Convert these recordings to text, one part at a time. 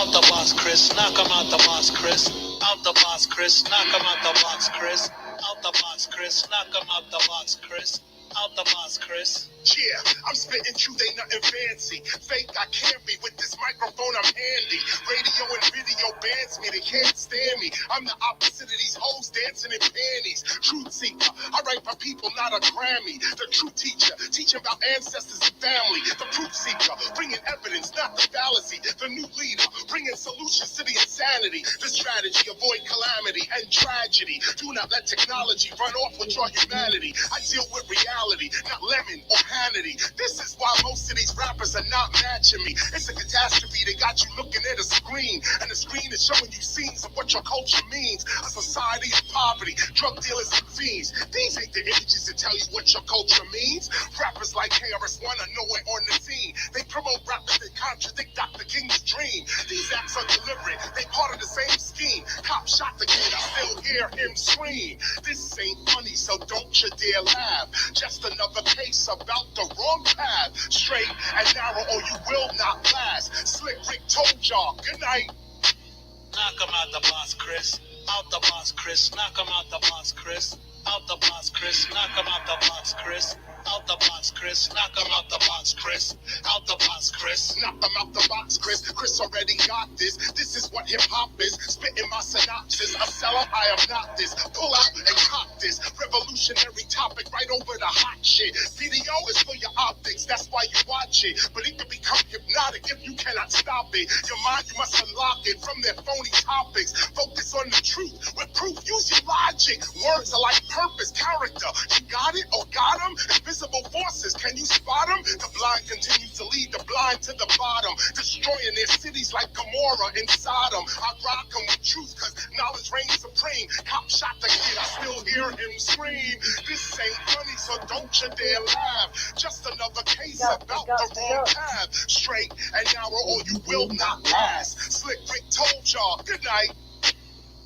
Out the box, Chris. Knock him out the box, Chris. Out the box, Chris. Knock him out the box, Chris. Out the box, Chris. Knock him out the box, Chris. Out the box, Chris. Yeah, I'm spitting truth, ain't nothing fancy. Fake, I can't be. With this microphone, I'm handy. Radio and video bans me, they can't stand me. I'm the opposite of these hoes dancing in panties. Truth seeker, I write for people, not a Grammy. The true teacher, teaching about ancestors and family. The proof seeker, bringing evidence, not the fallacy. The new leader, bringing solutions to the insanity. The strategy, avoid calamity and tragedy. Do not let technology run off with your humanity. I deal with reality, not lemon or Hannity. This is why most of these rappers are not matching me. It's a catastrophe. They got you looking at a screen, and the screen is showing you scenes of what your culture means. A society of poverty, drug dealers and fiends. These ain't the images that tell you what your culture means. Rappers like KRS-One are nowhere on the scene. They promote rappers that contradict Dr. King's dream. These acts are deliberate. They part of the same scheme. Cop shot the kid. I still hear him scream. This ain't funny, so don't you dare laugh. Just another case about the wrong path. Straight and narrow or you will not last. Slick Rick told y'all, good night. Knock him out the box, Chris. Out the box, Chris. Knock him out the box, Chris. Out the box, Chris. Knock him out the box, Chris. Out the box, Chris. Knock him out the box, Chris. Out the box, Chris. Knock him out the box, Chris. Chris already got this. This is what hip hop is. Spitting my synopsis. A seller, I am not this. Pull out and cop this. Revolutionary topic right over the hot shit. Video is for your optics. That's why you watch it. But it can become hypnotic if you cannot stop it. Your mind, you must unlock it from their phony topics. Focus on the truth. With proof, use your logic. Words are like purpose, character. You got it or got them? Invisible forces, can you spot them? The blind continue to lead the blind to the bottom, destroying their cities like Gomorrah and Sodom. I rock them with truth, cause knowledge reigns supreme. Cop shot the kid, I still hear him scream. This ain't funny, so don't you dare laugh. Just another case about the wrong path. Straight and narrow or you will not last. Slick Rick told y'all, good night.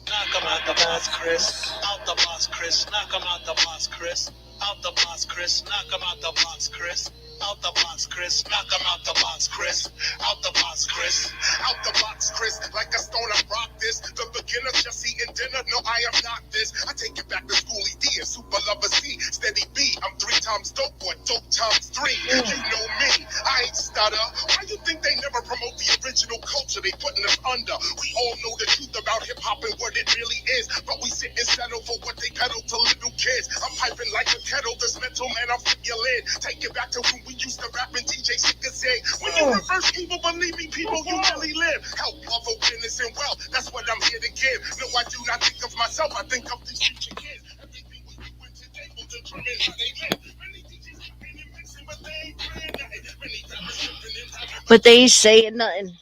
Knock him out the box, Chris. Out the box, Chris. Knock him out the box, Chris. Out the box, Chris. Knock him out the box, Chris. Out the box, Chris. Knock him out the box, Chris. Out the box, Chris. Out the box, Chris. Like a stone, I rock this. The beginner just eating dinner. No, I am not this. I take it back to Schoolie D and Super Lover C. Steady B. I'm 3 times dope, boy. Dope times 3. You know me. I ain't stutter. Why you think they never promote the original culture they putting us under? We all know the truth about hip hop and what it really is, but we sit and settle for what they peddle to little kids. I'm piping like a kettle. This mental man, I'll flip your lid. Take it back to when we used to rap and DJ Sicker say, when you reverse evil, believing people usually live. Help, love, awareness, and wealth. That's what I'm here to give. No, I do not think of myself. I think of these future kids. Everything we do today will determine how they live. Many DJs rapping and mixing, but they ain't playing nothing. Many rappers tripping and rapping, But they ain't saying nothing.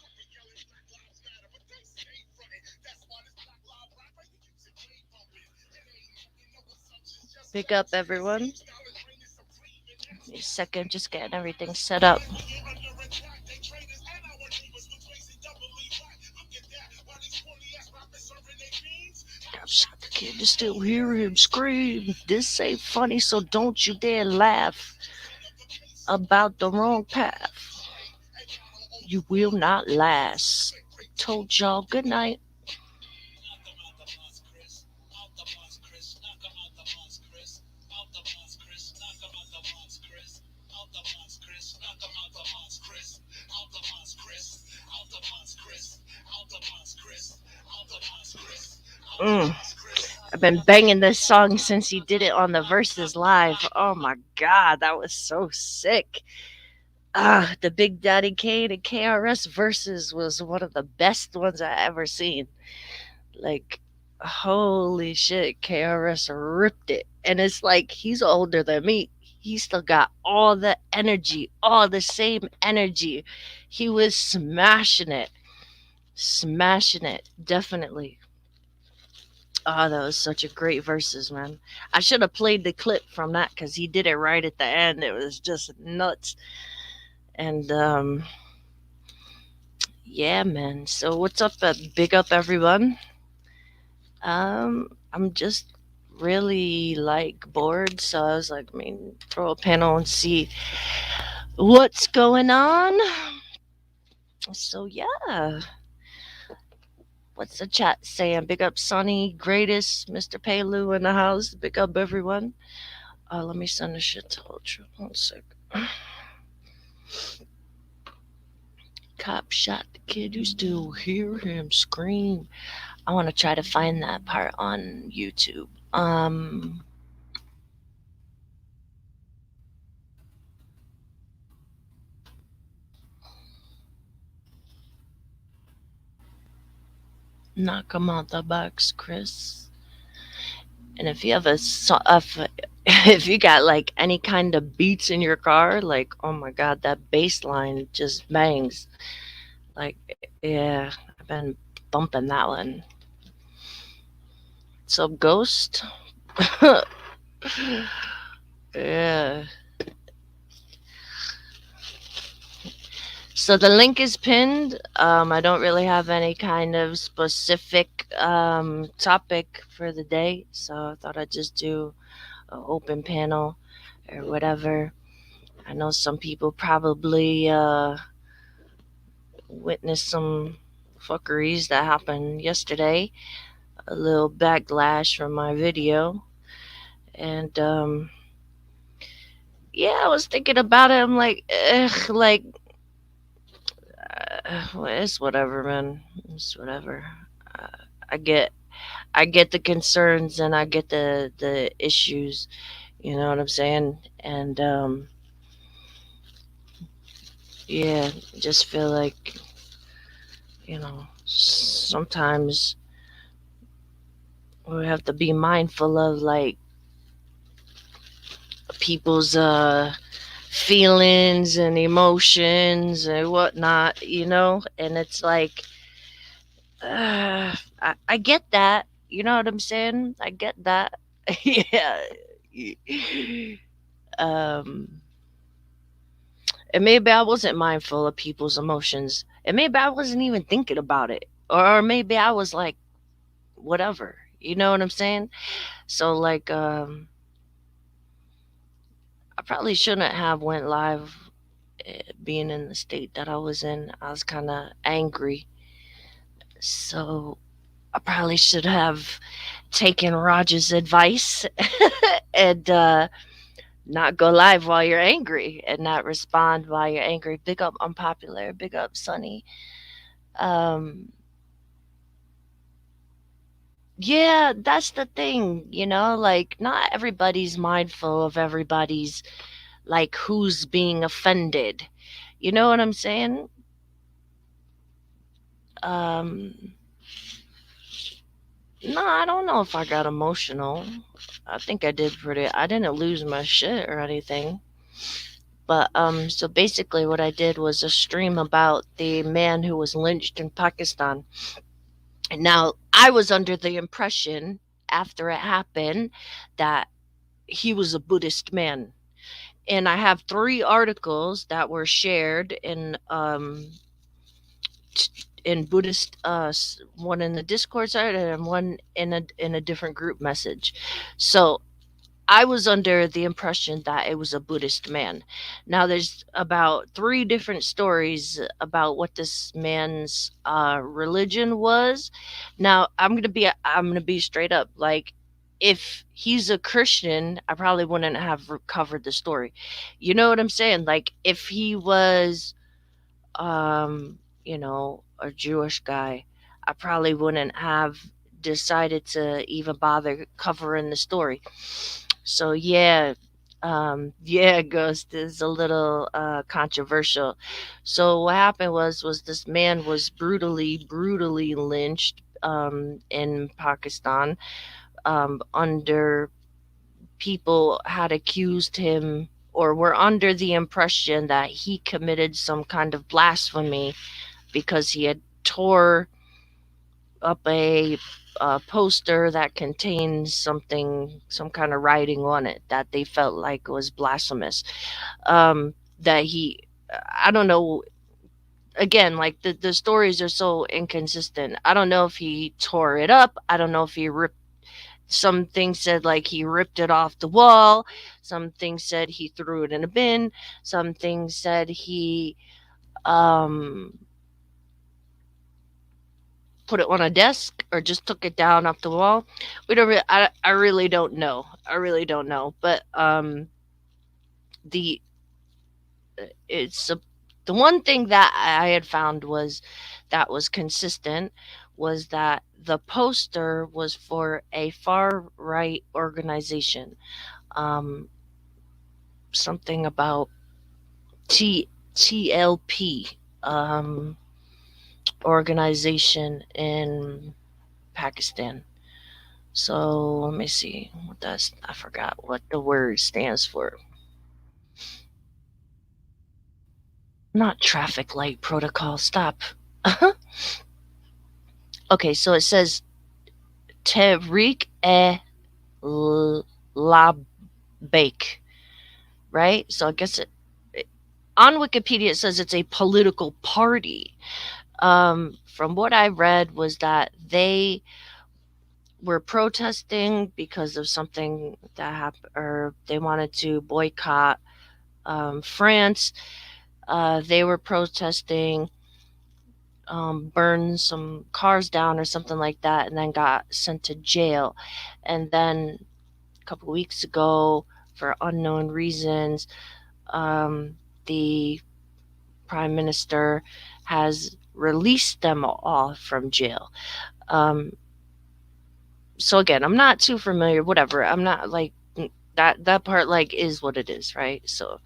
Pick up, everyone. Wait a second, just getting everything set up. I shot the kid to still hear him scream. This ain't funny, so don't you dare laugh about the wrong path. You will not last. Told y'all good night. I've been banging this song since he did it on the Versus Live. Oh my god, that was so sick. The Big Daddy Kane and KRS Versus was one of the best ones I ever seen. Like, holy shit, KRS ripped it. And it's like, he's older than me. He still got all the energy, all the same energy. He was smashing it. Definitely. Oh, that was such a great Versus, man. I should have played the clip from that because he did it right at the end. It was just nuts. And yeah, man. So what's up? Big up, everyone. I'm just really like bored, so I was like, throw a panel and see what's going on. So yeah, What's the chat saying? Big up Sonny, greatest, Mr. Palu in the house. Big up everyone. Let me send this shit to Ultra. 1 sec. Cop shot the kid. You still hear him scream. I want to try to find that part on YouTube. Knock him out the box, Chris. And if you have if you got like any kind of beats in your car, like oh my god, that bass line just bangs. Like yeah, I've been bumping that one. So Ghost, yeah. So the link is pinned. I don't really have any kind of specific topic for the day, so I thought I'd just do an open panel or whatever. I know some people probably witnessed some fuckeries that happened yesterday. A little backlash from my video, and yeah, I was thinking about it. I'm like, like well, it's whatever, man. It's whatever. Uh, I get, I get the concerns and I get the issues. You know what I'm saying? And yeah, just feel like sometimes we have to be mindful of like people's feelings and emotions and whatnot. And it's like I get that. You know what I'm saying? I get that. Yeah. Um, and maybe I wasn't mindful of people's emotions, and maybe I wasn't even thinking about it, or maybe I was like, whatever. You know what I'm saying? So like, I probably shouldn't have went live. Being in the state that I was in, I was kind of angry. So I probably should have taken Roger's advice and not go live while you're angry and not respond while you're angry. Big up Unpopular, big up Sunny. Um, yeah, that's the thing, like not everybody's mindful of everybody's like who's being offended. You know what I'm saying? Um, no, I don't know if I got emotional. I think I didn't lose my shit or anything. But so basically what I did was a stream about the man who was lynched in Pakistan. And now I was under the impression after it happened that he was a Buddhist man. And I have 3 articles that were shared in Buddhist, one in the Discord side and one in a different group message. So I was under the impression that it was a Buddhist man. Now there's about 3 different stories about what this man's religion was. Now I'm gonna be straight up. Like, if he's a Christian, I probably wouldn't have covered the story. You know what I'm saying? Like, if he was a Jewish guy, I probably wouldn't have decided to even bother covering the story. So yeah, yeah, Ghost is a little controversial. So what happened was this man was brutally lynched in Pakistan. Under People had accused him or were under the impression that he committed some kind of blasphemy because he had tore up a poster that contains some kind of writing on it that they felt like was blasphemous. That he, I don't know. Again, like the stories are so inconsistent. I don't know if he tore it up. I don't know if he ripped. Some things said like he ripped it off the wall. Some things said he threw it in a bin. Some things said he um put it on a desk or just took it down off the wall. We don't. I really don't know. I really don't know. But the it's a, the one thing that I had found was that was consistent was that the poster was for a far right organization. Um, Something about TLP organization in Pakistan. So let me see what that's. I forgot what the word stands for. Not traffic light protocol. Stop. Okay, so it says Tariq e Labbaik, right? So I guess on Wikipedia it says it's a political party. From what I read was that they were protesting because of something that happened, or they wanted to boycott France. They were protesting, burned some cars down or something like that, and then got sent to jail. And then a couple weeks ago, for unknown reasons, the prime minister has released them all from jail. Um, so again, I'm not too familiar. Whatever, I'm not like that part. Like, is what it is, right? So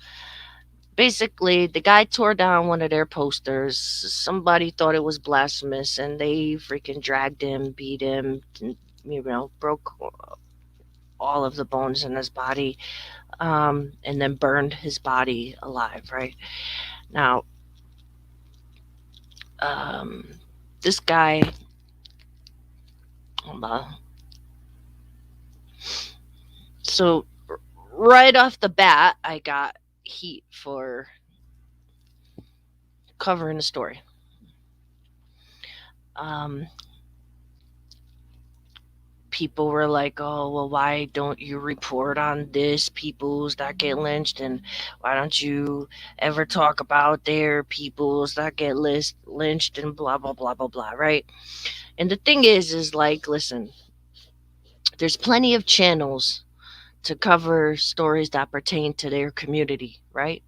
basically, the guy tore down one of their posters. Somebody thought it was blasphemous, and they freaking dragged him, beat him, broke all of the bones in his body, and then burned his body alive. Right now, um, this guy. Hold on. So right off the bat, I got heat for covering the story. Um, People were like, "Oh, well, why don't you report on this peoples that get lynched, and why don't you ever talk about their peoples that get lynched and blah blah blah blah blah." Right? And the thing is like, listen, there's plenty of channels to cover stories that pertain to their community, right?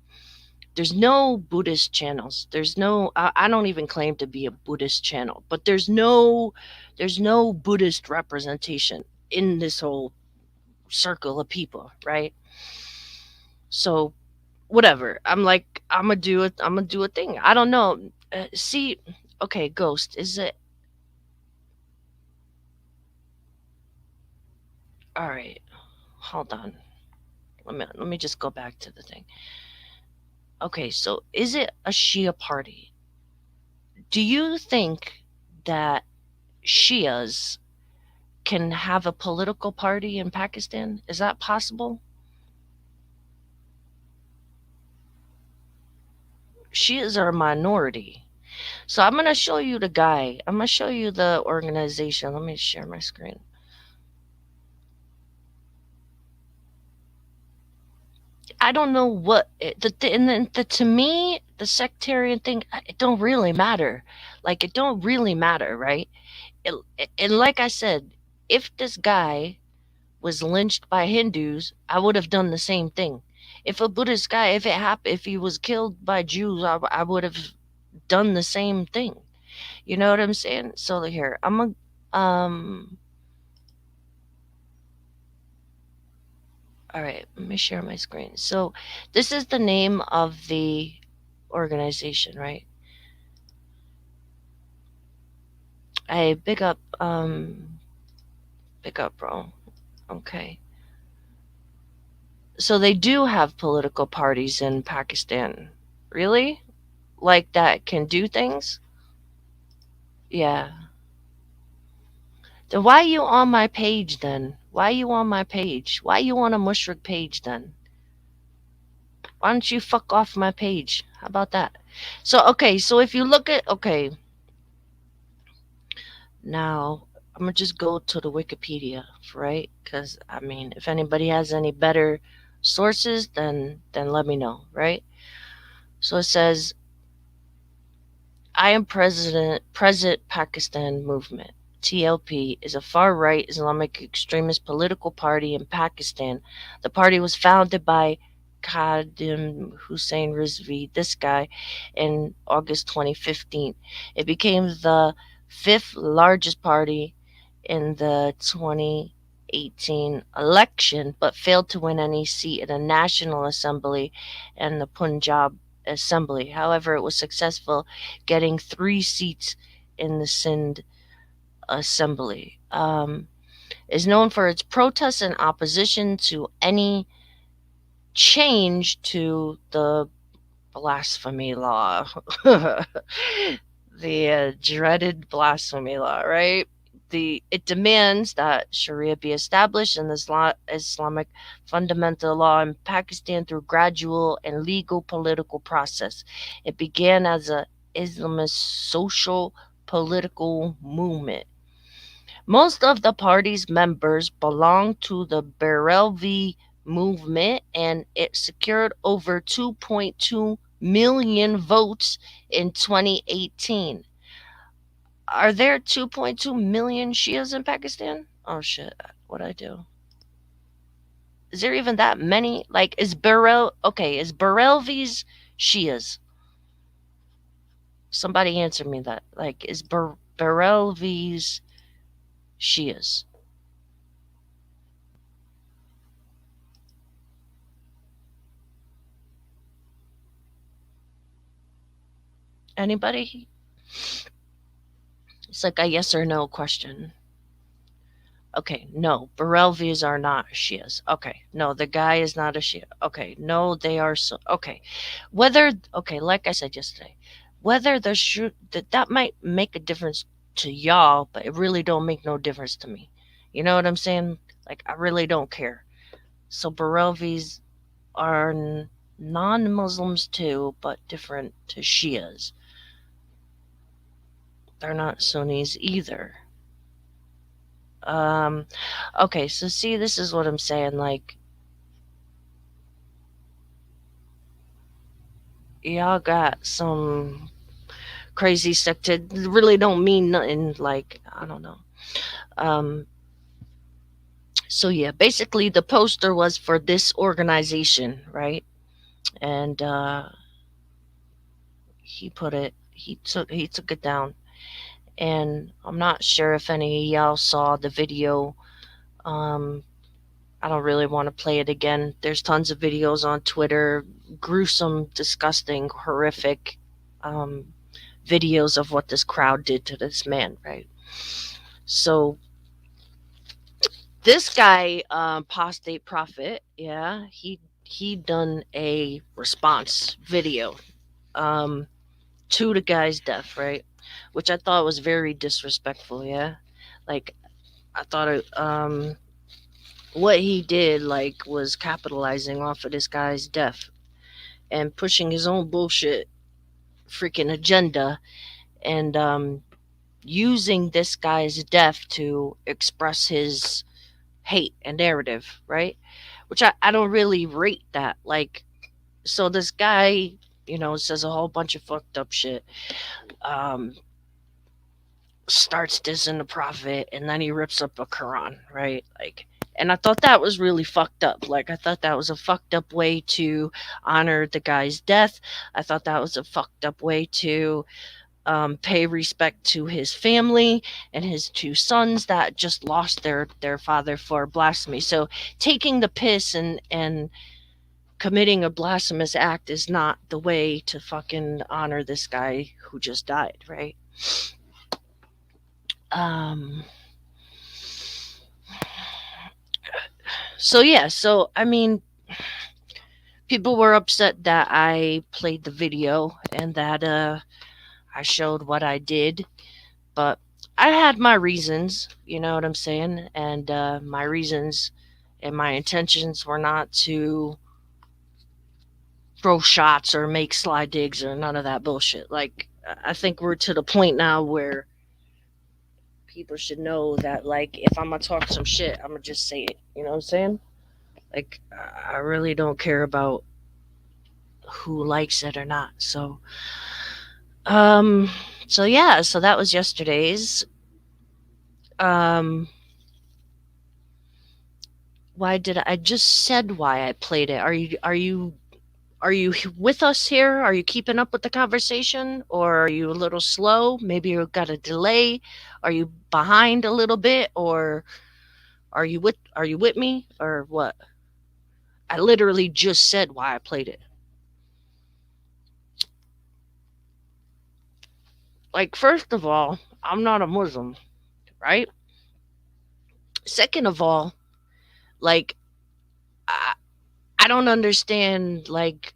There's no Buddhist channels. There's no. I don't even claim to be a Buddhist channel, but there's no Buddhist representation in this whole circle of people, right? So whatever. I'm like, I'm gonna do it. I'm gonna do a thing. I don't know. See, okay, Ghost, is it all right? Hold on. Let me just go back to the thing. Okay, so is it a Shia party? Do you think that Shias can have a political party in Pakistan? Is that possible? Shias are a minority. So I'm going to show you the guy. I'm going to show you the organization. Let me share my screen. I don't know what to me the sectarian thing, it don't really matter. Like, it don't really matter, right? And like I said, if this guy was lynched by Hindus, I would have done the same thing. If a Buddhist guy, if he was killed by Jews, I would have done the same thing. You know what I'm saying? So here, all right, let me share my screen. So this is the name of the organization, right? Hey, big up, bro. Okay. So they do have political parties in Pakistan. Really? Like, that can do things? Yeah. Then why you on my page then? Why you on my page? Why you on a mushroom page then? Why don't you fuck off my page? How about that? So okay, so if you look at okay, now I'm gonna just go to the Wikipedia, right? Because I mean, if anybody has any better sources, then let me know, right? So it says I Am Present Pakistan movement. TLP is a far-right Islamic extremist political party in Pakistan. The party was founded by Khadim Hussein Rizvi, this guy, in August 2015. It became the fifth largest party in the 2018 election, but failed to win any seat in the National Assembly and the Punjab Assembly. However, it was successful getting 3 seats in the Sindh Assembly. Is known for its protests and opposition to any change to the blasphemy law. The dreaded blasphemy law, right? It demands that Sharia be established in the Islamic fundamental law in Pakistan through gradual and legal political process. It began as a Islamist social political movement. Most of the party's members belong to the Barelvi movement, and it secured over 2.2 million votes in 2018. Are there 2.2 million Shias in Pakistan? Oh shit, what'd I do? Is there even that many? Like, is Barelvi's Shias? Somebody answer me that. Like, is Barelvi's Shias? Anybody? It's like a yes or no question. Okay, no, Barelvis are not Shias. Okay, no, the guy is not a Shia. Okay, no, they are so. Okay, okay, like I said yesterday, whether the that might make a difference to y'all, but it really don't make no difference to me. You know what I'm saying? Like, I really don't care. So Barelvis are non-Muslims too, but different to Shias. They're not Sunnis either. Um, okay, so see, this is what I'm saying. Like, y'all got some crazy stuff to really don't mean nothing. Like, I don't know. Um, so yeah, basically the poster was for this organization, right? And he took it down, and I'm not sure if any of y'all saw the video. Um, I don't really want to play it again. There's tons of videos on Twitter, gruesome, disgusting, horrific um, videos of what this crowd did to this man, right? So this guy, Apostate Prophet, yeah, he done a response video um, to the guy's death, right? Which I thought was very disrespectful, yeah. Like, I thought what he did, like, was capitalizing off of this guy's death and pushing his own bullshit freaking agenda, and using this guy's death to express his hate and narrative, right? Which I don't really rate that. Like, so this guy, says a whole bunch of fucked up shit. Um, Starts dissing the prophet, and then he rips up a Quran, right? Like, and I thought that was really fucked up. Like, I thought that was a fucked up way to honor the guy's death. I thought that was a fucked up way to pay respect to his family and his 2 sons that just lost their father for blasphemy. So taking the piss and committing a blasphemous act is not the way to fucking honor this guy who just died, right? Um, so yeah, so I mean, people were upset that I played the video and that I showed what I did, but I had my reasons, you know what I'm saying? And my reasons and my intentions were not to throw shots or make sly digs or none of that bullshit. Like, I think we're to the point now where people should know that, like, if I'm gonna talk some shit, I'm gonna just say it. You know what I'm saying? Like, I really don't care about who likes it or not. So, um, So yeah, so that was yesterday's. Um, why did I just said why I played it? Are you with us here? Are you keeping up with the conversation, or are you a little slow? Maybe you got a delay. Are you behind a little bit, or are you with me, or what? I literally just said why I played it. Like, first of all, I'm not a Muslim, right? Second of all, like, I, I don't understand. Like,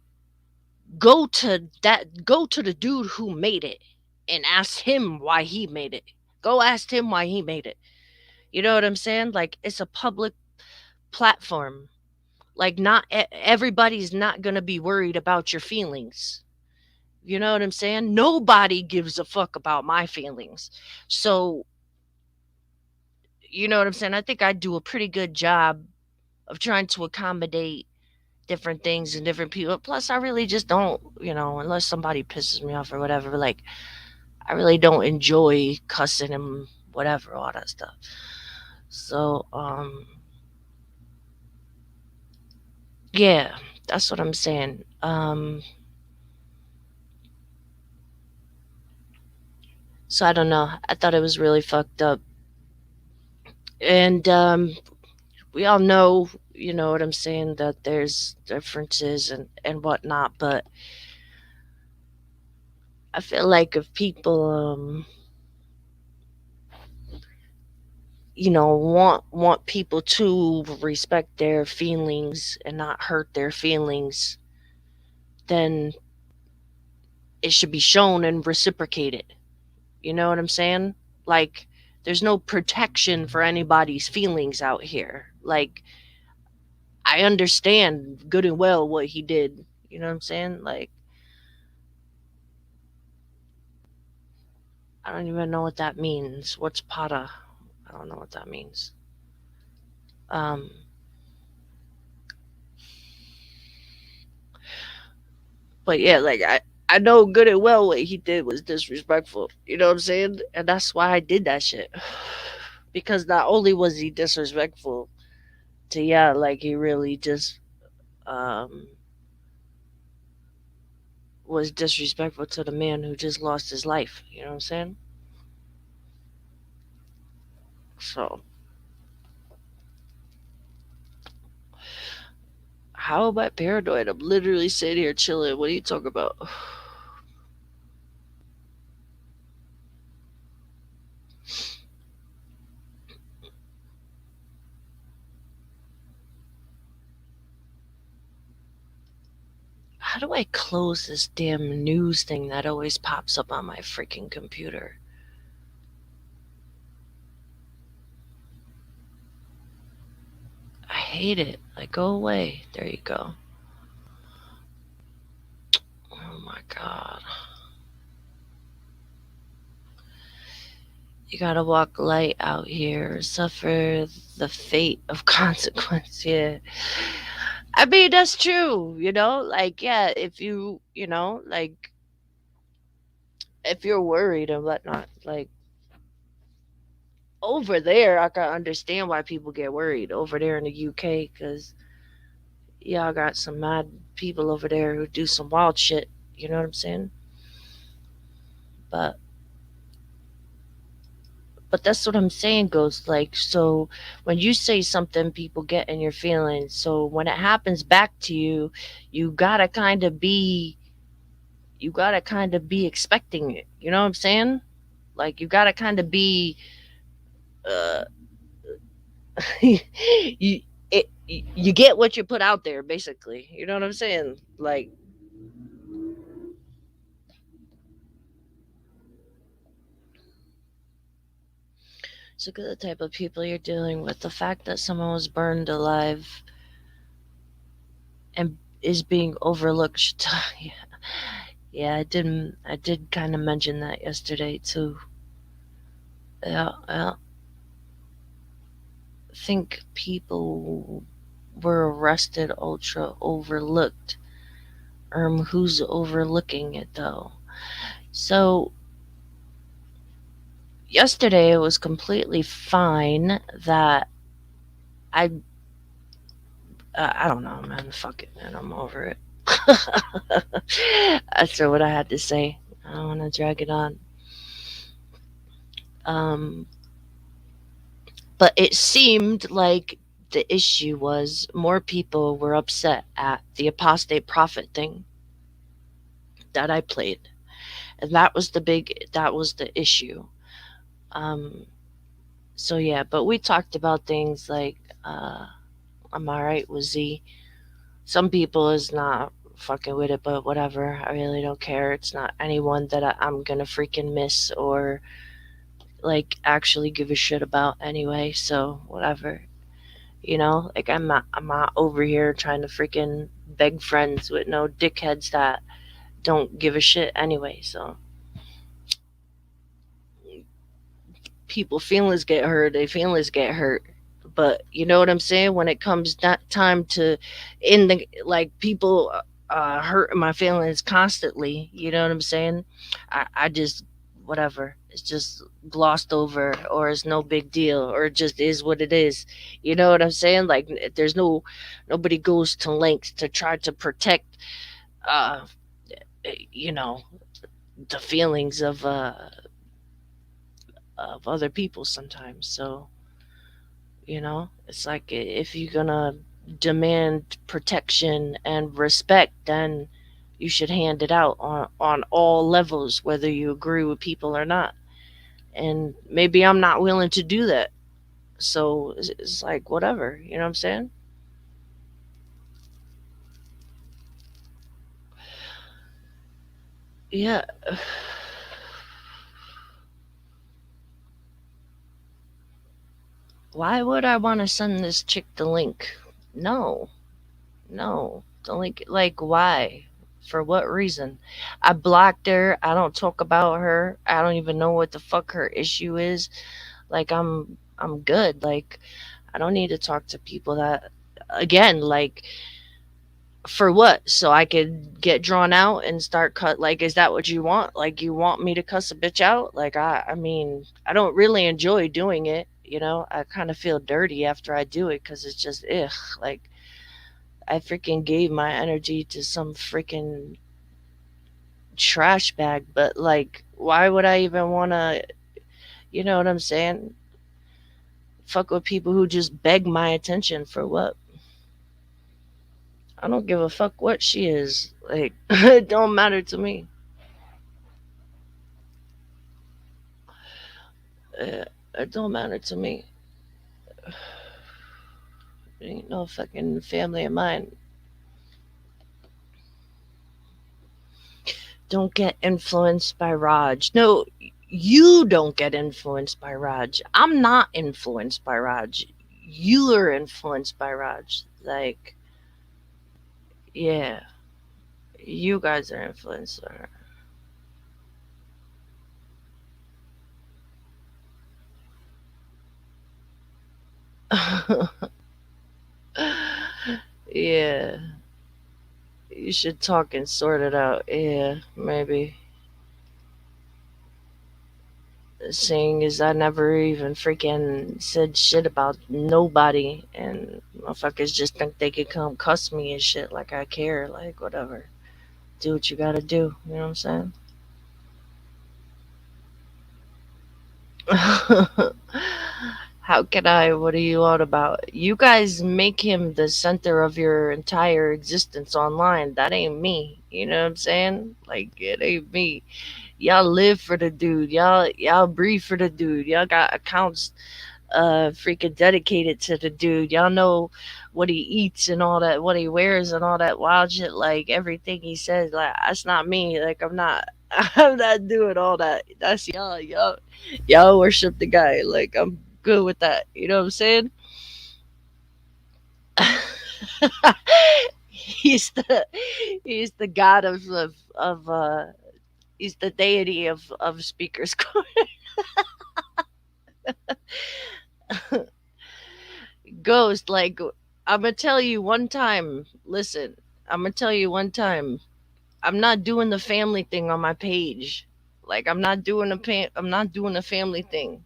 go to the dude who made it and ask him why he made it. Go ask him why he made it. You know what I'm saying? Like, it's a public platform. Like, not everybody's not going to be worried about your feelings. You know what I'm saying? Nobody gives a fuck about my feelings. So, you know what I'm saying? I think I do a pretty good job of trying to accommodate different things and different people. Plus, I really just don't, unless somebody pisses me off or whatever, like, I really don't enjoy cussing and whatever, all that stuff. So, yeah, that's what I'm saying. So I don't know. I thought it was really fucked up. And we all know, you know what I'm saying, that there's differences and whatnot, but I feel like if people, want people to respect their feelings and not hurt their feelings, then it should be shown and reciprocated. You know what I'm saying? Like, there's no protection for anybody's feelings out here. Like, I understand good and well what he did. You know what I'm saying? Like, I don't even know what that means. What's pata? I don't know what that means. Um, but yeah, like, I know good and well what he did was disrespectful. You know what I'm saying? And that's why I did that shit. Because not only was he disrespectful to, yeah, like, he really just um was disrespectful to the man who just lost his life. You know what I'm saying? So, how am I paranoid? I'm literally sitting here chilling. What are you talking about? How do I close this damn news thing that always pops up on my freaking computer? I hate it. Like, go away. There you go. Oh my god. You gotta walk light out here, suffer the fate of consequence. Yeah. I mean, that's true, Like, yeah, if like, if you're worried and whatnot, like, over there, I can understand why people get worried over there in the UK, because y'all got some mad people over there who do some wild shit. You know what I'm saying? But that's what I'm saying, Ghost. Like, so when you say something, people get in your feelings. So when it happens back to you, you gotta kind of be, expecting it. You know what I'm saying? Like, you gotta kind of be, uh, you you get what you put out there, basically. You know what I'm saying? Like, so look at the type of people you're dealing with. The fact that someone was burned alive and is being overlooked should tell you. Yeah, I did kind of mention that yesterday too. Yeah, I think people were arrested, ultra overlooked. Who's overlooking it though? So Yesterday it was completely fine that I I don't know, man. Fuck it, man. I'm over it. That's what I had to say. I don't want to drag it on. Um, but it seemed like the issue was more people were upset at the apostate prophet thing that I played, and that was the issue. Um, so yeah, but we talked about things like I'm alright with Z. Some people is not fucking with it, but whatever. I really don't care. It's not anyone that I'm gonna freaking miss or like actually give a shit about anyway. So whatever, like I'm not over here trying to freaking beg friends with no dickheads that don't give a shit anyway. So people feelings get hurt, they feelings get hurt. But you know what I'm saying? When it comes that time to in the like people hurt my feelings constantly, you know what I'm saying? I just whatever. It's just glossed over or it's no big deal or it just is what it is. You know what I'm saying? Like there's nobody goes to lengths to try to protect uh you know the feelings of other people sometimes. So it's like if you're gonna demand protection and respect, then you should hand it out on all levels, whether you agree with people or not. And maybe I'm not willing to do that. So it's like, whatever. You know what I'm saying? Yeah. Why would I want to send this chick the link? No. No. The link, like, why? For what reason? I blocked her. I don't talk about her. I don't even know what the fuck her issue is. Like I'm good. Like I don't need to talk to people that again, like for what? So I could get drawn out and start cut like is that what you want? Like you want me to cuss a bitch out? Like I mean, I don't really enjoy doing it, I kind of feel dirty after I do it cuz it's just ugh, like I freaking gave my energy to some freaking trash bag, but like why would I even want to, you know what I'm saying? Fuck with people who just beg my attention for what? I don't give a fuck what she is. Like, it don't matter to me. Uh, it don't matter to me. It ain't no fucking family of mine. Don't get influenced by Raj. No, you don't get influenced by Raj. I'm not influenced by Raj. You are influenced by Raj. Like, yeah, you guys are influenced by her. Yeah, you should talk and sort it out. Yeah, maybe. Seeing as I never even freaking said shit about nobody, and motherfuckers just think they could come cuss me and shit like I care. Like, whatever. Do what you gotta do. You know what I'm saying? How can I? What are you on about? You guys make him the center of your entire existence online. That ain't me. You know what I'm saying? Like, it ain't me. Y'all live for the dude. Y'all breathe for the dude. Y'all got accounts freaking dedicated to the dude. Y'all know what he eats and all that, what he wears and all that wild shit. Like everything he says, like that's not me. Like I'm not. I'm not doing all that. That's y'all. Y'all worship the guy. Like I'm good with that. You know what I'm saying? he's the he's the god of he's the deity of speakers. Ghost, like I'm gonna tell you one time. Listen, I'm gonna tell you one time. I'm not doing the family thing on my page. Like I'm not doing a family thing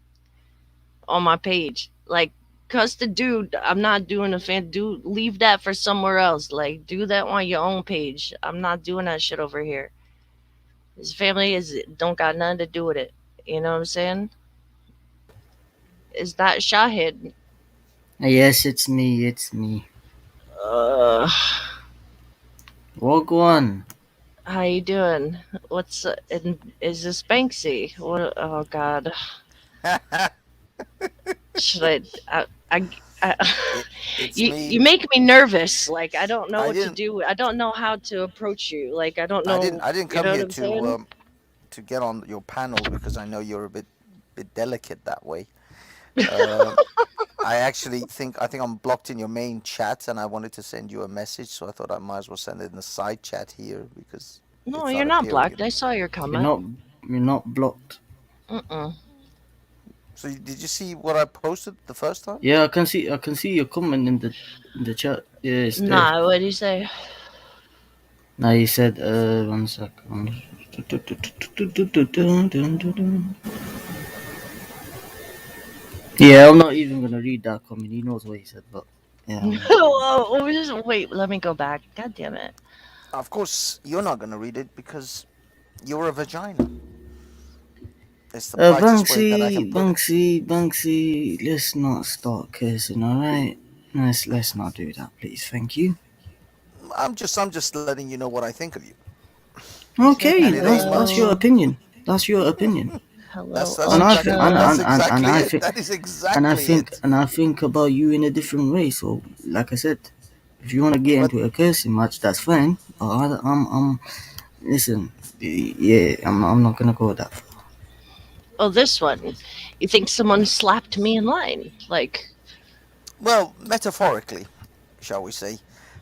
on my page. Like cuss the dude. I'm not doing a fan. Do leave that for somewhere else. Like do that on your own page. I'm not doing that shit over here. His family is don't got nothing to do with it. You know what I'm saying? Is that Shahid? Yes, it's me. It's me. Uh, Walk on. how you doing? What's is this Banksy? What? Oh God, should I It, it's you me. make me nervous. Like I don't know I what to didn't. do. I don't know how to approach you. Like I don't know. I didn't You come know what here I'm saying? to get on your panel because I know you're a bit delicate that way. Um, I think I'm blocked in your main chat, and I wanted to send you a message, so I thought I might as well send it in the side chat here because No, it's you're not not appearing blocked. in. I saw your You're comment. not. You're not blocked. Mm-mm. So did you see what I posted the first time? Yeah, I can see. I can see your comment in the chat. Yeah, it's there. Nah, what do you say? Now you said. One second. Yeah, I'm not even gonna read that comment. He knows what he said, but yeah, I'm not. Just wait. Let me go back. God damn it. Of course, you're not going to read it because you're a vagina. It's the politest way that I can put it. Banksy, let's not start cursing, alright? Let's not do that, please, thank you. I'm just letting you know what I think of you, He said and Okay, it ain't that's your much. hello. opinion. That's your opinion. Hello, And I think, Ultra. and Exactly I it. think, That is exactly it. and I think about you in a different way. So, like I said, if you want to get But into a cursing match, that's fine. But listen, yeah, I'm not gonna go that far. Oh, this one. You think someone slapped me in line? Like, well, metaphorically, shall we say?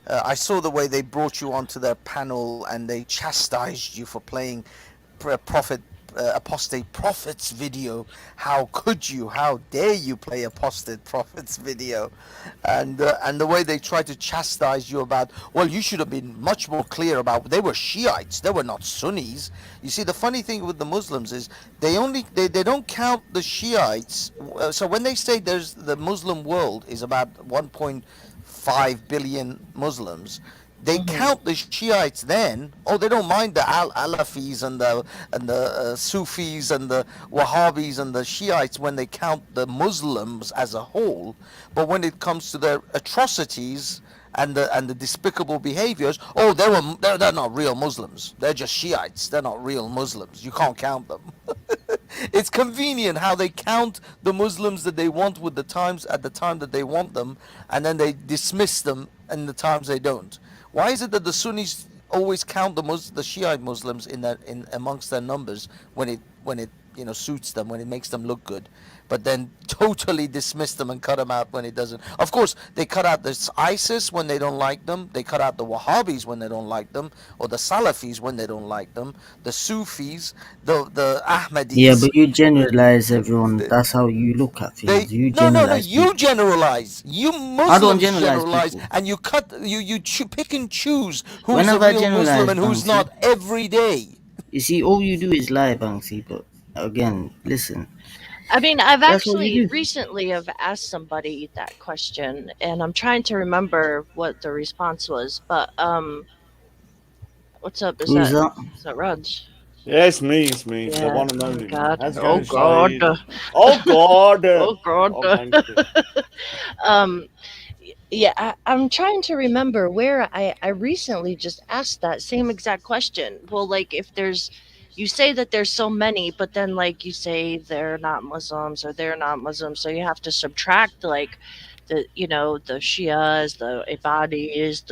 I saw the way they brought you onto their panel and they chastised you for playing prophet apostate prophets video. How could you? How dare you play apostate prophets video? And the way they tried to chastise you about, well, you should have been much more clear about they were Shiites, they were not Sunnis. You see, the funny thing with the Muslims is they don't count the Shiites. So when they say there's the Muslim world is about 1.5 billion Muslims, they hmm count the Shiites then. Oh, they don't mind the Alafis and the Sufis and the Wahhabis and the Shiites when they count the Muslims as a whole. But when it comes to their atrocities and the despicable behaviors, oh, they're not real Muslims. They're just Shiites. They're not real Muslims. You can't count them. It's convenient how they count the Muslims that they want with the times at the time that they want them, and then they dismiss them in the times they don't. Why is it that the Sunnis always count the Shiite Muslims in amongst their numbers when it suits them, when it makes them look good, but then totally dismiss them and cut them out when it doesn't? Of course, they cut out the ISIS when they don't like them. They cut out the Wahhabis when they don't like them, or the Salafis when they don't like them. The Sufis, the Yeah, Ahmadis. but you generalize everyone. That's how you look at They things. You no. generalize You people. generalize. You I don't Muslims generalize generalize, people. and you pick and choose who When is a have I real Muslim generalized, and who's Banksy? not every day. You see, all you do is lie, Banksy. But again, listen, I mean, I've that's what you actually do. recently have asked somebody that question, and I'm trying to remember what the response was. But what's up? Who is that? Is that Raj? Yeah, it's me, the Yeah. one and Oh only man. God. How's it Oh going, God. Shahid? Oh God! Oh God. Oh, Banksy. um. Yeah, I'm trying to remember where I recently just asked that same exact question. Well, like if there's, you say that there's so many, but then like you say they're not Muslims or they're not Muslims, so you have to subtract like the Shias, the Ibadis,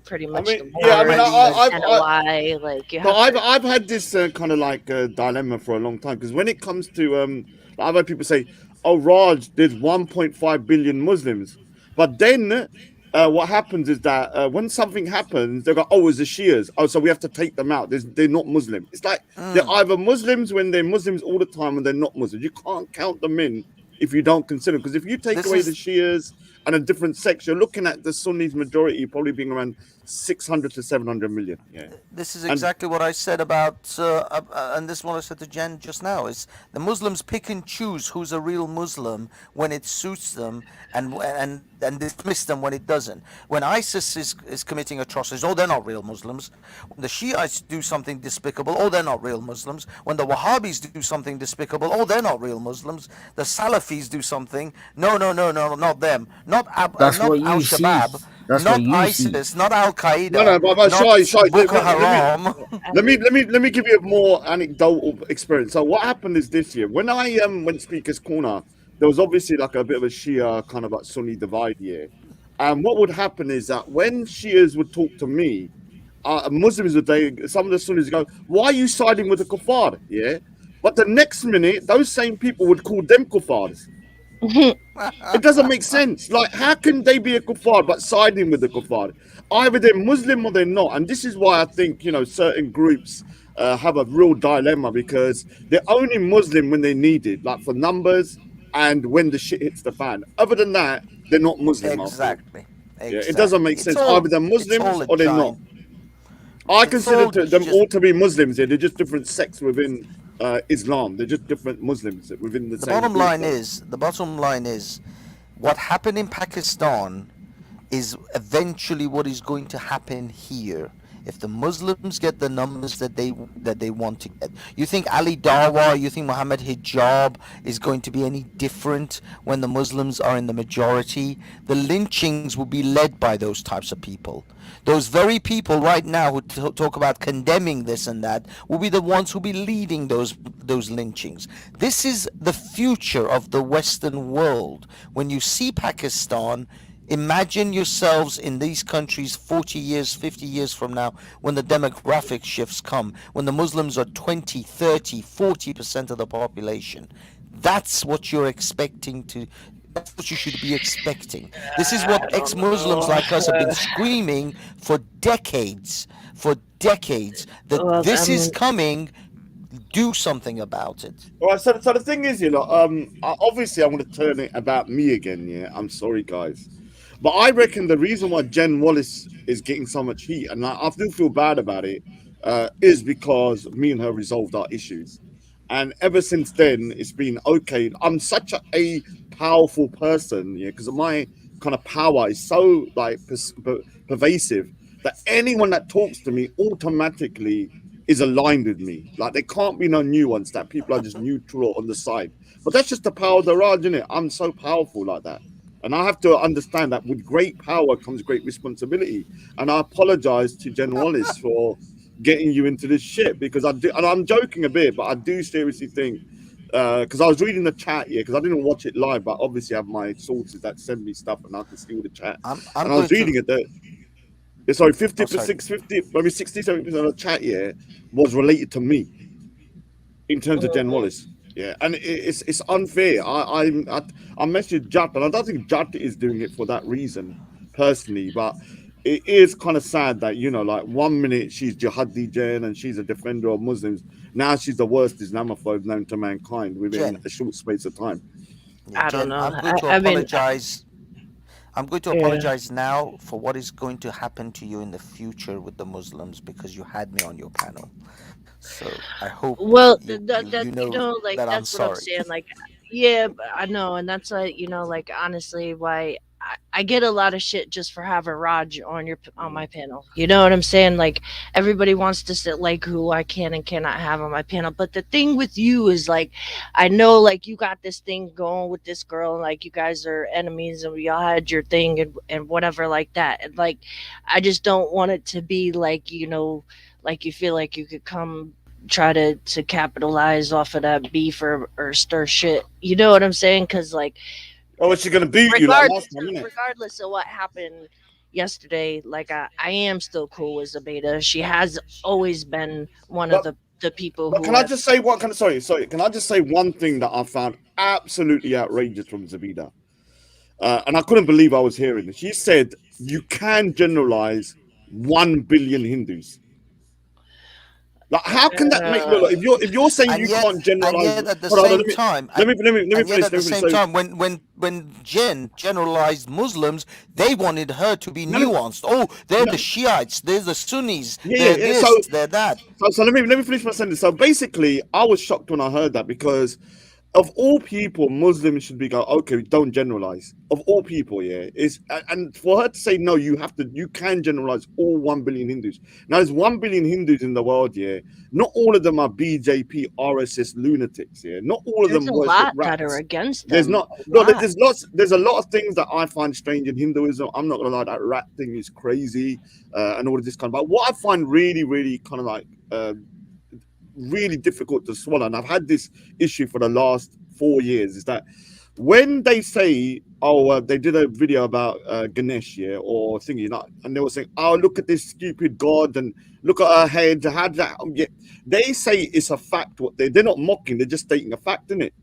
pretty I much mean, the yeah, I mean, Moors, the NOI, like you but have to. I've had this kind of like dilemma for a long time because when it comes to I've had people say, "Oh, Raj, there's 1.5 billion Muslims," but then what happens is that when something happens, they go, "Oh, it's the Shias. Oh, so we have to take them out. They're not Muslim." It's like they're Mm. either Muslims when they're Muslims all the time, and they're not Muslims. You can't count them in if you don't consider, because if you take This away the is Shias and a different sects, you're looking at the Sunnis majority probably being around 600 to 700 million. Yeah. This is And exactly what I said about, and this is what I said to Jen just now. Is the Muslims pick and choose who's a real Muslim when it suits them, and dismiss them when it doesn't. When ISIS is committing atrocities, oh, they're not real Muslims. When the Shiites do something despicable, oh, they're not real Muslims. When the Wahhabis do something despicable, oh, they're not real Muslims. The Salafis do something, no, no, no, no, not them, That's not what Al you see. Shabaab, That's what not you see. ISIS, not Al no, Qaeda, no, but not Shai, Boko Haram. let me give you a more anecdotal experience. So what happened is this year when I went Speaker's Corner, there was obviously like a bit of a Shia kind of like Sunni divide here. And what would happen is that when Shias would talk to me, Muslims would some of the Sunnis go, "Why are you siding with the kuffar?" Yeah, but the next minute, those same people would call them kuffars. It doesn't make sense. Like, how can they be a kuffar but siding with the kuffar? Either they're Muslim or they're not. And this is why I think, certain groups have a real dilemma because they're only Muslim when they need it, like for numbers and when the shit hits the fan. Other than that, they're not Muslim, I feel. Exactly, Yeah, it doesn't exactly. make sense. Either they're It's Muslims all a or they're not. giant. I It's consider all them just all to be Muslims. Yeah, they're just different sects within Islam. They're just different Muslims within the the same bottom group. line is the bottom line is what happened in Pakistan is eventually what is going to happen here. If the Muslims get the numbers that they want to get, you think Ali Dawa, you think Muhammad Hijab is going to be any different when the Muslims are in the majority? The lynchings will be led by those types of people. Those very people right now who talk about condemning this and that will be the ones who will be leading those lynchings. This is the future of the Western world. When you see Pakistan, imagine yourselves in these countries 40 years, 50 years from now, when the demographic shifts come, when the Muslims are 20, 30, 40% of the population. That's what you're expecting to. That's what you should be expecting. This is I what don't ex-Muslims know. like us have been screaming for decades, that Well, I this is mean, coming. Do something about it. All right, so the thing is, obviously I'm going to turn it about me again. Yeah, I'm sorry, guys, but I reckon the reason why Jen Wallace is getting so much heat, and I do feel bad about it, is because me and her resolved our issues, and ever since then it's been okay. I'm such a powerful person, yeah, because my kind of power is so like pervasive that anyone that talks to me automatically is aligned with me. Like there can't be no nuance that people are just neutral or on the side. But that's just the power of the Raj, isn't it? I'm so powerful like that. And I have to understand that with great power comes great responsibility. And I apologize to Jen Wallace for getting you into this shit because I do, and I'm joking a bit, but I do seriously think because I was reading the chat here because I didn't watch it live, but obviously I have my sources that send me stuff and I can see all the chat. I'm And I was going reading to. it there. Sorry, Oh, 50 per sorry. 50, maybe 67% of the chat here was related to me in terms of Jen Wallace. Yeah, and it's unfair. I messaged Jat, and I don't think Jat is doing it for that reason personally, but it is kind of sad that like 1 minute she's jihadi Jen and she's a defender of Muslims. Now she's the worst Islamophobe known to mankind within Jen. a short space of time. Yeah, I don't Jen, know. I'm going to I mean, apologize. I'm going to yeah. apologize now for what is going to happen to you in the future with the Muslims because you had me on your panel. So I hope Well, you know like that I'm that's what I'm sorry. saying. Like, yeah, I know, and that's like honestly, why I get a lot of shit just for having Raj on my panel. You know what I'm saying? Like, everybody wants to sit like who I can and cannot have on my panel. But the thing with you is like, I know like you got this thing going with this girl, and like you guys are enemies, and we all had your thing and whatever like that. And like, I just don't want it to be like like you feel like you could come try to capitalize off of that beef or stir shit. You know what I'm saying? Because like Oh, is she going to beat you like last regardless time, innit? regardless of what happened yesterday, like I am still cool with Zabeda. She has always been one of But the people But who can I have. just say what? Sorry. Can I just say one thing that I found absolutely outrageous from Zabida? And I couldn't believe I was hearing this. She said you can generalize 1 billion Hindus. Like, how can that make look? Like, if you're saying and you yet can't generalize, at the hold on, same time, let me and yet finish. at the Let me finish. same So time, when Jen generalized Muslims, they wanted her to be no, no, nuanced. Oh, they're no, the Shiites, they're the Sunnis, yeah, they're yeah. this, they're that. So let me finish my sentence. So basically, I was shocked when I heard that because of all people, Muslims should be go, okay, don't generalize. Of all people, yeah, is and for her to say no, you can generalize all 1 billion Hindus. Now there's 1 billion Hindus in the world, yeah. Not all of them are BJP, RSS lunatics, yeah. Not all of There's them a worship lot that are rats. against There's them. not A no, lot. there's a lot of things that I find strange in Hinduism. I'm not gonna lie, that rat thing is crazy, and all of this kind of. But what I find really, really kind of like really difficult to swallow, and I've had this issue for the last 4 years, is that when they say, oh, they did a video about Ganesh, yeah, or thingy, like, and they were saying, oh, look at this stupid god, and look at her head, how that, yeah, they say it's a fact. What they're not mocking, they're just stating a fact, in it.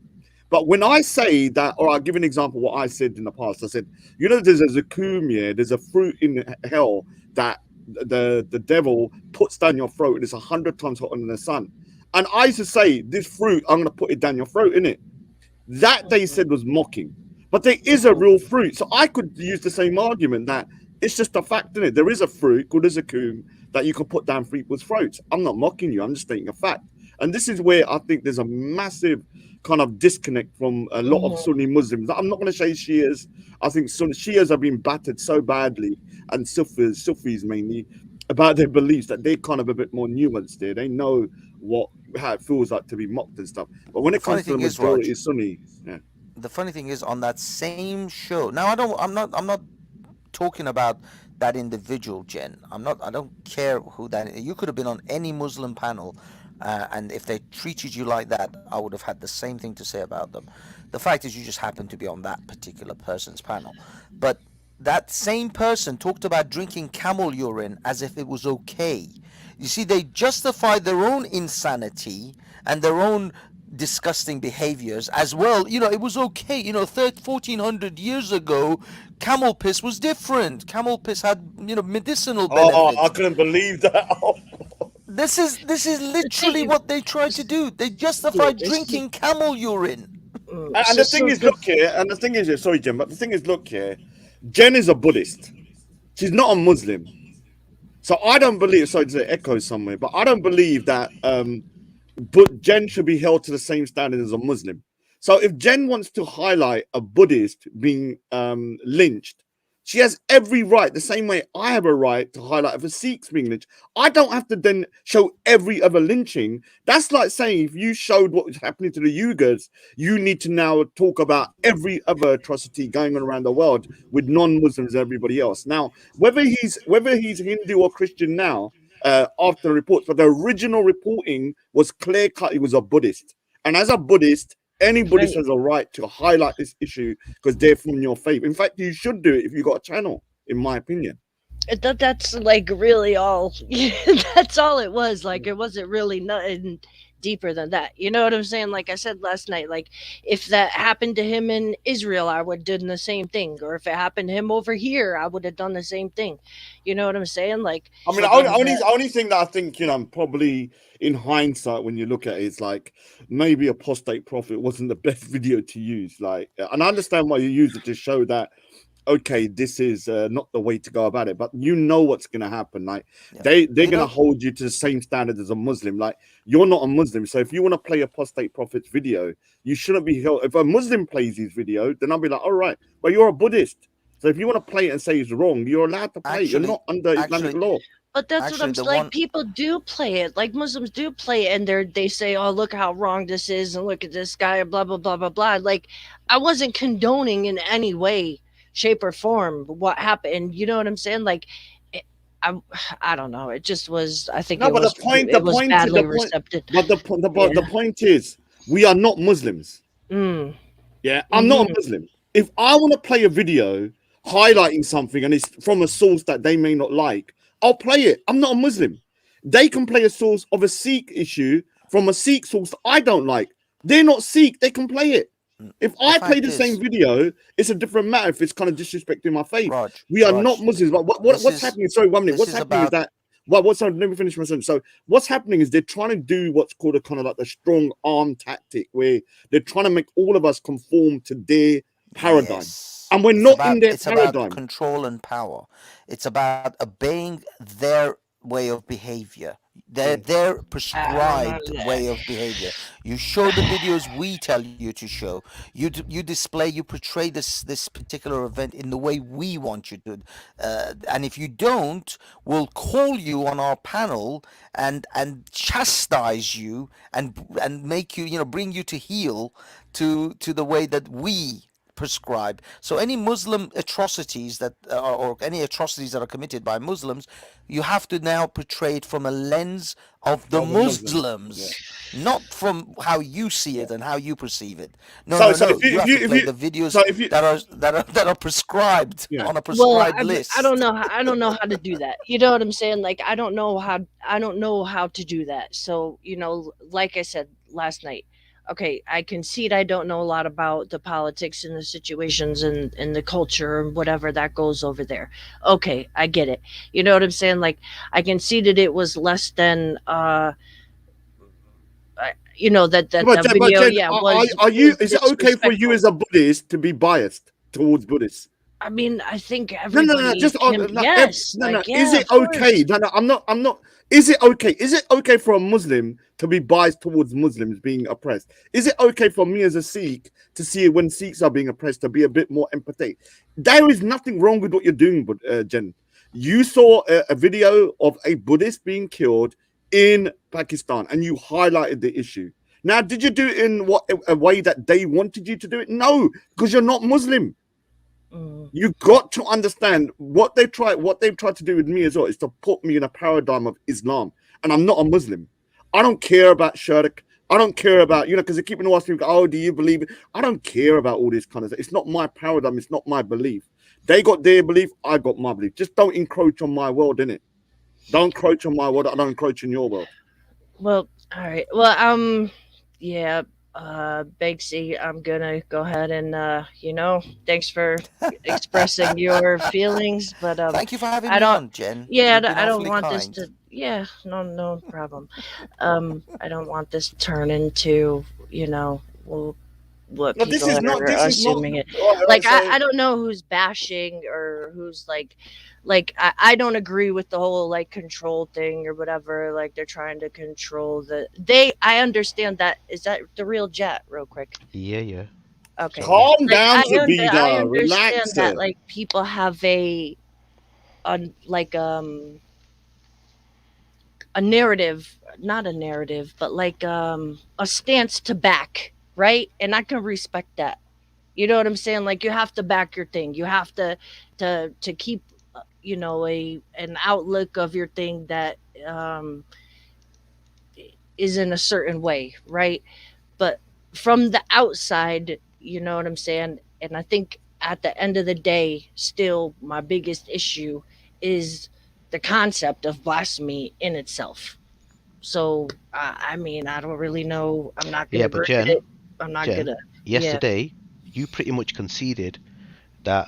But when I say that, or I'll give an example of what I said in the past, I said, you know, there's a zakum, yeah, there's a fruit in hell that the devil puts down your throat, and it's 100 times hotter than the sun. And I used to say, this fruit, I'm going to put it down your throat, innit? That they said was mocking. But there is a real fruit. So I could use the same argument that it's just a fact, innit? There is a fruit called a zakum that you can put down people's throats. I'm not mocking you, I'm just stating a fact. And this is where I think there's a massive kind of disconnect from a lot of Sunni Muslims. I'm not going to say Shias. I think Shias have been battered so badly, and Sufis mainly, about their beliefs, that they're kind of a bit more nuanced there. They know how it feels like to be mocked and stuff. But when The it funny comes to the thing is, Raj, majority Sunni, yeah. the funny thing is on that same show. Now I'm not talking about that individual, Jen. I don't care who that is. You could have been on any Muslim panel, and if they treated you like that, I would have had the same thing to say about them. The fact is, you just happened to be on that particular person's panel. But that same person talked about drinking camel urine as if it was okay. You see, they justify their own insanity and their own disgusting behaviors as well. You know, it was okay. You know, 1400 years ago, camel piss was different. Camel piss had, you know, medicinal Oh, I benefits. couldn't believe that. This is literally what they try to do. They justify drinking camel urine. And the thing is, look here, and the thing is, sorry, Jen, but the thing is, look here, Jen is a Buddhist. She's not a Muslim. So I don't believe, sorry to echo somewhere, but I don't believe that but Jen should be held to the same standard as a Muslim. So if Jen wants to highlight a Buddhist being lynched, she has every right, the same way I have a right to highlight if a Sikh's being lynched. I don't have to then show every other lynching. That's like saying if you showed what was happening to the Uyghurs, you need to now talk about every other atrocity going on around the world with non-Muslims and everybody else. Now, whether he's Hindu or Christian now, after the reports, but the original reporting was clear cut. He was a Buddhist, and as a Buddhist, any Buddhist has a right to highlight this issue because they're from your faith. In fact, you should do it if you got a channel, in my opinion. That's like really all. That's all it was. Like it wasn't really nothing deeper than that. You know what I'm saying? Like I said last night, like if that happened to him in Israel, I would have done the same thing. Or if it happened to him over here, I would have done the same thing. You know what I'm saying? Like I mean, the only thing that I think, you know, probably in hindsight, when you look at it, it's like maybe Apostate Prophet wasn't the best video to use. Like, and I understand why you use it to show that, okay, this is not the way to go about it, but you know what's going to happen. Like they're going to hold you to the same standard as a Muslim. Like you're not a Muslim, so if you want to play Apostate Prophet's video, you shouldn't be held. If a Muslim plays his video, then I'll be like, all right, but you're a Buddhist, so if you want to play it and say it's wrong, you're allowed to play. You're not under Islamic law. But that's what I'm like. People do play it. Like Muslims do play it, and they say, "Oh, look how wrong this is, and look at this guy, blah blah blah blah blah." Like I wasn't condoning in any way, shape, or form what happened. You know what I'm saying? Like I don't know. It just was. I think no, but the point is, we are not Muslims. Yeah, I'm not a Muslim. If I want to play a video highlighting something and it's from a source that they may not like, I'll play it. I'm not a Muslim. They can play a source of a Sikh issue from a Sikh source I don't like. They're not Sikh. They can play it. If I play the same video, it's a different matter if it's kind of disrespecting my faith. We are not Muslims. But what's happening? Sorry, 1 minute. What's happening is that well, what's let me finish my sentence. So what's happening is they're trying to do what's called a kind of like a strong arm tactic, where they're trying to make all of us conform to their paradigm, Yes. and we're It's not about in their it's about paradigm. control and power. It's about obeying their way of behavior. Their I don't know. prescribed way of behavior. You show the videos we tell you to show. You display, you portray this particular event in the way we want you to. And if you don't, we'll call you on our panel and chastise you and make you, bring you to heel to the way that we prescribe. So any Muslim atrocities that or any atrocities that are committed by Muslims, you have to now portray it from a lens of the Of a Muslim. Muslims, not from how you see it and how you perceive it. No, So no, so no. if you You if have you to if play you the videos so if you that are prescribed yeah. on a Well, prescribed I list. don't know how, I don't know how to do that. You know what I'm saying? Like I don't know how to do that. So, like I said last night, okay, I concede I don't know a lot about the politics and the situations and the culture and whatever that goes over there. Okay, I get it. You know what I'm saying? Like I conceded it was less than that But the Jen, video, Jen, yeah, are you? was Is it okay for you disrespectful. as a Buddhist to be biased towards Buddhists? I mean, I think No, no, no. everybody Just can, no, yes, no, no. like, Is yeah, it of okay? course. No, no. I'm not. I'm not. Is it okay? Is it okay for a Muslim to be biased towards Muslims being oppressed? Is it okay for me as a Sikh to see when Sikhs are being oppressed to be a bit more empathetic? There is nothing wrong with what you're doing, but Jen, you saw a video of a Buddhist being killed in Pakistan, and you highlighted the issue. Now, did you do it in what a way that they wanted you to do it? No, because you're not Muslim. Mm. You got to understand what they've tried to do with me as well is to put me in a paradigm of Islam, and I'm not a Muslim. I don't care about shirk. I don't care about because they keep on asking me, oh, do you believe it? I don't care about all this kind of stuff. It's not my paradigm. It's not my belief. They got their belief. I got my belief. Just don't encroach on my world, innit? Don't encroach on my world. I don't encroach in your world. Well, all right. Well, yeah, Banksy, I'm gonna go ahead and thanks for expressing your feelings, but Thank you for having I me don't. on, Jen. Yeah, You've been I don't awfully want this kind. to. Yeah, no problem. I don't want this to turn into well, what No, this people is not. are This is not. assuming it. All right, Like so I don't know who's bashing or who's like I don't agree with the whole like control thing or whatever. Like they're trying to control I understand that. Is that the real jet? Real quick. Yeah, yeah. Okay. So calm Like down, I Zabida. understand Relax. that like people have like a narrative, not a narrative, but like a stance to back, right? And I can respect that. You know what I'm saying? Like you have to back your thing. You have to keep a an outlook of your thing that um is in a certain way, right? But from the outside, you know what I'm saying? And I think at the end of the day, still my biggest issue is the concept of blasphemy in itself. So I mean, I don't really know. I'm not yeah, gonna but grade it. Jen, I'm not Jen, gonna. Yeah. yesterday you pretty much conceded that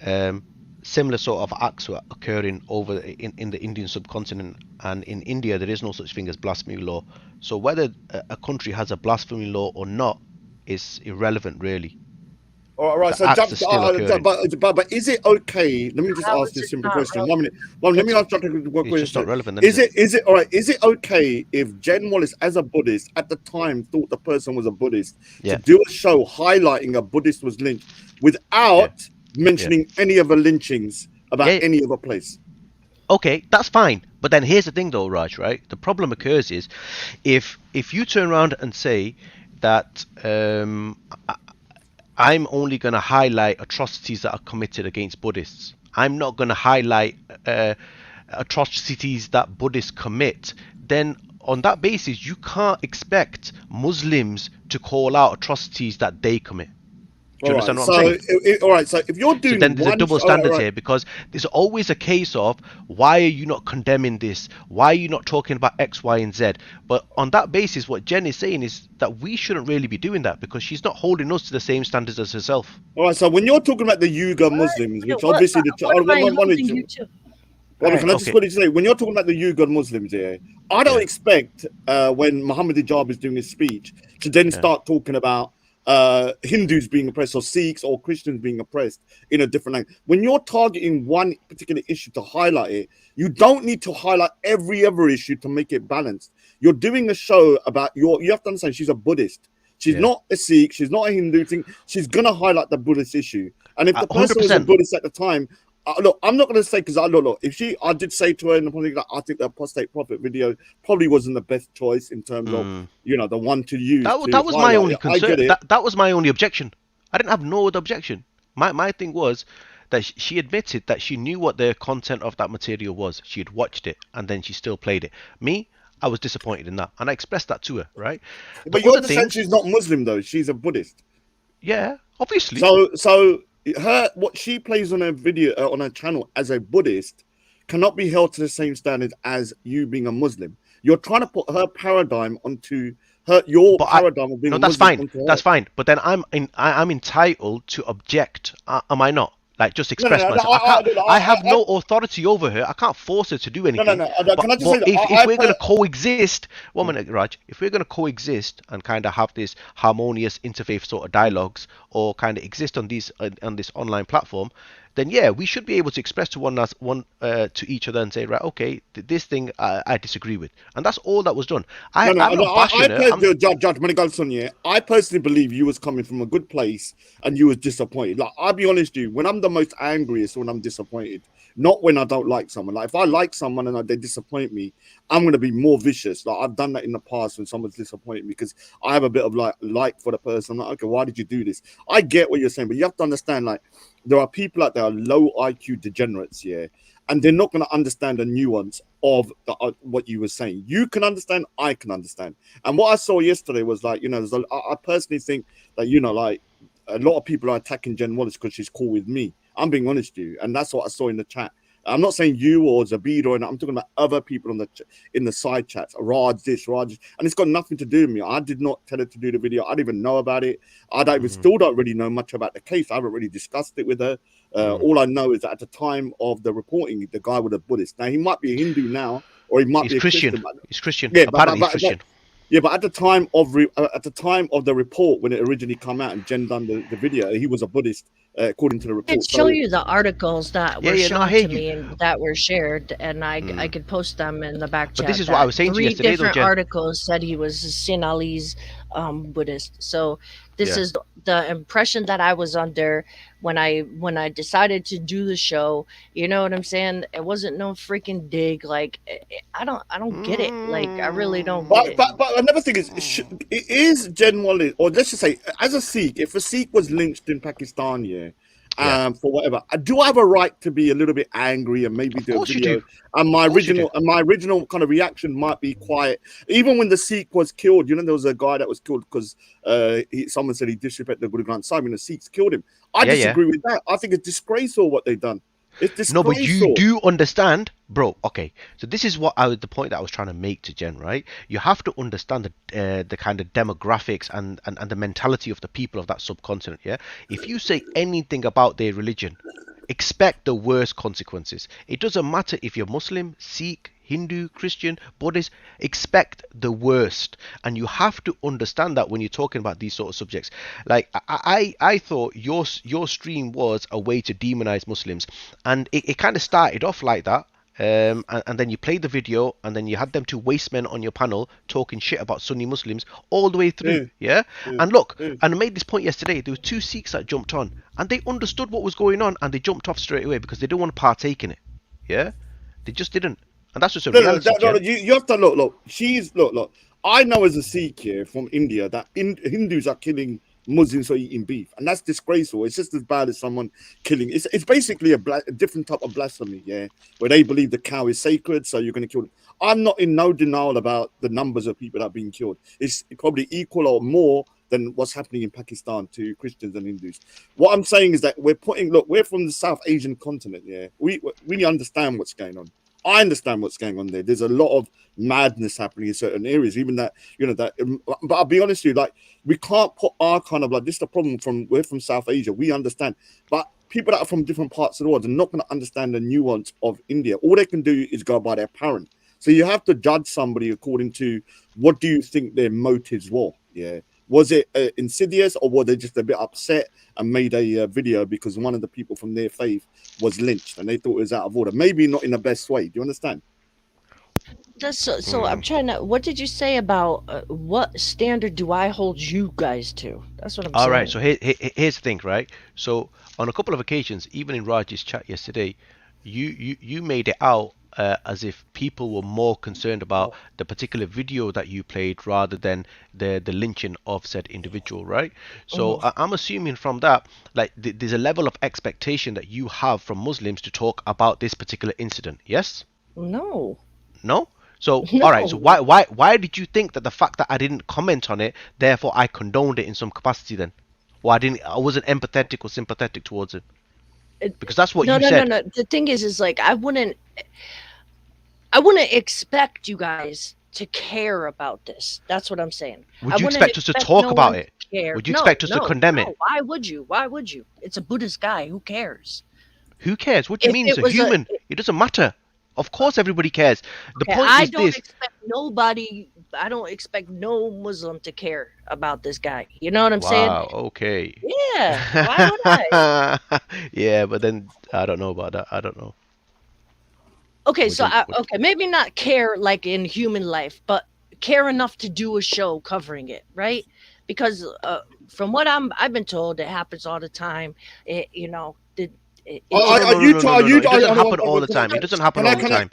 um, similar sort of acts were occurring over in the Indian subcontinent, and in India there is no such thing as blasphemy law. So whether a country has a blasphemy law or not is irrelevant, really. All right, The so acts are still occurring. but is it okay? Let me just How ask is you a it simple not question. 1 minute. relevant? Well, let me ask Continue. you a It's just not question. relevant, then, is Is it? it all right? Is it okay if Jen Wallace, as a Buddhist, at the time thought the person was a Buddhist, to Yeah, do a show highlighting a Buddhist was lynched yeah, without yeah, mentioning any of the lynchings about yeah. any other place? Okay, that's fine. But then here's the thing, though, Raj. Right? The problem occurs is if you turn around and say that I'm only going to highlight atrocities that are committed against Buddhists. I'm not going to highlight atrocities that Buddhists commit. Then, on that basis, you can't expect Muslims to call out atrocities that they commit. Do you All understand right, what I'm so saying? all right, so if you're So then doing there's a one, double all right, all standard right. here because there's always a case of why are you not condemning this? Why are you not talking about X, Y, and Z? But on that basis, what Jen is saying is that we shouldn't really be doing that because she's not holding us to the same standards as herself. All right, so when you're talking about the Uyghur What? Muslims, which What? obviously What am I holding you to? Well, can I just Okay. quickly say, when you're talking about the Uyghur Muslims here, I don't Yeah. expect when Muhammad Hijab is doing his speech to then Yeah. start talking about Hindus being oppressed or Sikhs or Christians being oppressed in a different language. When you're targeting one particular issue to highlight it, you don't need to highlight every other issue to make it balanced. You're doing a show about you have to understand she's a Buddhist. She's Yeah. not a Sikh. She's not a Hindu thing. She's gonna highlight the Buddhist issue. And if the person was a 100%. Buddhist at the time, look, I'm not going to say because look. If I did say to her in the public that I think the apostate prophet video probably wasn't the best choice in terms of Mm. the one to use That to was my highlight only it. I concern. get it. That was my only objection. I didn't have no other objection. My thing was that she admitted that she knew what the content of that material was. She had watched it and then she still played it. Me, I was disappointed in that, and I expressed that to her. Right. The But you're other just saying thing, she's not Muslim though. She's a Buddhist. yeah, obviously, So her what she plays on her video on her channel as a Buddhist cannot be held to the same standard as you being a Muslim. You're trying to put her paradigm onto your but paradigm of being no, a that's Muslim fine. onto her. That's fine. But then I'm entitled to object. Am I not? Like, just No, no, express no, no. myself. I can't. I have no authority over her. I can't force her to do No, no, anything. no. Can I just say But that if we're going to coexist, one minute, Raj. If we're going to coexist and kind of have this harmonious interfaith sort of dialogues, or kind of exist on this online platform, then yeah, we should be able to express to to each other and say, right, okay, this thing I disagree with, and that's all that was done. No, no, I'm no. not bashing her. I'm Judge Manigalson, yeah. I personally believe you was coming from a good place and you was disappointed. Like, I'll be honest with you, when I'm the most angriest, when I'm disappointed, not when I don't like someone. Like, if I like someone and they disappoint me, I'm gonna be more vicious. Like, I've done that in the past when someone's disappointed me because I have a bit of like for the person. I'm like, okay, why did you do this? I get what you're saying, but you have to understand, like, there are people out there, low IQ degenerates, yeah, and they're not going to understand the nuance of what you were saying. You can understand, I can understand. And what I saw yesterday was like, I personally think that, like, a lot of people are attacking Jen Wallace because she's cool with me. I'm being honest with you. And that's what I saw in the chat. I'm not saying you or Zabid or I'm talking about other people in the side chats. Raj this, Raj, and it's got nothing to do with me. I did not tell her to do the video. I didn't even know about it. I don't even still don't really know much about the case. I haven't really discussed it with her. All I know is that at the time of the reporting, the guy was a Buddhist. Now he might be a Hindu now, or he might He's be a Christian. Christian. He's Christian. Yeah, Apparently, he's Christian. yeah, but at the time of the report when it originally came out and Jen done the video, he was a Buddhist according to the I report. could show you the articles that were shown hear to me and that were shared, and I could post them in the back chat. But this is what I was saying to you yesterday, though, Three different Jen. articles said he was Sin Ali's Buddhist. So this is the impression that I was under when I decided to do the show. You know what I'm saying? It wasn't no freaking dig. Like, I don't get it. Like, I really don't get it. But another thing is, it is Jen Wallace, or let's just say, as a Sikh, if a Sikh was lynched in Pakistan, for whatever, do I have a right to be a little bit angry and maybe do a video? And my original kind of reaction might be quiet. Even when the Sikh was killed, there was a guy that was killed because someone said he disrespected the Guru Granth Sahib, and the Sikhs killed him. I disagree with that. I think it's disgraceful what they've done. It's disgraceful. No, but you do understand, bro. Okay, so this is the point that I was trying to make to Jen, right? You have to understand the kind of demographics and the mentality of the people of that subcontinent. Yeah, if you say anything about their religion, expect the worst consequences. It doesn't matter if you're Muslim, Sikh, Hindu, Christian, Buddhist, expect the worst. And you have to understand that when you're talking about these sort of subjects. Like, I thought your stream was a way to demonize Muslims, and it kind of started off like that. And then you played the video, and then you had them two waste men on your panel talking shit about Sunni Muslims all the way through. And look, and I made this point yesterday. There were two Sikhs that jumped on, and they understood what was going on, and they jumped off straight away because they didn't want to partake in it. They just didn't. And that's just a reality. You have to look. Look. I know as a Sikh here from India that Hindus are killing Muslims for eating beef, and that's disgraceful. It's just as bad as someone killing. It's basically a different type of blasphemy, where they believe the cow is sacred, so you're going to kill them. I'm not in no denial about the numbers of people that are being killed. It's probably equal or more than what's happening in Pakistan to Christians and Hindus. What I'm saying is that we're from the South Asian continent, we really understand what's going on. I understand what's going on there. There's a lot of madness happening in certain areas, even that, but I'll be honest with you, like, we can't put our kind of, like, this is the problem we're from South Asia. We understand, but people that are from different parts of the world are not going to understand the nuance of India. All they can do is go by their parent. So you have to judge somebody according to what do you think their motives were. Yeah, was it insidious, or were they just a bit upset and made a video because one of the people from their faith was lynched and they thought it was out of order? Maybe not in the best way. Do you understand? So I'm trying to. What did you say about what standard do I hold you guys to? That's what I'm All saying. right, so here's the thing, right? So on a couple of occasions, even in Raj's chat yesterday, you made it out as if people were more concerned about the particular video that you played rather than the lynching of said individual, right? So I'm assuming from that, like there's a level of expectation that you have from Muslims to talk about this particular incident. Yes? No, No? So, all right. So no. why did you think that the fact that I didn't comment on it, therefore I condoned it in some capacity then? Or I wasn't empathetic or sympathetic towards it? Because that's what No, you no, no, said. no. The thing is like I wouldn't expect you guys to care about this. That's what I'm saying. I Would you wouldn't expect us to expect talk no about one it? to care. Would you No, expect us to no, condemn no. it? Why would you? Why would you? It's a Buddhist guy. Who cares? Who cares? What do you If mean? it It's a was a human. It doesn't matter. Of course everybody cares. The okay, point I is don't this. expect nobody. I don't expect no Muslim to care about this guy. You know what I'm saying? Wow, okay. Yeah. Why would I? Yeah, but then I don't know about that. I don't know. Okay, Would so you would okay, maybe not care like in human life, but care enough to do a show covering it, right? Because from what I've been told, it happens all the time. Oh, It's no, Are no, no, you no, no, trying? no, Are no. you? It doesn't Hold happen on, all the time. It doesn't happen can I? all the Can I? time.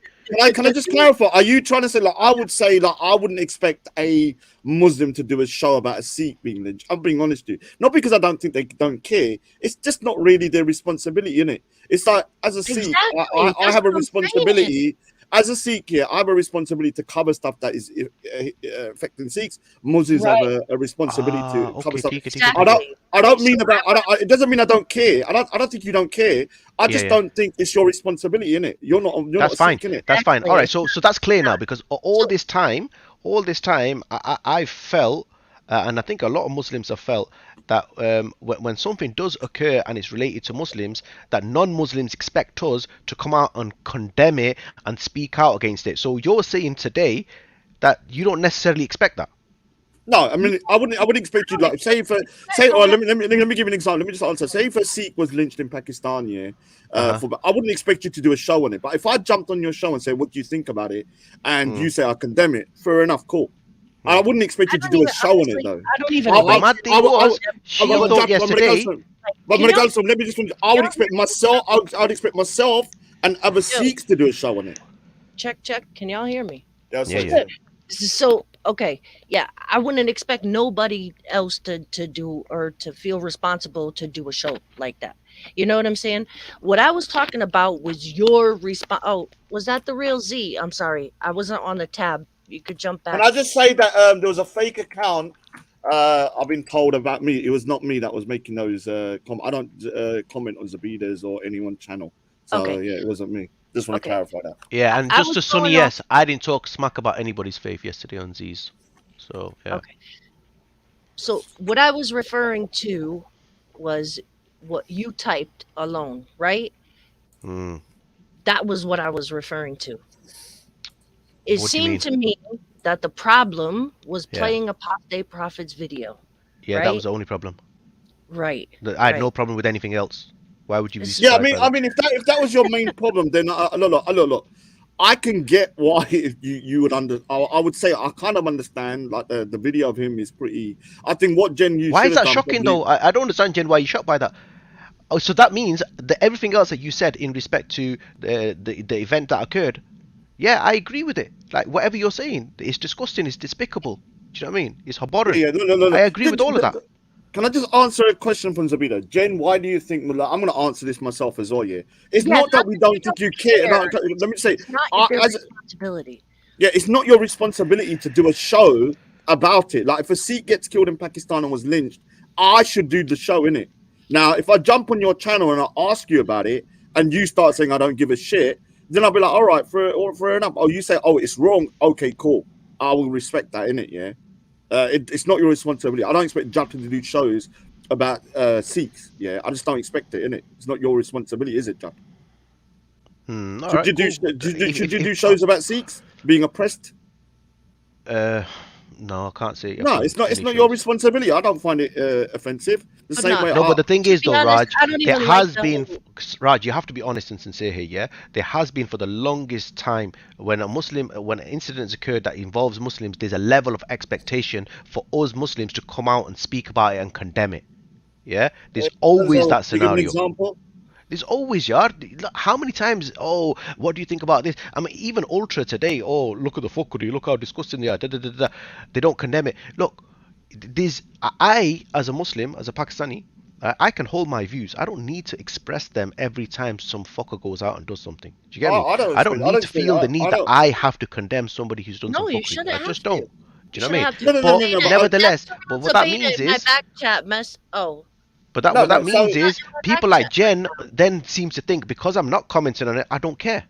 Can I just clarify? Are you trying to say like I would say like I wouldn't expect a Muslim to do a show about a Sikh being lynched? I'm being honest with you. Not because I don't think they don't care. It's just not really their responsibility, isn't it? It's like as a Sikh, exactly I that's have a what I'm saying. responsibility. As a Sikh here, I have a responsibility to cover stuff that is affecting Sikhs. Muslims have Right, a responsibility Ah, to cover okay, stuff. tika, tika, I tika. don't. exactly. I Right. don't So mean about. It doesn't mean I don't care. I don't think you don't care. I Yeah, just yeah. don't think it's your responsibility, innit? You're not. You're not That's a fine. Sikh, innit? That's fine. All right. exactly. So that's clear now because So all this time, I felt, and I think a lot of Muslims have felt that when something does occur and it's related to Muslims, that non-Muslims expect us to come out and condemn it and speak out against it. So you're saying today that you don't necessarily expect that. No, I mean, I wouldn't. I wouldn't expect you I don't like say for expect say. no Or one. let me give you an example. Let me just answer. Say if a Sikh was lynched in Pakistan, yeah. Uh-huh. For I wouldn't expect you to do a show on it. But if I jumped on your show and say, "What do you think about it?" and Mm, you say, "I condemn it," fair enough, cool. I mm. wouldn't expect I you to don't do a even show on it honestly. though. I don't I, even But the I, like mad to I, thing I, was, I, she yo. thought but yesterday. Can y'all Let me just finish. I can would y'all hear expect me? myself. I would expect myself and other Yo, Sikhs to do a show on it. check. Can y'all hear me? Yeah, Yeah, sorry, yeah. go ahead. So okay, yeah, I wouldn't expect nobody else to do or to feel responsible to do a show like that. You know what I'm saying? What I was talking about was your response. Oh, was that the real Z? I'm sorry, I wasn't on the tab. You could jump Can back. I just say that there was a fake account I've been told about me. It was not me that was making those. I don't comment on Zabida's or anyone's channel. So Okay, yeah, it wasn't me. Just want to okay. clarify that. Yeah, and I just was to Sonny, going off. yes, I didn't talk smack about anybody's faith yesterday on Z's. So yeah. Okay, so what I was referring to was what you typed alone, right? Mm. That was what I was referring to. It What do you seemed mean? to me that the problem was Yeah. playing a Pop Day Profits video, Yeah, that was right? the only problem. Right, I had no right. problem with anything else. Why would you be S- Yeah, surprised by I that? mean, if that was your main problem, then look, I can get why you would I would say I kind of understand. Like the video of him is pretty. I think what Jen you Why should is have that done shocking probably. though? I don't understand, Jen, why you shocked by that. Oh, so that means that everything else that you said in respect to the event that occurred, yeah, I agree with it. Like whatever you're saying, it's disgusting, it's despicable. Do you know what I mean? It's abhorrent. Yeah, no. I agree with all of that. Can I just answer a question from Zabita? Jen, why do you think, like, I'm going to answer this myself as well, yeah? It's Yeah, not that not we that you don't think don't you care. No, care. let me say, It's not I, their as responsibility. yeah, it's not your responsibility to do a show about it. Like, if a Sikh gets killed in Pakistan and was lynched, I should do the show, innit? Now, if I jump on your channel and I ask you about it and you start saying I don't give a shit, then I'll be like, all right, fair enough. Oh, you say, oh, it's wrong. Okay, cool. I will respect that, innit, yeah? It's not your responsibility. I don't expect Jumping to do shows about Sikhs. Yeah, I just don't expect it, innit? It's not your responsibility, is it, John? All Should right, you do cool. should you do shows about Sikhs being oppressed? Uh, no, I can't say I've No, done it's any not your shows. responsibility. I don't find it offensive. The But same not way No, I but the thing to is, be though, honest, Raj, I don't there even like has the been, whole. Raj, you have to be honest and sincere here, yeah? There has been for the longest time when incidents occurred that involves Muslims, there's a level of expectation for us Muslims to come out and speak about it and condemn it, yeah? There's always so that to give an scenario. example. There's always, yeah. Look, how many times? Oh, what do you think about this? I mean, even Ultra today. Oh, look at the fuckery. Look how disgusting they are. Da, da, da, da. They don't condemn it. Look, there's as a Muslim, as a Pakistani, I can hold my views. I don't need to express them every time some fucker goes out and does something. Do you get me? I don't I don't expect. I need don't to expect. feel the need I that don't. I have to condemn somebody who's done some No, you fuckery. shouldn't I have just don't. to. Do You you know what I shouldn't mean? have to. No, no, no, But no, no. And, But and that's nevertheless, someone but what that Sabina means in my is back chat mess. Oh, no, what that no. So means not is in my back people chat. like Jen then seems to think because I'm not commenting on it, I don't care.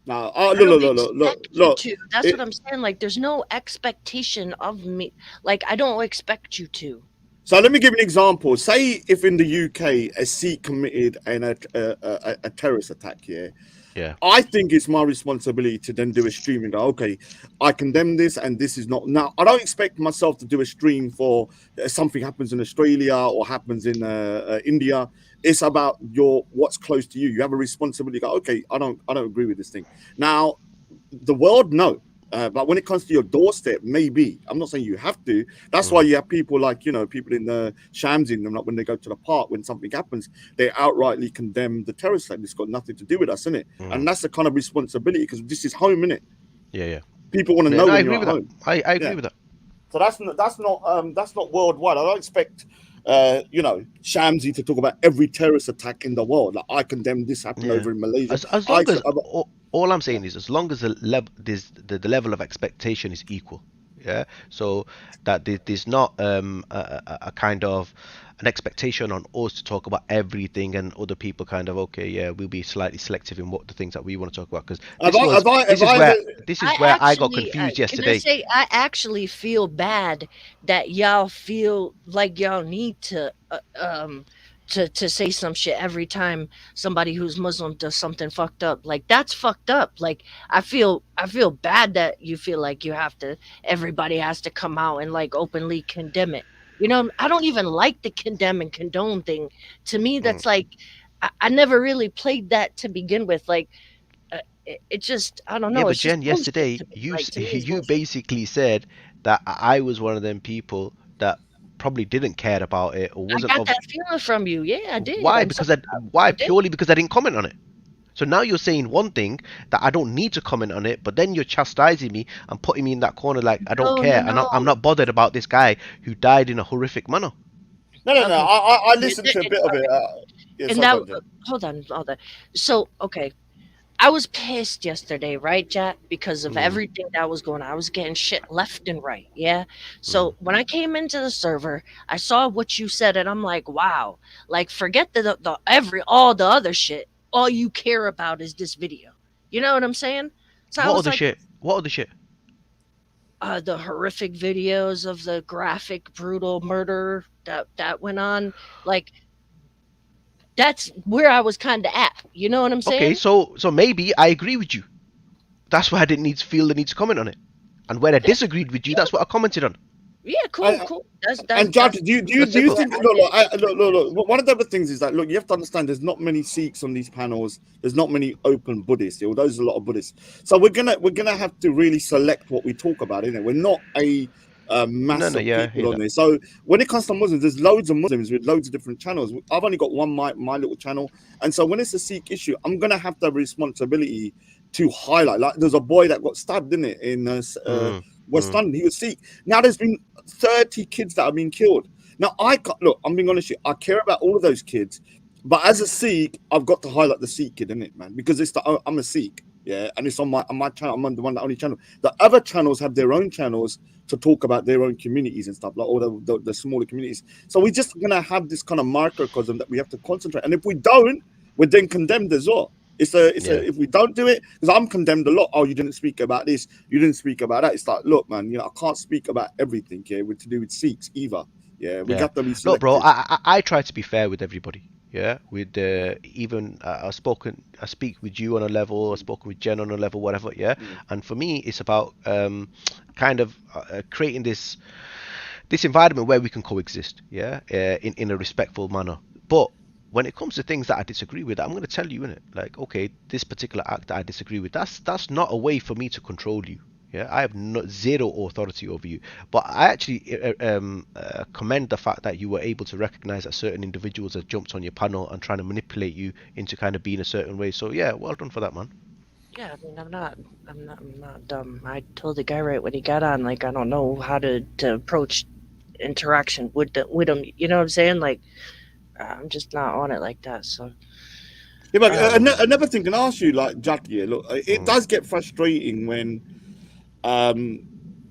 no. I Look, don't look, look, look, look, expect you look. to. That's what It, I'm saying. Like, there's no expectation of me. Like, I don't expect you to. so let me give you an example. Say if in the UK a Sikh committed a terrorist attack, yeah, Yeah. I think it's my responsibility to then do a stream and go, okay, I condemn this, and this is not. Now, I don't expect myself to do a stream for something happens in Australia or happens in India. It's about what's close to you. You have a responsibility. To go, okay, I don't agree with this thing. Now, the world, no. But when it comes to your doorstep, maybe. I'm not saying you have to. That's why Mm, you have people like, people in the shams in them, like when they go to the park, when something happens, they outrightly condemn the terrorist act. It's got nothing to do with us, innit? And mm. that's the kind of responsibility because this is home, innit? Yeah, yeah. People want to Yeah, know no, I when agree you're at with that. home. I agree Yeah. with that. So that's not worldwide. I don't expect Shamsi to talk about every terrorist attack in the world. Like I condemn this happened Yeah. over in Malaysia. As I long as accept, all I'm yeah. saying is as long as the level of expectation is equal. Yeah. So that there's not a kind of an expectation on us to talk about everything and other people kind of okay, yeah, we'll be slightly selective in what the things that we want to talk about because Have I, have I, this have is I where ever? I got confused Can I yesterday. say, I actually feel bad that y'all feel like y'all need to say some shit every time somebody who's Muslim does something fucked up. Like that's fucked up. Like I feel bad that you feel like you have to. Everybody has to come out and like openly condemn it. You know, I don't even like the condemn and condone thing. To me, Mm. that's like I never really played that to begin with. Like it just I don't Yeah, know. but It's just Jen, bullshit yesterday to me. Like to me, it's you bullshit. basically said that I was one of them people that probably didn't care about it or I wasn't got of that feeling from you. Yeah, I did. why I'm sorry. because why I did. purely because I didn't comment on it. So now you're saying one thing that I don't need to comment on it, but then you're chastising me and putting me in that corner like I don't No, no, care and no. I'm not bothered about this guy who died in a horrific manner. No, no, no. Okay. I It, listened it, to a it- bit of it. Yeah, and sorry, that go on, Jen. hold on. So okay, I was pissed yesterday, right, Jack, because of Mm, everything that was going on. I was getting shit left and right. Yeah. mm. So when I came into the server, I saw what you said, and I'm like, wow. Like, forget the every all the other shit. All you care about is this video. You know what I'm saying? So I What was other like, shit? What other shit? the horrific videos of the graphic, brutal murder that went on. Like, that's where I was kind of at. You know what I'm Okay, saying? so maybe I agree with you. That's why I didn't need to feel the need to comment on it. And where I Yeah, disagreed with you, that's what I commented on. yeah, cool, I, cool. And Judge, That's That's do you simple. what think? I Look, did. look. One of the other things is that look, you have to understand. There's not many Sikhs on these panels. There's not many open Buddhists. Although there's a lot of Buddhists. So we're gonna have to really select what we talk about. Isn't it? We're not a No, mass no, of yeah, I people hear on that. there. So when it comes to Muslims, there's loads of Muslims with loads of different channels. I've only got one my little channel, and so when it's a Sikh issue, I'm gonna have the responsibility to highlight. Like there's a boy that got stabbed in it in Mm, West mm. London. He was Sikh. Now there's been 30 kids that have been killed. Now I can't, look. I'm being honest. With you, I care about all of those kids, but as a Sikh, I've got to highlight the Sikh kid in it, man, because I'm a Sikh, yeah, and it's on my channel. I'm on the only channel. The other channels have their own channels to talk about their own communities and stuff, like all the smaller communities. So we're just gonna have this kind of microcosm that we have to concentrate. And if we don't, we're then condemned as well. Yeah. If we don't do it, because I'm condemned a lot. Oh, you didn't speak about this, you didn't speak about that. It's like, look, man, I can't speak about everything here with to do with Sikhs either. Yeah, we Yeah. got to be Look, bro, selective. I try to be fair with everybody. Yeah, with even I speak with you on a level, I spoken with Jen on a level, whatever. Yeah, Mm. and for me, it's about kind of creating this environment where we can coexist. Yeah, in a respectful manner. But when it comes to things that I disagree with, I'm going to tell you in it. Like, okay, this particular act that I disagree with, that's not a way for me to control you. Yeah, I have zero authority over you. But I actually commend the fact that you were able to recognize that certain individuals have jumped on your panel and trying to manipulate you into kind of being a certain way. So yeah, well done for that, man. Yeah, I mean, I'm not dumb. I told the guy right when he got on, like, I don't know how to approach interaction with him. You know what I'm saying? Like, I'm just not on it like that. So, Yeah, but um, another thing, can I ask you, like, Jack, yeah, look, it Mm, does get frustrating um,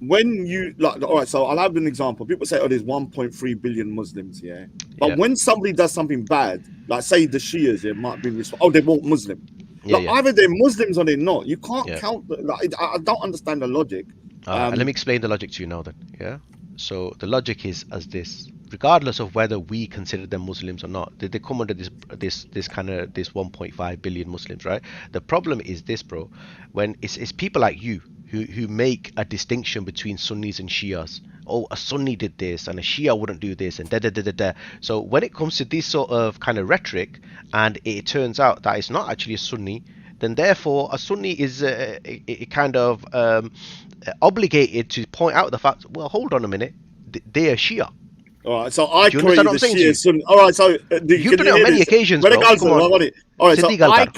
when you, like, all right, so I'll have an example. People say, oh, there's 1.3 billion Muslims, yeah. But yeah, when somebody does something bad, like, say the Shias, yeah, might be, oh, they weren't Muslim. yeah, Like, yeah, either they're Muslims or they're not. You can't yeah. count, like, I don't understand the logic. All right, let me Um, explain the logic to you now then. Yeah. So the logic is as this: regardless of whether we consider them Muslims or not, they come under this kind of this 1.5 billion Muslims, right? The problem is this, bro. When it's people like you who make a distinction between Sunnis and Shias. Oh, a Sunni did this and a Shia wouldn't do this and da da da da da. So when it comes to this sort of kind of rhetoric, and it turns out that it's not actually a Sunni, then therefore a Sunni is kind of obligated to point out the fact, well, hold on a minute, they are Shia. all right, so I Do you understand created what I'm the saying to Shia you? Sunni. All right, so You've can done you it on hear many this? occasions, When it bro. comes Come to, on. what it? All right, so Siddiq Alkar.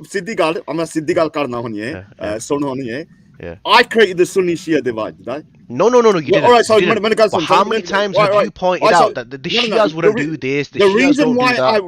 Siddigal, I'm a Siddigal Karna honey, Yeah, yeah, son honey, yeah. I created the Sunni Shia divide, did I? No, no, no, no, you Well, all didn't. right, You so didn't. when it comes But to, so how many times have you all pointed right, so out that the no, no, no. Shias wouldn't do this, the The Shias reason don't do why that?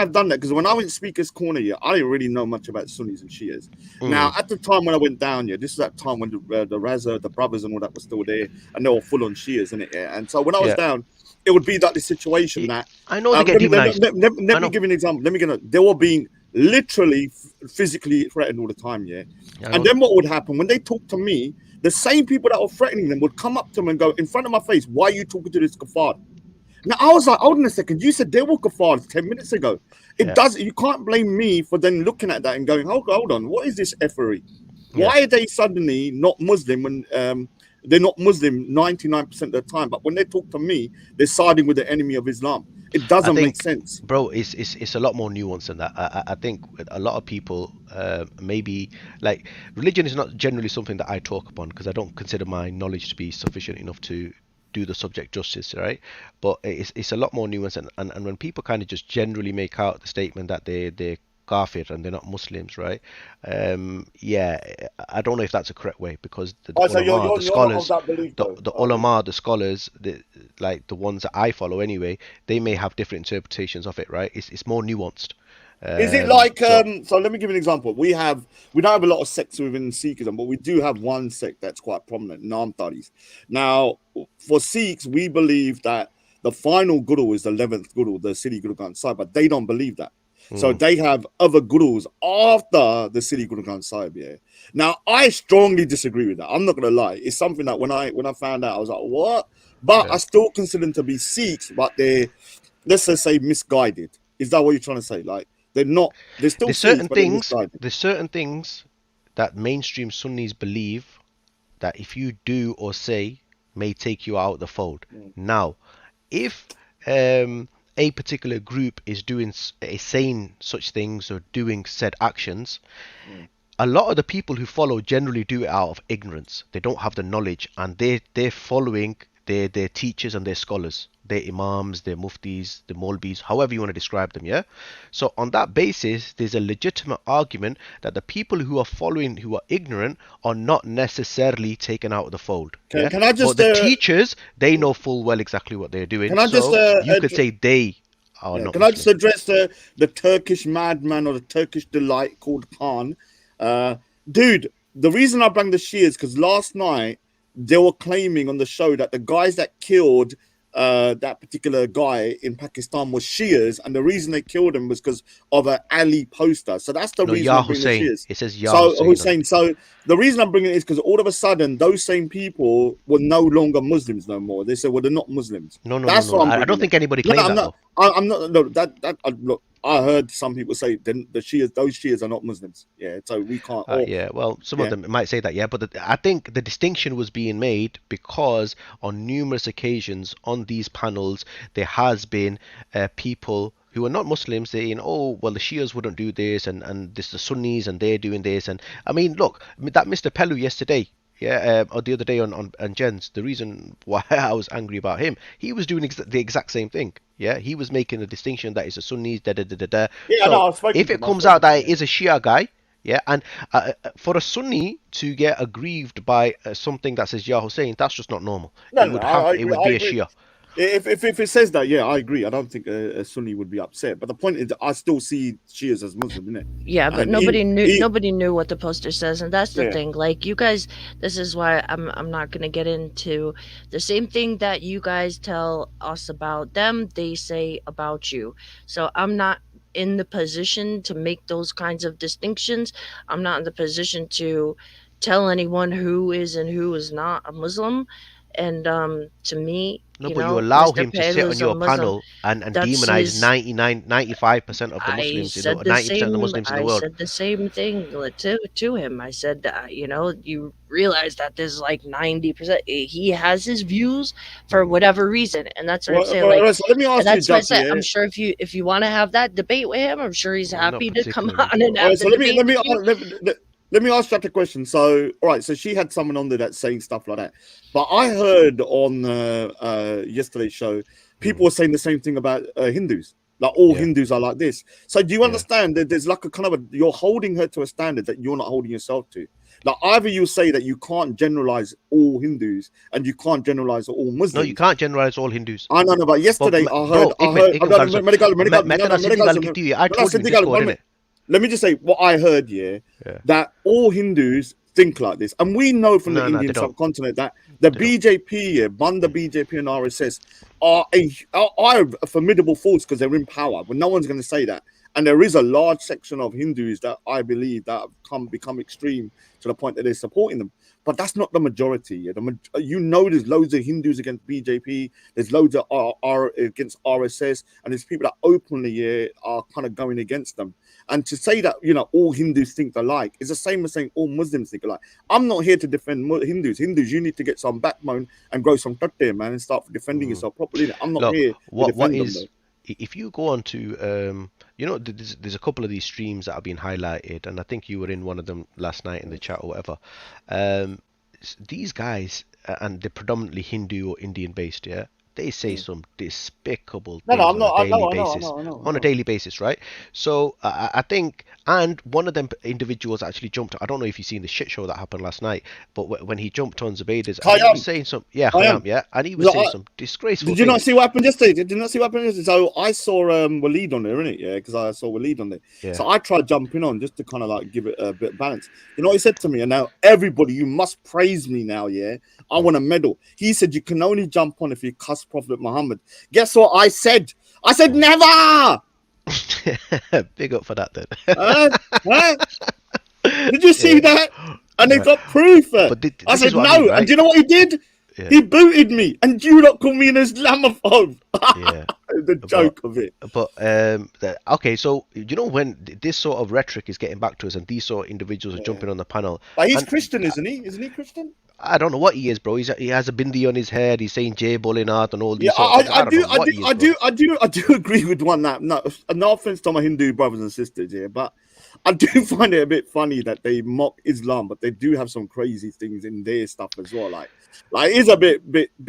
I've done that, because when I went Speaker's Corner, yeah, I didn't really know much about Sunnis and Shias. Now, Mm, at the time when I went down, yeah, this is that time when the Raza, the brothers, and all that was still there, and they were full on Shias, innit? Yeah? And so when I was yeah. down, it would be like the situation Y- that I know they get demonized. let I me know. give you an example. They were being literally physically threatened all the time, yeah. I And know. then what would happen when they talked to me? The same people that were threatening them would come up to them and go in front of my face, "Why are you talking to this kafar?" Now I was like, hold on a second, you said they were kafaras 10 minutes ago. It Yeah, does, you can't blame me for then looking at that and going, hold on, what is this effery? yeah. Why are they suddenly not Muslim when they're not Muslim 99% of the time, but when they talk to me, they're siding with the enemy of Islam? It I doesn't make think, sense. bro, it's a lot more nuanced than that. I think a lot of people maybe like religion is not generally something that I talk upon because I don't consider my knowledge to be sufficient enough to do the subject justice, right? But it's a lot more nuanced, and when people kind of just generally make out the statement that they're kafir and they're not Muslims, right? Yeah, I don't know if that's a correct way because the Oh, so ulama, the you're not of scholars, that belief though. the Oh, ulama, the scholars, like the ones that I follow anyway, they may have different interpretations of it, right? It's more nuanced. is it like So so let me give you an example. We don't have a lot of sects within Sikhism, but we do have one sect that's quite prominent, Namtaris. Now, for Sikhs, we believe that the final guru is the 11th guru, the Sri Guru Granth Sahib, but they don't believe that. So mm, they have other gurus after the Sri Guru Granth Sahib. Yeah. Now I strongly disagree with that. I'm not gonna lie. It's something that when I found out, I was like, what? But yeah. I still consider them to be Sikhs, but they're, let's just say, misguided. Is that what you're trying to say? Like they're still Sikhs, but they're misguided. There's certain things that mainstream Sunnis believe that if you do or say may take you out of the fold. Mm, Now, if a particular group is saying such things or doing said actions, mm. a lot of the people who follow generally do it out of ignorance. They don't have the knowledge, and they're following their teachers and their scholars, their imams, their muftis, the molbis, however you want to describe them. Yeah. So on that basis, there's a legitimate argument that the people who are following, who are ignorant, are not necessarily taken out of the fold. Yeah. Can I But just the teachers, they know full well exactly what they're doing. can I just So you could say they are yeah, not can I just Muslim. address the Turkish madman or the Turkish delight called Khan? Uh, Dude, the reason I bring the Shias because last night they were claiming on the show that the guys that killed that particular guy in Pakistan was Shias, and the reason they killed him was because of an Ali poster. So that's the No, reason Ya I'm bringing the Hussein. Shias. It says Ya So Hussein on it. Hussein. So the reason I'm bringing it is because all of a sudden those same people were no longer Muslims no more. They said, well, they're not Muslims. No, no, no, That's no. what I'm I don't bringing think it. anybody No, claimed I'm that not. though. I'm not. No, look. I heard some people say the Shias, those Shias are not Muslims. Yeah, so we can't. Or Yeah, well, some of yeah, them might say that, yeah, but I think the distinction was being made because on numerous occasions on these panels there has been people who are not Muslims saying, oh, well, the Shias wouldn't do this, and this the Sunnis and they're doing this, and I mean, look, that Mr. Pelu yesterday. Yeah, or the other day on Jens, the reason why I was angry about him, he was doing the exact same thing. Yeah, he was making a distinction that it's a Sunnis, da da da da da. yeah. No, So I've spoken if to it him. I've comes spoken out to that him. it is a Shia guy, yeah, and for a Sunni to get aggrieved by something that says Ya Hussein, that's just not normal. No, I It agree. would I be a agree. Shia. If it says that, yeah, I agree. I don't think a Sunni would be upset. But the point is, that I still see Shias as Muslim, innit? Yeah, but And nobody knew what the poster says, and that's the yeah, thing. Like, you guys, this is why I'm not gonna get into the same thing that you guys tell us about them, they say about you. So I'm not in the position to make those kinds of distinctions. I'm not in the position to tell anyone who is and who is not a Muslim. And to me, No, but you allow Mr. him to sit Pelu on is a your Muslim. panel and That's demonize his. 95% of the I Muslims, said the 90% of the same. Muslims in the I world. said the same thing to him. I said, you realize that there's like 90%. He has his views for whatever reason, and that's what I'm well, saying. Like, so let me and ask you, that's what I Jackie. said. Yeah, I'm sure if you want to have that debate with him, I'm sure he's Not happy to come particularly. on and all right. have the So debate with you. let me ask Jack a question. So, all right. So she had someone on there that's saying stuff like that, but I heard on yesterday's show people were saying the same thing about Hindus. Like all Yeah, Hindus are like this. So do you yeah. understand that there's like a kind of you're holding her to a standard that you're not holding yourself to? Like either you say that you can't generalize all Hindus and you can't generalize all No, you Muslims. can't generalize all Hindus. I know, but But yesterday bro, I एक minute heard, एक minute गल सुन मैं no, तेरा सीधी गल कीती हुई है. I told you in Discord, innit? let me just say what I heard, yeah, Yeah. that all Hindus think like this. And we know from the No, they Indian don't. subcontinent that the They don't. BJP, yeah, Banda BJP and RSS are a formidable force because they're in power. But no one's going to say that. And there is a large section of Hindus that I believe that have become extreme to the point that they're supporting them. But that's not the majority. Yeah? There's loads of Hindus against BJP. There's loads of against RSS, and there's people that openly are kind of going against them. And to say that all Hindus think alike is the same as saying all Muslims think alike. I'm not here to defend Hindus. Hindus, you need to get some backbone and grow some tatte, man, and start defending yourself properly. I'm not Look, here to what defend them, is if you go on to there's a couple of these streams that have been highlighted, and I think you were in one of them last night in the chat or whatever. These guys, and they're predominantly Hindu or Indian based, yeah. They say some despicable No, things I'm on not. a daily I basis. know. On a daily basis, right? So I think, and one of them individuals actually jumped. I don't know if you've seen the shit show that happened last night, but when he jumped on Zubaydah's, and he was saying some, yeah, Khayyam, yeah, and he was saying some disgraceful Did you not things. see what happened yesterday? Did you not see what happened yesterday? So I saw Waleed on there, innit? Yeah, because I saw Waleed on there. Yeah. So I tried jumping on just to kind of like give it a bit of balance. You know what he said to me? And now everybody, you must praise me now, yeah? I want a medal. He said you can only jump on if you cuss Prophet Muhammad. Guess what I said? I said never! Big up for that then. Huh? Did you see that? And they got proof. But I this said is what no. I mean, right? And do you know what he did? Yeah. He booted me. And you not call me an Islamophobe. Yeah. The joke of it. But okay, so when this sort of rhetoric is getting back to us, and these sort of individuals are jumping on the panel, But he's and Christian, isn't he? Isn't he Christian? I don't know what he is, bro. He has a bindi on his head. He's saying J Bollinat and all these Yeah, sorts of things. I do agree with one that no offense to my Hindu brothers and sisters, yeah, but I do find it a bit funny that they mock Islam, but they do have some crazy things in their stuff as well. Like it's a bit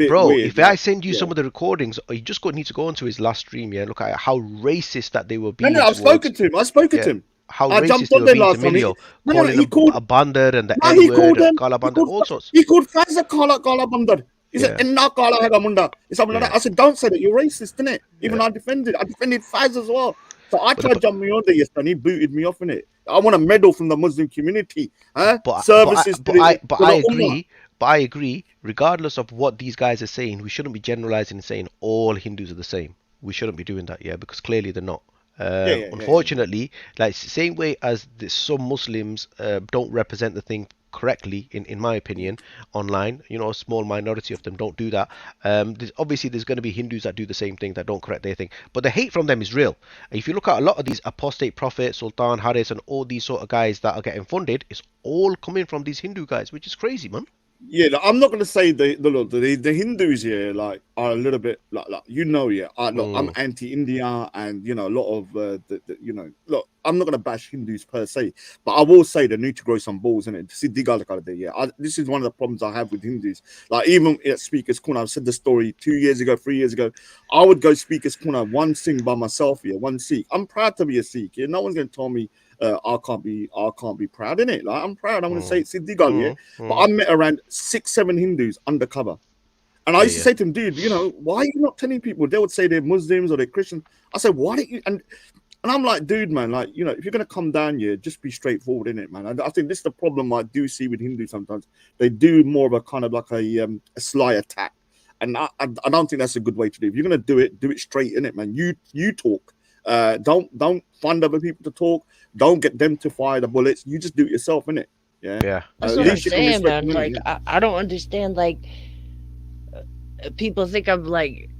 bro, weird. if I send you some of the recordings, you just need to go onto his last stream, yeah. Look at how racist that they were being. No, I've spoken to him. I spoke to him. How I racist jumped they on were there being last to Milio, time. calling He them called a bandar and the no, N he word, called them. Kala bandar, all sorts. He called Fazza Kala Bandar. He said, Yeah. "Enna Kala Haga Munda." Something like that. I said, "Don't say that. You're racist, innit?" Even Yeah. I defended Faz as well. So I But tried jumping on there yesterday, and he booted me off in it. I want a medal from the Muslim community. Huh? But Services. I agree. But I agree, regardless of what these guys are saying, we shouldn't be generalizing and saying all Hindus are the same. We shouldn't be doing that, yeah, because clearly they're not. Yeah. Unfortunately, like same way as some Muslims don't represent the thing correctly, in my opinion, online. You know, a small minority of them don't do that. There's going to be Hindus that do the same thing, that don't correct their thing, but the hate from them is real. If you look at a lot of these apostate prophets, Sultan Haris, and all these sort of guys that are getting funded, it's all coming from these Hindu guys, which is crazy, man. Yeah, like, I'm not gonna say the Hindus here like are a little bit like yeah. Look, I'm Mm, anti-India, and a lot of look. I'm not gonna bash Hindus per se, but I will say they need to grow some balls in it. This is one of the problems I have with Hindus. Like even at Speakers Corner, I've said the story 2 years ago, 3 years ago. I would go Speakers Corner, one sing by myself here, one Sikh. I'm proud to be a Sikh. Yeah? No one's gonna tell me I can't be proud in it. Like I'm proud. I'm gonna say mm, it's Siddigal, yeah. But I met around 6, 7 Hindus undercover. And I yeah, used to yeah. say to them, dude, why are you not telling people? They would say they're Muslims or they're Christian. I said, why don't you? And I'm like, dude, man, like, if you're going to come down here, just be straightforward in it, man. I think this is the problem I do see with Hindus sometimes. They do more of a kind of like a sly attack. And I don't think that's a good way to do it. If you're going to do it straight in it, man. You talk. Don't find other people to talk. Don't get them to fire the bullets. You just do it yourself, innit? Yeah. Yeah. That's At what I'm least you can saying, respect man. them, Like, innit? I don't understand. Like, people think I'm like,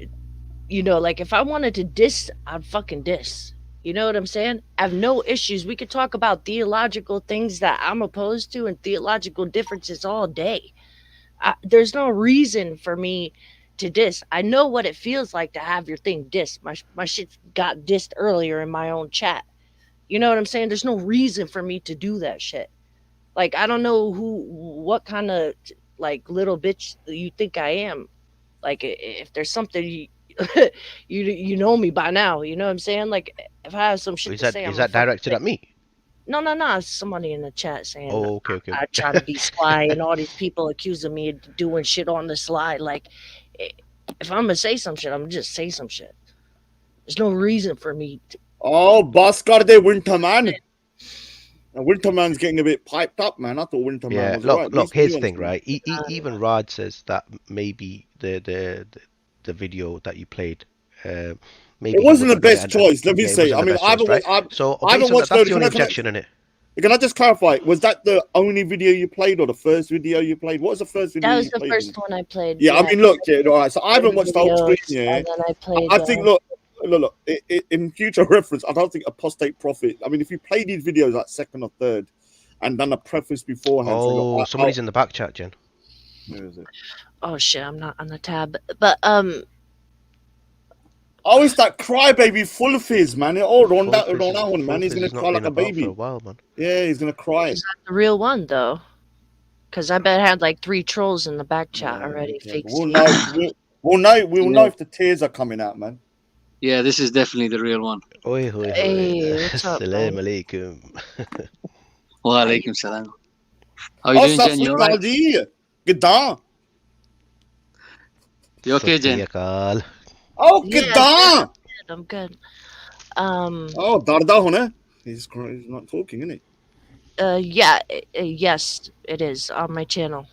like if I wanted to diss, I'd fucking diss. You know what I'm saying? I have no issues. We could talk about theological things that I'm opposed to and theological differences all day. There's no reason for me to diss. I know what it feels like to have your thing dissed. My shit got dissed earlier in my own chat. You know what I'm saying? There's no reason for me to do that shit. Like I don't know what kind of like little bitch you think I am. Like if there's something you know me by now. You know what I'm saying? Like if I have some shit Is to that say, I'm is gonna that fucking directed say. at me? No. Somebody in the chat saying Oh, okay, okay, I try to be sly, and all these people accusing me of doing shit on the sly. Like, i- if I'm gonna say some shit, I'm gonna just say some shit. There's no reason for me to. Oh, Bhaskar de Winterman. And Winterman's getting a bit piped up, man. I thought Winterman Yeah, was look, right. look. These Here's the nuance, thing, man. right? Even Rod says that maybe the video that you played, uh, It maybe he wasn't wouldn't the have done it, best and choice. Let me yeah, it say. wasn't I the mean, best choice, right? So I haven't based on that, watched that's loads. the only objection in it. Can I just clarify? Was that the only video you played, or the first video you played? What was the first video That was you the played? first one I played. Yeah, I Yeah, mean, look, yeah, all right. So I haven't 30 watched the whole stream. videos, Yeah, and then I played. I think. Look. In future reference, I don't think apostate prophet. I mean, if you play these videos like second or third, and done a preface beforehand, say, look, Oh, somebody's in the back chat, Jen. where is it? Oh shit, I'm not on the tab. But Oh, it's that crybaby full fizz, man. Oh, run that one, Full man. He's Fizz gonna has cry not like been a about for a baby. while, man. Yeah, he's gonna cry. is that the real one though? Because I bet I had like 3 trolls in the back chat Yeah, already. okay. Fake We'll Steve. know. We'll know Yeah, if the tears are coming out, man. yeah, this is definitely the real one. Oi, oi, oi. Hey, what's up, man? Assalamu alaikum. Wa How you alaikum salam. How you Oh, doing, Jen? You alright? Safri Good down. You okay, Jen? Satriyakal. Oh, Yeah, good good. down. I'm good. Oh, Darda Hone. He's not talking, isn't he? Yeah, yes, it is on my channel.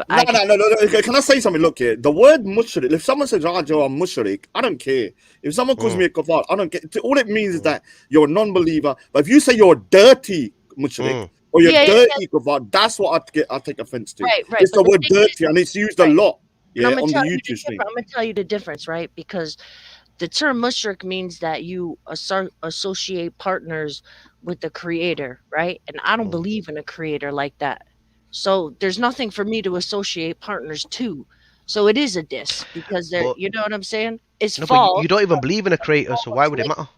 No, I no, no, no, no. Okay, can I say something? Look here. The word mushrik, if someone says, Rajo, I'm mushrik, I don't care. If someone calls Mm, me a kafar, I don't care. All it means is mm, that you're a non-believer. But if you say you're a dirty mushrik mm. or you're yeah, dirty kafar, that's what I take offense to. right. It's But the the word thing is, dirty, and it's used a right, lot, and yeah, on the YouTube I'm stream. gonna tell you the difference, right? Because the term mushrik means that you associate partners with the creator, right? And I don't Mm. believe in a creator like that. So there's nothing for me to associate partners to. So it is a diss because they're, But you know what I'm saying? It's no, but false. you don't even believe in a creator, so why Almost would it like matter?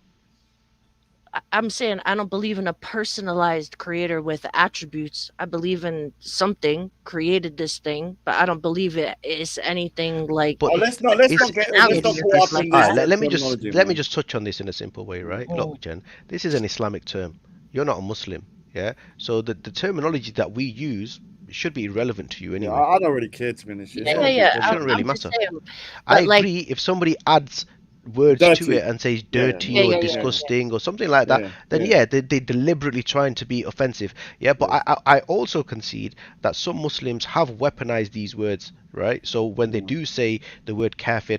I'm saying I don't believe in a personalized creator with attributes. I believe in something created this thing, but I don't believe it is anything like But Oh, it's let's not personality or go nothing up it's like in all this right. that. terminology, Let me man. just touch on this in a simple way, right? Mm. Look, Jen, this is an Islamic term. You're not a Muslim, yeah. So the terminology that we use should be irrelevant to you Yeah, anyway. I don't really care, to be honest. It's Yeah, not a Yeah, big yeah. so it deal. shouldn't really I'm just matter. saying, I but like, agree if somebody adds words to Dirty. it and say Yeah, dirty Yeah, or yeah, yeah. disgusting or something like that, yeah, then yeah, they deliberately trying to be offensive. Yeah, but yeah. I also concede that some Muslims have weaponized these words, right? So when they Mm. do say the word kafir,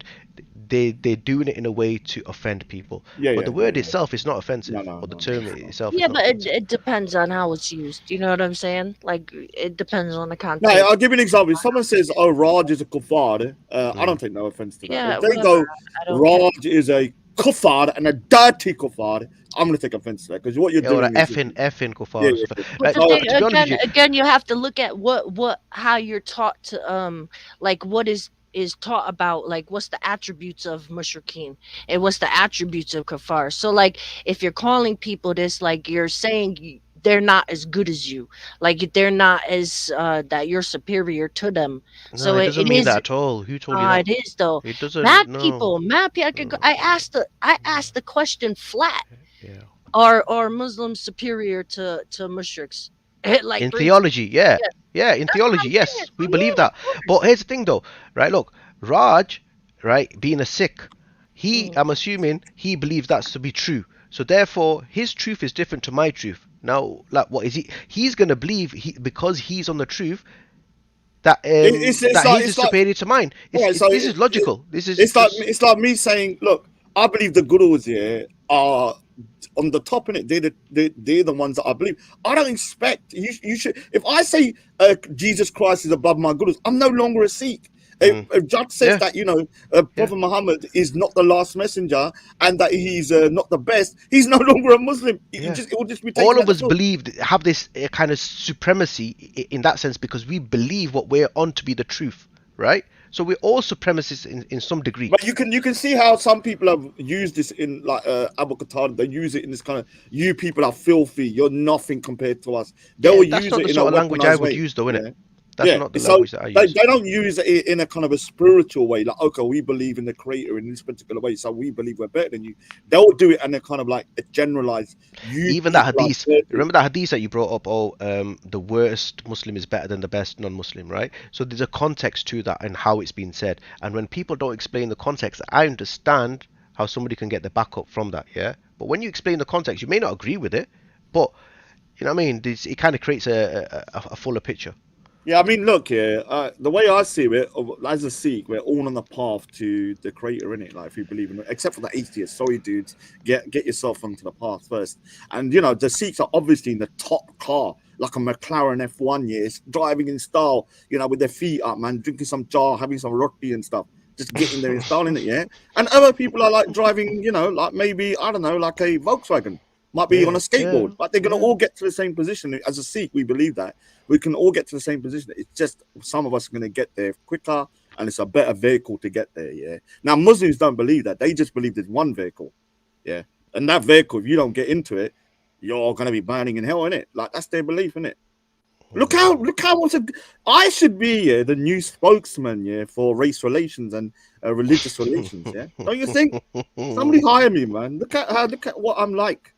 they're doing it in a way to offend people. Yeah, But yeah, the yeah, word yeah. itself is not No, offensive, no, or the no, term no, no. itself is Yeah, not but offensive. it depends on how it's used. You know what I'm saying? Like it depends on the No, context. I'll give you an example. If someone says, "Oh, Raj is a kuffar," I Mm. don't take no offense to that. If Yeah, they whatever. go, I don't care. "Raj is a kuffar and a dirty kuffar," I'm gonna take offense to that because what you're Or a doing is, effing yeah, kufar or yeah, something. yeah. But Right? the So, thing To be honest with again, you, again, you have to look at how you're taught to like what is taught about like what's the attributes of mushrikeen and what's the attributes of kafar. So like if you're calling people this, like you're saying they're not as good as you, like they're not as that you're superior to them. no, So it it doesn't mean that is. at all. Who told you that? It is though. It doesn't. No. Mad people. No. I asked the question flat. Yeah. Are Muslims superior to mushriks? Like In for example, theology, yeah. yeah, Yeah, in that's what theology, I'm saying. yes, So we believe yeah, of that. But course. here's the thing though, right? Look, Raj, right, being a Sikh, Mm. I'm assuming he believes that's to be true. So therefore, his truth is different to my truth. Now, like, what is he? He's gonna believe because he's on the truth it's that like his it's is like superior to mine. all right. So This is logical. This is just it's like me saying, look, I believe the gurus here are on the top in it. They're the ones that I believe. I don't expect you should. If I say Jesus Christ is above my gurus, I'm no longer a Sikh. mm, If Judge says yeah, that yeah. Prophet Muhammad is not the last messenger and that he's not the best, he's no longer a Muslim. Yeah. It will just be All taken at of the us foot. have this kind of supremacy in that sense because we believe what we're on to be the truth, right? So we're all supremacists in some degree. But you can see how some people have used this in like Abu Qatar. They use it in this kind of you people are filthy. You're nothing compared to us. They Yeah, will that's use not it the in a sort of language I weaponized would way. use, though, innit? Yeah, That's yeah. not the So language that I use. they don't use it in a kind of a spiritual way. Like okay, we believe in the creator in this particular way, so we believe we're better than you. They'll do it in a kind of like a generalized. You Even that people are hadith, dirty. remember that hadith that you brought up? Oh, the worst Muslim is better than the best non-Muslim, right? So there's a context to that and how it's been said. And when people don't explain the context, I understand how somebody can get the backup from that, yeah. But when you explain the context, you may not agree with it, but you know what I mean. It kind of creates a fuller picture. Yeah, I mean, look, yeah, the way I see it, as a Sikh, we're all on the path to the creator, in it. Like, if you believe in it, except for the atheists. Sorry, dudes, get yourself onto the path first. And the Sikhs are obviously in the top car, like a McLaren F1, yes, driving in style, with their feet up, man, drinking some jar, having some roti and stuff, just getting there in style, in it, yeah. And other people are like driving, like maybe I don't know, like a Volkswagen. Might be on Yeah, a yeah, skateboard, but they're gonna yeah. all get to the same position. As a Sikh, we believe that we can all get to the same position. It's just some of us are going to get there quicker and it's a better vehicle to get there. Yeah. Now, Muslims don't believe that. They just believe there's one vehicle. Yeah. And that vehicle, if you don't get into it, you're going to be burning in hell, innit? Like, that's their belief, innit? Look how I should be the new spokesman, for race relations and religious relations. Yeah. Don't you think? Somebody hire me, man. Look at what I'm like.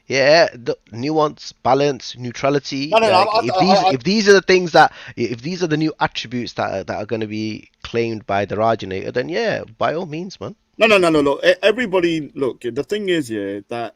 Yeah, the nuance, balance, neutrality. No, no, no. Like if these are the things that if these are the new attributes that are going to be claimed by the Rajanator, then yeah, by all means, man. No. Look, everybody, look. The thing is, that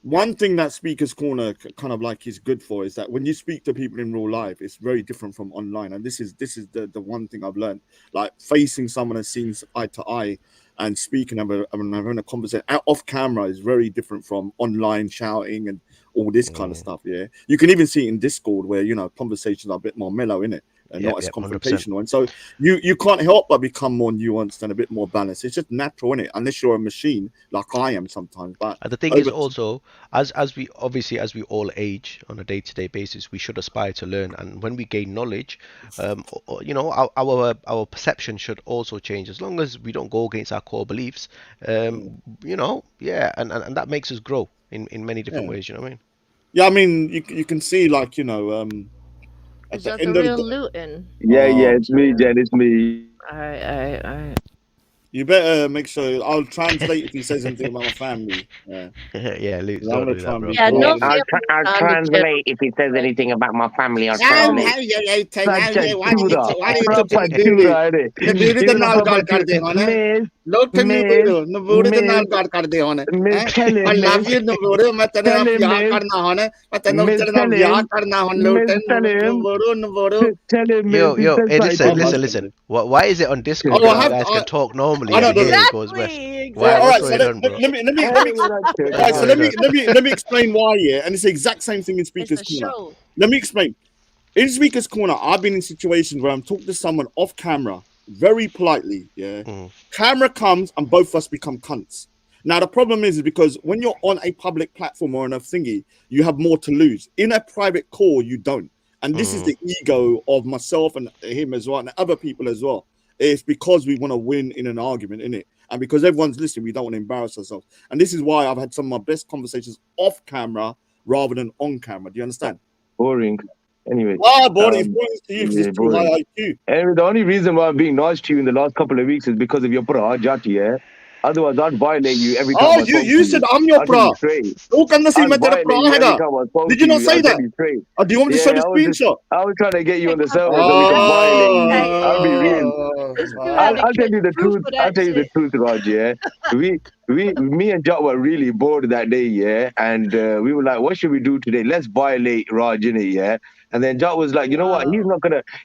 one thing that Speaker's Corner kind of like is good for is that when you speak to people in real life, it's very different from online. And this is the one thing I've learned. Like facing someone and seeing eye to eye and speaking and having a conversation off camera is very different from online shouting and all this kind of stuff. Yeah, you can even see it in Discord where conversations are a bit more mellow, innit? And not Yep, as 100%. confrontational. And so you can't help but become more nuanced and a bit more balanced. It's just natural, innit? Unless you're a machine like I am sometimes. But And the thing is over also, as we obviously as we all age on a day-to-day basis, we should aspire to learn. And when we gain knowledge, our perception should also change. As long as we don't go against our core beliefs, yeah, and that makes us grow in many different ways. You know what I mean? yeah, I mean you can see like at Is the that the end of the real day, Luton? Yeah, oh, it's me, Jen. It's me. Alright. you better make sure I'll translate if he says anything about my family. Yeah, Yeah, Luke, 'cause I'm don't gonna do try that, and bro. be Yeah, Yeah, no polite. I'll family on the translate if he says channel. anything about my family. I'll Now, translate. how you eating? Such a Why do you tutor, why do you talk to proper the baby? tutor, The innit? baby the Even a now proper got tutor. the man. Miss, ਲੋਕ Miss, ਨਵੂੜੋ ਨਵੂੜੇ ਦੇ ਨਾਲ Miss, ਗੱਲ ਕਰਦੇ ਹੁਣ Miss, ਹੈ tell I him, Miss, love you ਨਵੂੜੇ ਮੈਂ ਤੇਰੇ ਨਾਲ tell him, ਪਿਆਰ Miss, ਕਰਨਾ ਹੁਣ ਮੈਂ ਤੈਨੂੰ Miss, ਤੇਰੇ ਨਾਲ tell ਵਿਆਹ him, ਕਰਨਾ ਹੁਣ Miss, Lote tell him, ਨਵੂੜੋ tell him, Miss. Yo, He yo, says hey, something listen, to listen, me. listen. Why is it on Discord oh where I you have guys can talk normally I know and no, here it goes west? Exactly, Why? all What's right so going on, bro? let me We're not all right What's so going on? let me explain why yeah and it's the exact same thing in it's Speaker's a Corner show. let me explain in Speaker's Corner I've been in situations where I'm talking to someone off camera very politely yeah Mm, camera comes and both of us become cunts. Now the problem is because when you're on a public platform or on a thingy, you have more to lose. In a private call, you don't. And this is mm. the ego of myself and him as well, and other people as well. It's because we want to win in an argument, innit? And because everyone's listening, we don't want to embarrass ourselves. And this is why I've had some of my best conversations off camera rather than on camera. Do you understand? Boring. Anyway, Ah, boy, it's points to you because yeah, it's too boring. high IQ. Anyway, the only reason why I'm being nice to you in the last couple of weeks is because of your bra, Jati, yeah? Otherwise, I'd violate you every time Oh, I spoke to you said you. I'm your I'll tell you bra. straight. Who can see I'll my violate bra? you every time I spoke Did to you not you. say I'll tell that? you straight. Or do you want me to show Yeah, the screenshot? I was trying to get you Hey, on the come server on, so we can man. violate you. Hey, I'll be real. this dude Ah, had to I'll tell get you the proof truth. of I'll that tell you the shit. truth, Raj. Yeah, me and Jot were really bored that day. Yeah, and we were like, "What should we do today? Let's violate Raj, innit? Yeah." And then Jot was like, "You know what? Wow.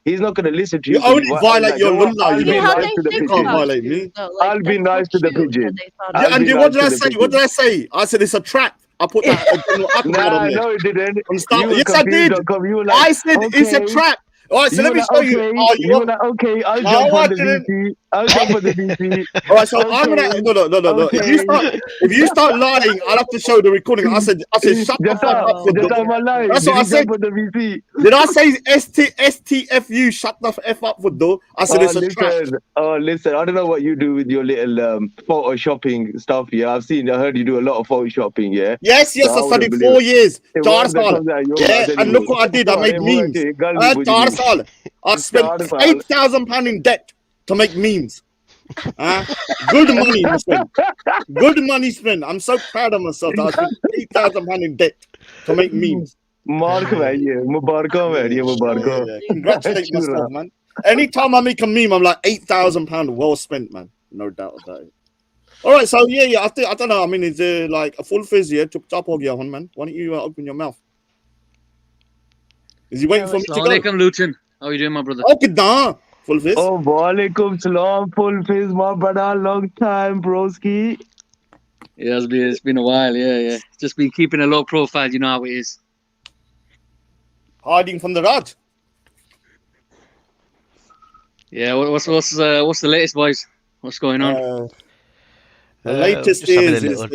He's not gonna listen to you you because only I was violate like, you your know what? lulla, you I'll See know. be how nice they to the You think can't pigeon. about violate you, me. though. Like, I'll be that's so nice to the cute that pigeon. they thought Yeah, of I'll and be you. what nice did to I the say? What pigeon." did I say? I said it's a trap. I put that alphabet on Nah, there. no, it didn't. From the You start. were Yes, I confused. did. You were like, I said it's a okay. trap. All right, so You let were me like, show you. okay. Oh, you You were want? like, okay. I'll No, jump I on the didn't. VC. I'll jump on the VC. All right, so I'm Okay. gonna no. Okay. If you start lying, I'll have to show the recording. I said shut the fuck Jata, up for Oh, Jata, the. my yeah. life. That's Did what I he said. jump on the VC? Did I say STFU? Shut the f up for though. I said it's a trap. Listen. I don't know what you do with your little photoshopping stuff. Yeah, I heard you do a lot of photoshopping. Yeah, Yes, so I I wouldn't studied believe 4 years. a 4 word that साल. comes out of your Yeah, mouth and anyway. look what I did. I made memes. Galvi 4 bujni. साल. I spent 4 साल. £8,000 in debt to make memes. Good money spent. Good money spent. I'm so proud of myself that I spent £8,000 in debt to make memes. Mark भाई मुबारक Yeah, मुबारक Congratulate चूरा myself, man. Anytime I make a meme, I'm like £8,000 well spent, man. No doubt about it. All right, so yeah. I don't know. I mean, is there like a full fizz here? Chup chop ho gaya hun, man. Why don't you open your mouth? Is he waiting for me to go? Assalamu alaikum, Luton. How are you doing, my brother? Oh, kidda. Full fizz. Oh, walaikum salam, full face, my brother, long time, broski. Yeah, it's been a while. Yeah. Just been keeping a low profile. You know how it is. Hiding from the Raj. Yeah. What's the latest, boys? What's going on? The latest Just having a is little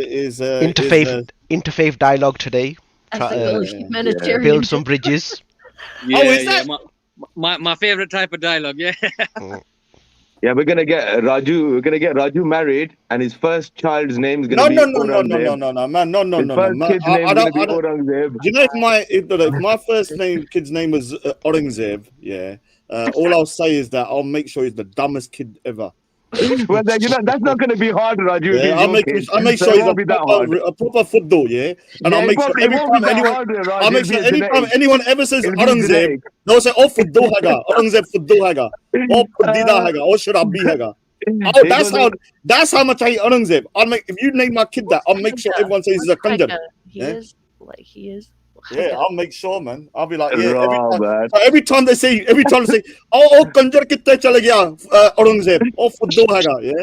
interfaith dialogue today. Ethical humanitarian. Build some bridges. Yeah, is that? My favorite type of dialogue. Yeah. Yeah, we're gonna get Raju married, and his first child's name is gonna be Aurangzeb. No, man. No. His first kid's name is gonna be Aurangzeb. Do you know if my first kid's name was Aurangzeb, yeah, all I'll say is that I'll make sure he's the dumbest kid ever. Well, then, that's not gonna be hard, Raju. Yeah, I'll make sure he's a proper football, yeah. And I'll make sure every time anyone ever says Aurangzeb, they'll say, "Oh, football haga, Aurangzeb football haga, oh, pudida haga, oh, sharabi haga." Oh, that's how much I hate Aurangzeb. If you name my kid that, I'll make sure everyone says he's a kanjar. He is. Yeah, I'll make sure, man. I'll be like, yeah. Man. Every time they say, oh, kanjar kitte chale gaya, Aurangzeb, oh, football haga, yeah.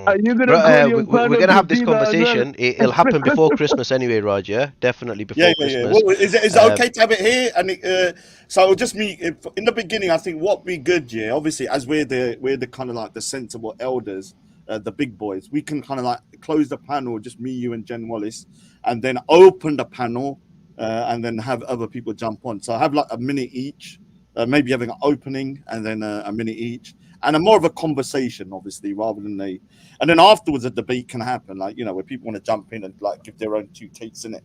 Are you gonna we're gonna have this conversation. It'll happen before Christmas anyway, Raj. Yeah, definitely before Christmas. Well, is it okay to have it here? And so just me in the beginning. I think what be good, yeah. Obviously, as we're the kind of like the sensible elders, the big boys. We can kind of like close the panel, just me, you, and Jen Wallace, and then open the panel, and then have other people jump on. So I have like a minute each, maybe having an opening and then a minute each. And a more of a conversation, obviously, rather than and then afterwards a debate can happen, like where people want to jump in and like give their own two takes in it.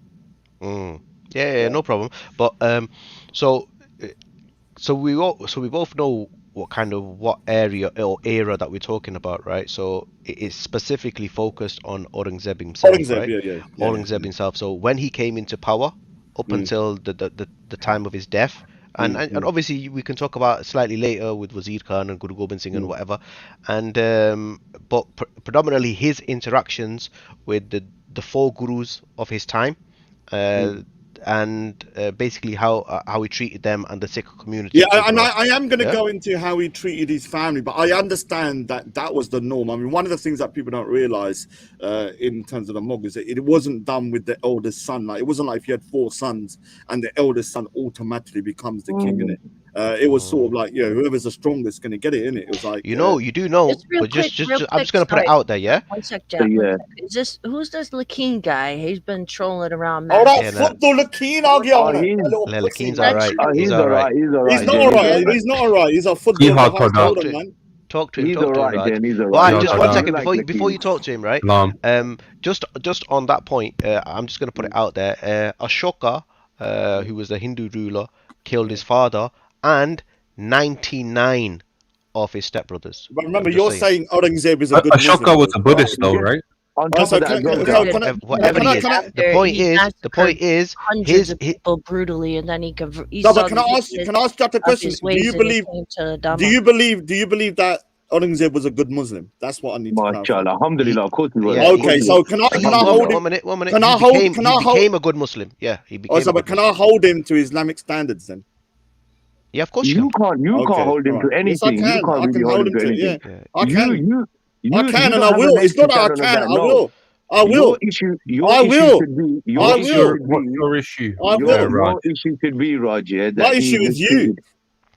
Yeah, no problem. But so we both know what area or era that we're talking about, right? So it's specifically focused on Aurangzeb himself, right? Aurangzeb himself. So when he came into power, up until the time of his death, and obviously we can talk about slightly later with Wazir Khan and Guru Gobind Singh and whatever, and but predominantly his interactions with the four gurus of his time, and basically how he treated them and the Sikh community. Yeah, and overall. I am going to Yeah? go into how he treated his family, but I understand that that was the norm. I mean, one of the things that people don't realize in terms of the Mog is that it wasn't done with the eldest son. Like, it wasn't like if you had 4 sons and the eldest son automatically becomes the king, innit? It was sort of like, whoever's the strongest going to get it, innit? It was like, you do know, Just real but quick, just real I'm just quick, gonna put it sorry. out there, yeah. One sec, Jack. one Yeah. sec. Who's this Lakeen guy? He's been trolling around. oh, Matt. that Yeah, no. football keen, I'll get on it. A little Lele pussy, Keen's man. alright. He's all right. He's all right. He's not Jen. all right. He's not all right. He's a football hard house for golden, that. man. Talk to him, He's Raj. Jen. He's all Well, right. just Yeah, one I second like before Lakeen. you talk to him, right? Salam. Just on that point, I'm just gonna put it out there. Ashoka, who was the Hindu ruler, killed his father and 99 of his stepbrothers. But remember, I'm just you're saying Aurangzeb is a good Ashoka Muslim. was a Buddhist, though, Yeah. right? On top of that, as well, Jack, Whatever he is. The point is, hundreds of people brutally, and then he No, but can I ask Jack a question? Do you believe that Aurangzeb was a good Muslim? That's what I need to know. mashallah, alhamdulillah, of course he was. Yeah, Okay, so can I hold him? One minute. Can I He hold- became a good Muslim. Yeah, he became. Also, a but good can I Muslim. hold him to Islamic standards then? Yeah, of course You can. can't Okay, hold him to alright. Yes, I anything. can. You can't I really can hold him to it. anything. Yeah, Yeah. I can. You I can, and don't I have a will. leg It's not to that I stand on can. that, I no. will. I will. Your issue I will. should be. I Your will. issue should What's be. your issue? I will. Raj? Your issue should be, Roger. My issue is you.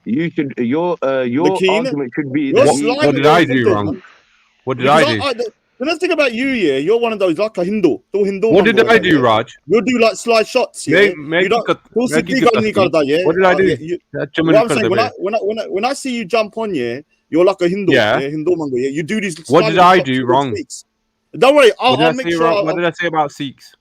You should. Your Lakeen, argument should be You're that slimy. What did I little do Hindu, wrong? man. What did Because I do? the nice thing about you, you're one of those like a Hindu. What did I do, Raj? You do like slide shots, yeah. You don't. What did I do? What I'm saying, when I see you jump on, you're like a Hindu, Hindu mango, yeah. You do these. What did I do wrong? Sikhs. Don't worry, I'll make sure. What did I say about Sikhs?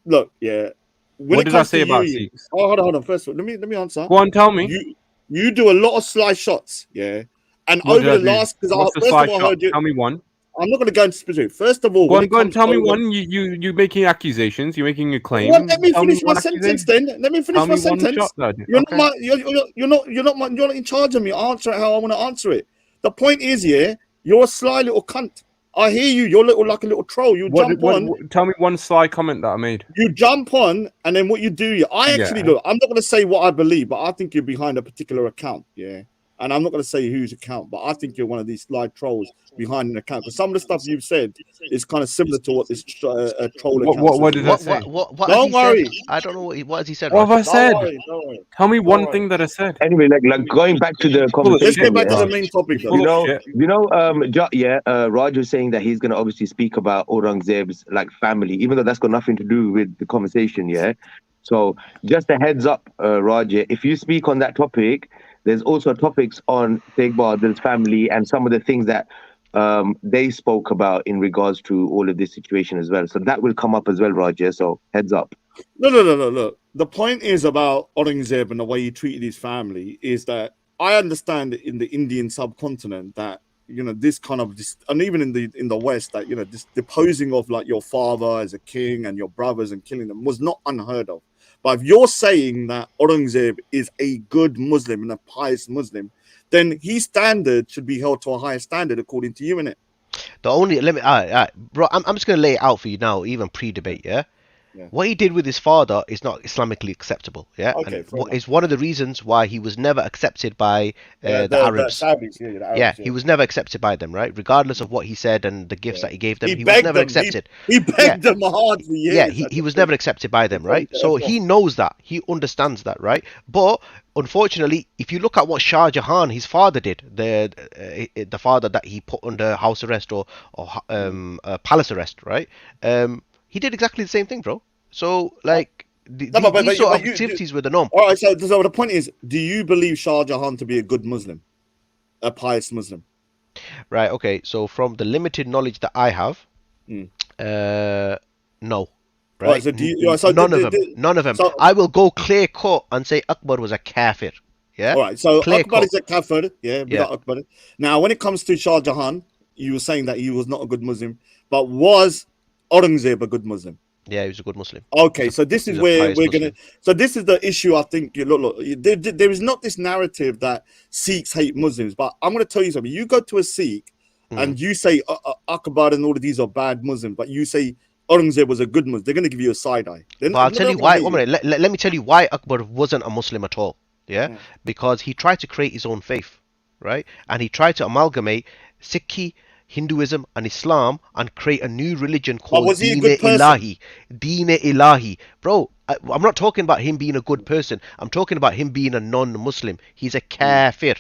Look, yeah. What did I say about Sikhs? Oh, hold on. First, let me answer. Go on, tell me. You do a lot of slide shots, yeah. And What over did the I do? last, because What's the first of slide all, I shot? heard you. Tell me one. I'm not going to go into specific. First of all, Go on, tell me one. You making accusations. You're making a claim. Well, let me Tell finish me my one sentence accusation. then. Let me finish Tell my me one sentence. shot, lad. You're Okay. not in charge of me. Answer it how I want to answer it. The point is, you're a sly little cunt. I hear you. You're like a little troll. You jump on. Tell me one sly comment that I made. You jump on, and then what you do, I actually look. I'm not going to say what I believe, but I think you're behind a particular account, yeah. And I'm not going to say whose account, but I think you're one of these slide trolls behind an account. Because some of the stuff you've said is kind of similar to what this troll account. What did I say? What Don't worry. I don't know what has he said. What have I Raj? said? Don't worry. Tell me one worry. thing that I said. Anyway, like going back to the Let's conversation. get back to yeah. the main topic, though. Raj was saying that he's going to obviously speak about Aurangzeb's like family, even though that's got nothing to do with the conversation, yeah. So just a heads up, Raj, if you speak on that topic, there's also topics on Sheikh Bahadur's family and some of the things that they spoke about in regards to all of this situation as well. So that will come up as well, Raj. So heads up. No. Look, the point is about Aurangzeb and the way he treated his family is that I understand in the Indian subcontinent that this kind of and even in the West that this deposing of like your father as a king and your brothers and killing them was not unheard of. But if you're saying that Aurangzeb is a good Muslim and a pious Muslim, then his standard should be held to a higher standard according to you, innit? Bro, I'm just gonna lay it out for you now, even pre-debate, yeah. What he did with his father is not Islamically acceptable, yeah. Okay, and it's one of the reasons why he was never accepted by the Arabs. The Saudis, the Arabs, yeah, he was never accepted by them, right? Regardless of what he said and the gifts that he gave them, he was never accepted. He begged them hard for years. Yeah, he was never accepted by them, right? So he knows that, he understands that, right? But unfortunately, if you look at what Shah Jahan, his father, did, the father that he put under house arrest or palace arrest, right? He did exactly the same thing, bro. So, like, these sort of activities were the norm. All right, so the point is, do you believe Shah Jahan to be a good Muslim? A pious Muslim? Right, okay. So, from the limited knowledge that I have, no. Right? So none of them. So, I will go clear cut and say Akbar was a kafir. Yeah? All right, so clear Akbar cut. is a kafir. Yeah. Akbar. Now, when it comes to Shah Jahan, you were saying that he was not a good Muslim, but was Aurangzeb a good Muslim? Yeah, he was a good Muslim. Okay, He's a- so this he is was a where pious we're Muslim. gonna. So this is the issue. I think look, there is not this narrative that Sikhs hate Muslims, but I'm going to tell you something. You go to a Sikh and you say Akbar and all of these are bad Muslims, but you say Aurangzeb was a good Muslim. They're going to give you a side eye. But I'll tell you not gonna why. hate One you. minute. Let me tell you why Akbar wasn't a Muslim at all. Yeah, Mm. because he tried to create his own faith, right? And he tried to amalgamate Sikhi, Hinduism, and Islam and create a new religion But called was he a Deen good person? Ilahi. Deen Ilahi, bro. I'm not talking about him being a good person. I'm talking about him being a non-Muslim. He's a kafir.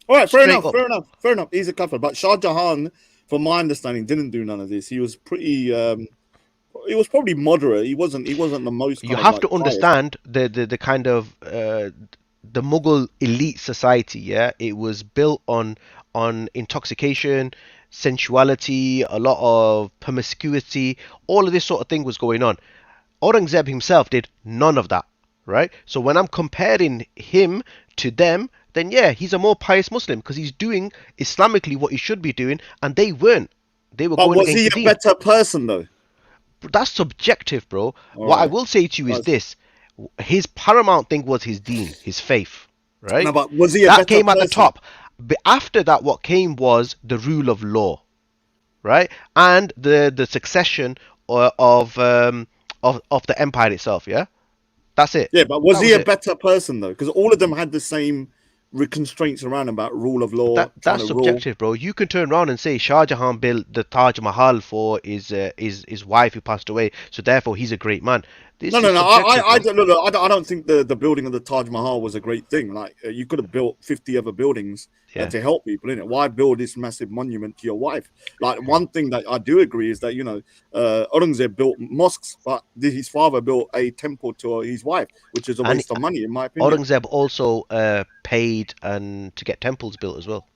All right, fair Straight enough, up. fair enough, fair enough. He's a kafir, but Shah Jahan, from my understanding, didn't do none of this. He was pretty. He was probably moderate. He wasn't. He wasn't the most You kind of have like to pious. understand the kind of the Mughal elite society. Yeah, it was built on intoxication, sensuality, a lot of promiscuity. All of this sort of thing was going on. Aurangzeb himself did none of that, right? So when I'm comparing him to them, then yeah, he's a more pious Muslim because he's doing Islamically what he should be doing, and they weren't. They were But going was against he the a deen. better person though? That's subjective, bro. All What I right. will say to you is this: his paramount thing was his deen, his faith, No, right? but was he a That better came at the person? top. But after that, what came was the rule of law, right? And the succession of the empire itself. Yeah, that's it. Yeah, but was That he was a it. better person though? Because all of them had the same constraints around about rule of law, trying That's to rule. subjective, bro. You can turn around and say Shah Jahan built the Taj Mahal for his wife who passed away, so therefore he's a great man. No, This no, is no. subjective, I bro. don't. Look, I don't think the building of the Taj Mahal was a great thing. Like you could have built 50 other buildings Yeah. to help people in it. Why build this massive monument to your wife? Like one thing that I do agree is that Aurangzeb built mosques, but his father built a temple to his wife, which is a And waste of money, in my opinion. Aurangzeb also paid and to get temples built as well.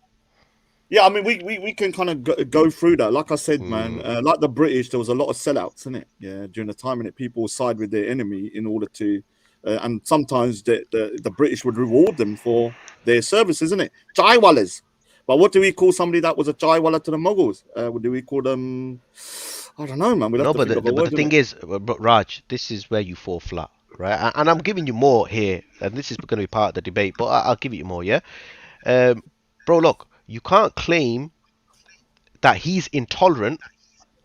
Yeah, I mean, we can kind of go through that. Like I said, man, Mm. like the British, there was a lot of sellouts in it. Yeah, during the time, and it people side with their enemy in order to, and sometimes the British would reward them for their services, isn't it? Chaiwalas. But what do we call somebody that was a chaiwala to the Mughals? What do we call them? I don't know, man. We'll have No, to think of a but the word, thing innit? is, but Raj, this is where you fall flat, right? And I'm giving you more here, and this is going to be part of the debate, but I'll give you more, yeah. Bro, look, you can't claim that he's intolerant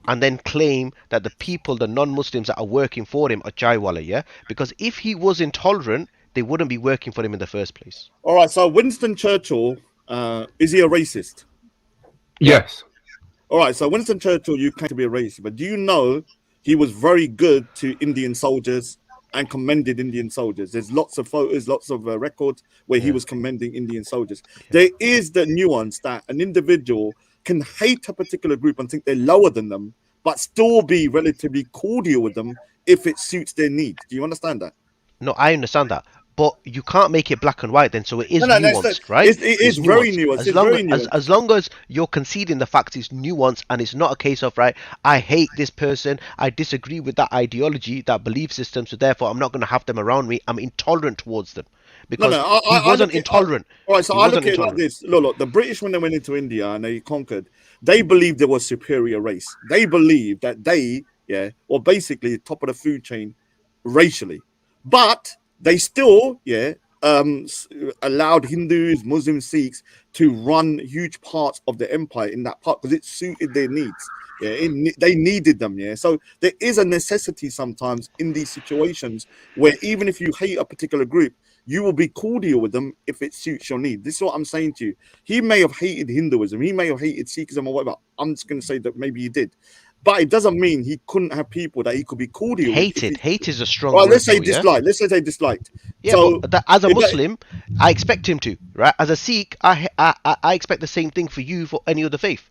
and then claim that the people, the non-Muslims that are working for him are Jaiwala, yeah? Because if he was intolerant, they wouldn't be working for him in the first place. All right. So Winston Churchill, is he a racist? Yes. All right, so Winston Churchill, you claim to be a racist, but do you know he was very good to Indian soldiers and commended Indian soldiers? There's lots of photos, lots of records where he Yeah. was commending Indian soldiers. There is the nuance that an individual can hate a particular group and think they're lower than them, but still be relatively cordial with them if it suits their needs. Do you understand that? No, I understand that, but you can't make it black and white then. So it No, is no, nuanced, right? it It's is very nuanced. nuanced. It's very nuanced. As long as you're conceding the fact it's nuanced and it's not a case of right, I hate this person, I disagree with that ideology, that belief system, so therefore I'm not going to have them around me. I'm intolerant towards them No, because no, he I wasn't look at. intolerant. All right, so He I look wasn't at it like intolerant. this. Look, the British, when they went into India and they conquered, they believed there was superior race. They believed that they, yeah, or basically top of the food chain racially. But they still, yeah, allowed Hindus, Muslims, Sikhs to run huge parts of the empire in that part because it suited their needs. Yeah, they needed them. Yeah, so there is a necessity sometimes in these situations where even if you hate a particular group, you will be cordial with them if it suits your need. This is what I'm saying to you. He may have hated Hinduism, he may have hated Sikhism or whatever. I'm just going to say that maybe he did, but it doesn't mean he couldn't have people that he could be cordial with. If Hated. it, Hate is a strong well, let's word, say though. Yeah. disliked. Let's say they disliked. Yeah, So but that, as a if that, Muslim, I expect him to, right? As a Sikh, I expect the same thing for you for any other faith.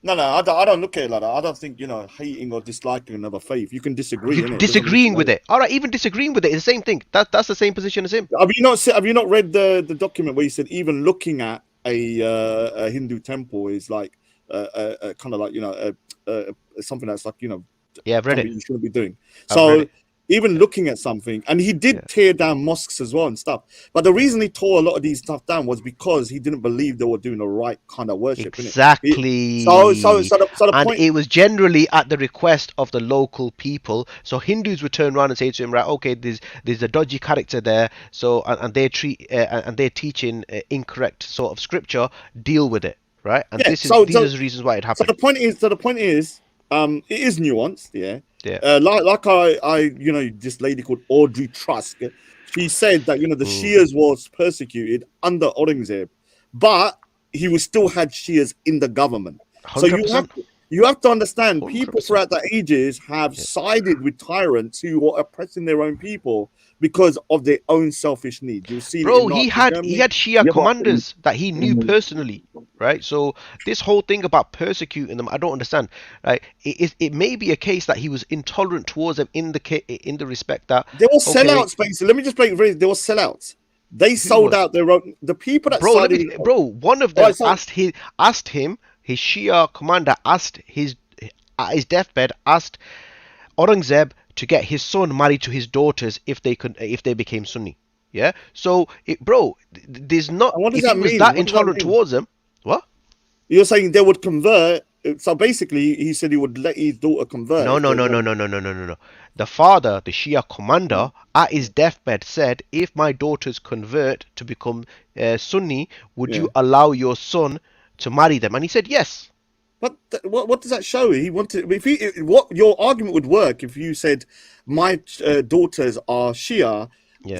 no, I don't look at it like that. I don't think hating or disliking another faith. You can disagree, You innit? It doesn't mean disagreeing to with hate. it. All right, even disagreeing with it is the same thing. That's the same position as him. Have you not read the document where he said even looking at a Hindu temple is like kind of like something that's like Yeah, I've read it. something you shouldn't be doing. I've read So it. even looking at something. And he did tear down mosques as well and stuff. But the reason he tore a lot of these stuff down was because he didn't believe they were doing the right kind of worship. Exactly. The and point, it was generally at the request of the local people. So Hindus would turn around and say to him, right, okay, there's a dodgy character there. So and they're teaching incorrect sort of scripture. Deal with it, right? And these are the reasons why it happened. So the point is, it is nuanced, yeah. Yeah. Like I this lady called Audrey Trusk, she said that the Shias was persecuted under Aurangzeb, but he was still had Shias in the government. 100%. So you have to understand, 100%. people throughout the ages have sided with tyrants who were oppressing their own people because of their own selfish needs. You'll see, bro, he had Shia commanders that he knew personally, right? So this whole thing about persecuting them, I don't understand, right? It may be a case that he was intolerant towards them in the respect that there were sellouts. Basically, let me just break it. There were sellouts. They sold out their own. The people that one of them asked him, his Shia commander at his deathbed, asked Aurangzeb to get his son married to his daughters if they became Sunni. Yeah. So, there's not. What does if that he was mean? that intolerant towards them, what? You're saying they would convert. So basically, he said he would let his daughter convert. No. The father, the Shia commander, at his deathbed said, "If my daughters convert to become Sunni, would you allow your son to marry them?" And he said, "Yes." But what does that show? He wanted. What your argument would work if you said, "My daughters are Shia.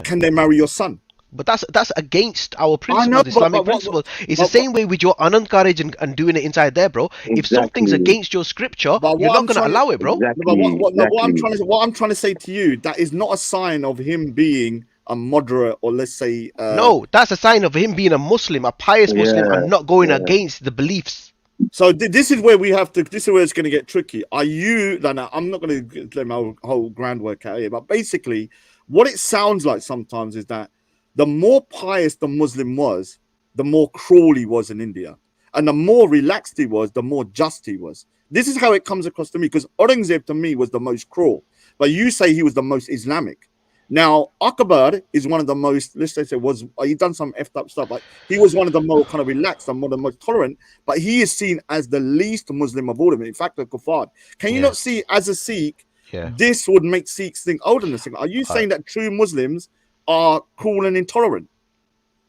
Can they marry your son?" But that's against our principles, Islamic principles. It's the same way with your Anand courage and doing it inside there, bro. Exactly. If something's against your scripture, you're not going to allow it, bro. What I'm trying to say to you, that is not a sign of him being a moderate, or let's say no, that's a sign of him being a Muslim, a pious Muslim, and not going against the beliefs. So this is where we have to. This is where it's going to get tricky. Are you? No, I'm not going to let my whole groundwork out here. But basically, what it sounds like sometimes is that the more pious the Muslim was, the more cruel he was in India, and the more relaxed he was, the more just he was. This is how it comes across to me, because Aurangzeb to me was the most cruel, but you say he was the most Islamic. Now, Akbar is one of the most, let's say, he done some effed up stuff, but he was one of the more kind of relaxed and one of the most tolerant, but he is seen as the least Muslim of all of them. In fact, the Kuffar. Can you not see, as a Sikh, this would make Sikhs think older than Sikh? Are you saying that true Muslims are cruel and intolerant?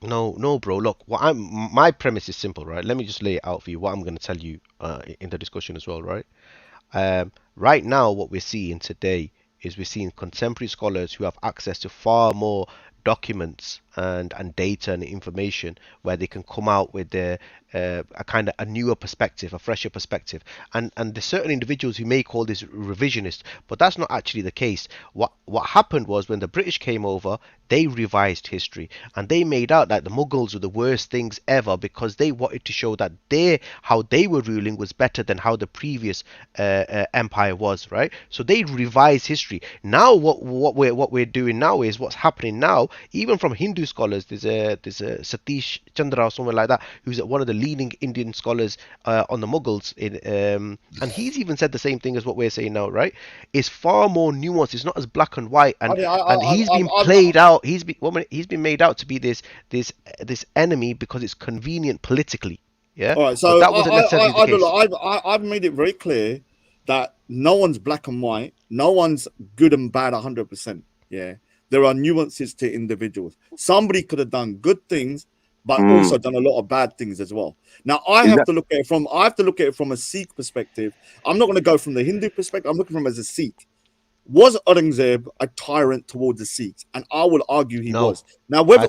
No, bro. Look, my premise is simple, right? Let me just lay it out for you. What I'm going to tell you in the discussion as well, right? Right now, what we're seeing today is we're seeing contemporary scholars who have access to far more documents and data and information, where they can come out with a kind of a newer perspective, a fresher perspective, and there's certain individuals who may call this revisionist, but that's not actually the case. What happened was, when the British came over, they revised history, and they made out that the Mughals were the worst things ever because they wanted to show that how they were ruling was better than how the previous empire was, right? So they revised history. Now what we're doing now is what's happening now, even from Hindu scholars. There's a Satish Chandra or someone like that, who's one of the leading Indian scholars on the Mughals, and he's even said the same thing as what we're saying now, right? It's far more nuanced. It's not as black and white, and he's been played out. He's been made out to be this enemy because it's convenient politically. Yeah. All right. So that wasn't necessarily the case. I've made it very clear that no one's black and white. No one's good and bad 100%. Yeah. There are nuances to individuals. Somebody could have done good things, but also done a lot of bad things as well. Now, I have to look at it from a Sikh perspective. I'm not going to go from the Hindu perspective. I'm looking from as a Sikh. Was Aurangzeb a tyrant towards the Sikhs? And I will argue he was. Now, whether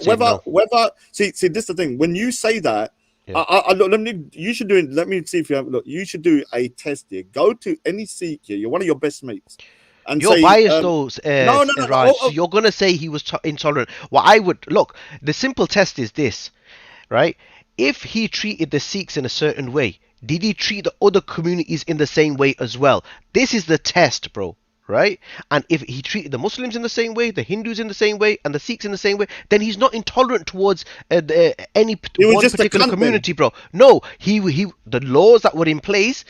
see, this is the thing. When you say that, you should do. Let me see if you have. Look, you should do a test here. Go to any Sikh here. You're one of your best mates. And you're biased, though, Raj. So you're gonna say he was intolerant. Well, I would look. The simple test is this, right? If he treated the Sikhs in a certain way, did he treat the other communities in the same way as well? This is the test, bro. Right? And if he treated the Muslims in the same way, the Hindus in the same way, and the Sikhs in the same way, then he's not intolerant towards any one particular community, bro. No, the laws that were in place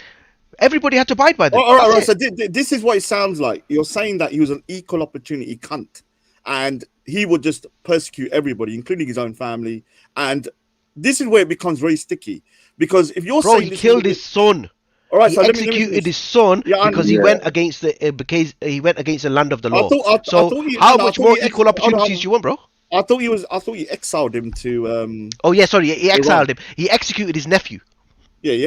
Everybody had to abide by them. All right. That's So it. this is what it sounds like. You're saying that he was an equal opportunity cunt, and he would just persecute everybody, including his own family. And this is where it becomes very sticky, because if you're Bro, saying he this killed his son. all right, He so let me executed finish. his son Yeah, because he went against the land of the law. I So thought how much more equal opportunities do you want, bro? I thought he exiled him to Oh yeah, sorry, he Iran. exiled him. He executed his nephew. Yeah, he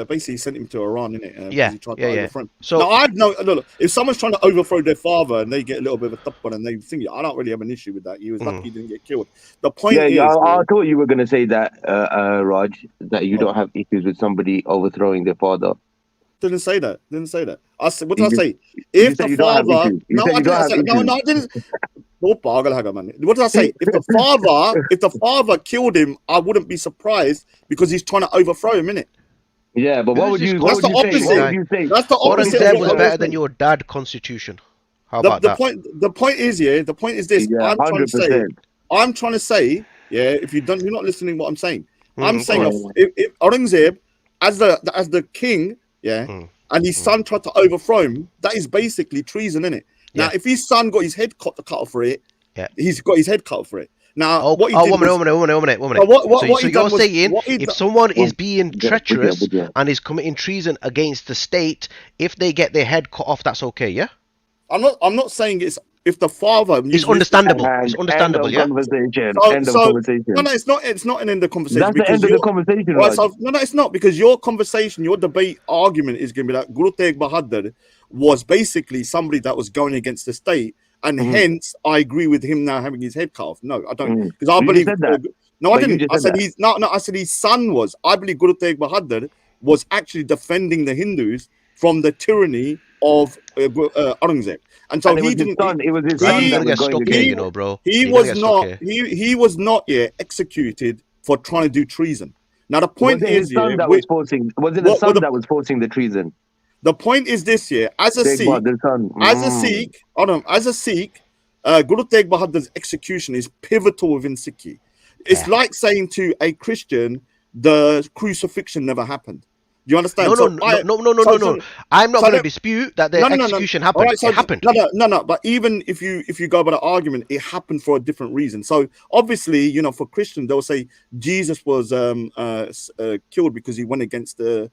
basically sent him to Iran, innit? Yeah, Because he tried to yeah, yeah. overthrow him. So Now, I've no look. If someone's trying to overthrow their father and they get a little bit of a top one and they think, I don't really have an issue with that. He was lucky he didn't get killed. The point is, I thought you were going to say that, Raj, that you don't have issues with somebody overthrowing their father. Didn't say that. I said, what did I You say? you If said the you don't have father, issues. You no, said I you don't didn't. have No, I didn't. What did I say? If the father killed him, I wouldn't be surprised because he's trying to overthrow him, innit? Yeah, but Who's what would this you? That's What would the you say? What opposite. would you say? That's the opposite of Aurangzeb what was I better was than saying. your dad constitution. How about that? The point is, the point is this. Yeah, I'm trying to 100%. say, if you're not listening to what I'm saying. I'm Go saying on. if Aurangzeb, as the king, and his son tried to overthrow him, that is basically treason, innit? Now, if his son got his head cut off for it, he's got his head cut off for it. Now, what he did one minute. So you're saying if someone is being treacherous and is committing treason against the state, if they get their head cut off, that's okay, yeah? I'm not saying it's if the father. It's understandable. It's End understandable, of yeah. conversation. So, End of so conversation. no, it's not. It's not an end of conversation. That's the because end of the conversation, Right, Raj. so, no, it's not, because your conversation, your debate argument is going to be that Guru Tegh Bahadur was basically somebody that was going against the state, and hence I agree with him now having his head cut off. No, I don't, because I You believe. just said that. No, I But you didn't. just I said said I said his son was. I believe Guru Tegh Bahadur was actually defending the Hindus from the tyranny of Aurangzeb, and so And it he was his didn't. son. It was his Raj, son you're that gonna was get going stuck against here, him. you know, bro. He You're gonna was get stuck not. here. He was not yet executed for trying to do treason. Now the point Was it is, his son that was forcing? Was it the son that was forcing the treason? the point is this year, as a Tegh Sikh, Bahadur's son. as a Sikh, Guru Tegh Bahadur's execution is pivotal within Sikhi. It's like saying to a Christian, the crucifixion never happened. Do you understand? No. I'm not going to dispute that the execution happened. Right, so it happened. No. But even if you go by the argument, it happened for a different reason. So obviously, for Christians, they'll say Jesus was killed because he went against the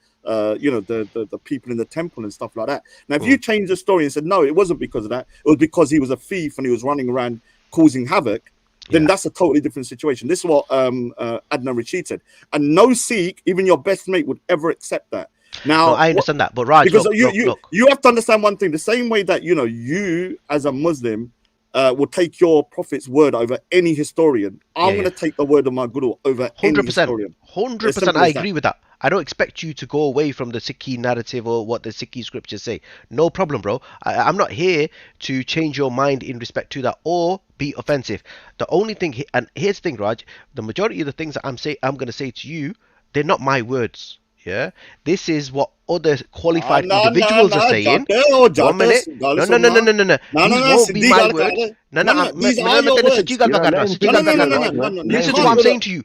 people in the temple and stuff like that. Now, if you change the story and said no, it wasn't because of that, it was because he was a thief and he was running around causing havoc, then that's a totally different situation. This is what Adnan Rashid said. And no Sikh, even your best mate, would ever accept that. Now, I understand that, but Raj, because look. You have to understand one thing. The same way that, you as a Muslim will take your prophet's word over any historian, I'm going to take the word of my guru over 100%, any historian. 100%, I agree with that. I don't expect you to go away from the Sikhi narrative or what the Sikhi scriptures say. No problem, bro. I'm not here to change your mind in respect to that or be offensive. The only thing, and here's the thing, Raj, the majority of the things that I'm going to say to you, they're not my words. Yeah, this is what other qualified individuals are saying. 1 minute. No. These won't be my words. These are your words. Listen to what I'm saying to you.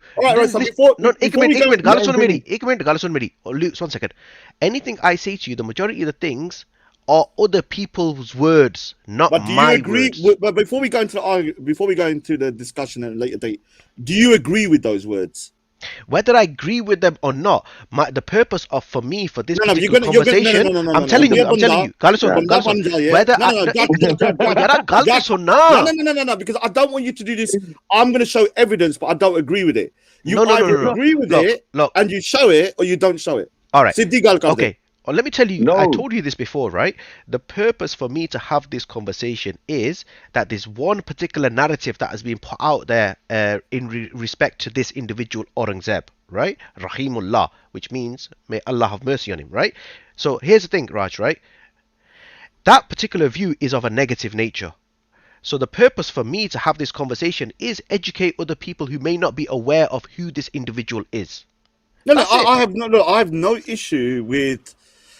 Luke, 1 second. Anything I say to you, the majority of the things are other people's words, not my words. But do you agree? But before we go into the discussion at a later date, do you agree with those words? Whether I agree with them or not, the purpose for this particular conversation, I'm telling you, because I don't want you to do this. I'm going to show evidence, but I don't agree with it. You either agree with it, and you show it, or you don't show it. All right. Okay. Well, let me tell you, I told you this before, right? The purpose for me to have this conversation is that there's one particular narrative that has been put out there in respect to this individual Aurangzeb, right? Rahimullah, which means may Allah have mercy on him, right? So here's the thing, Raj, right? That particular view is of a negative nature. So the purpose for me to have this conversation is educate other people who may not be aware of who this individual is. I have no issue with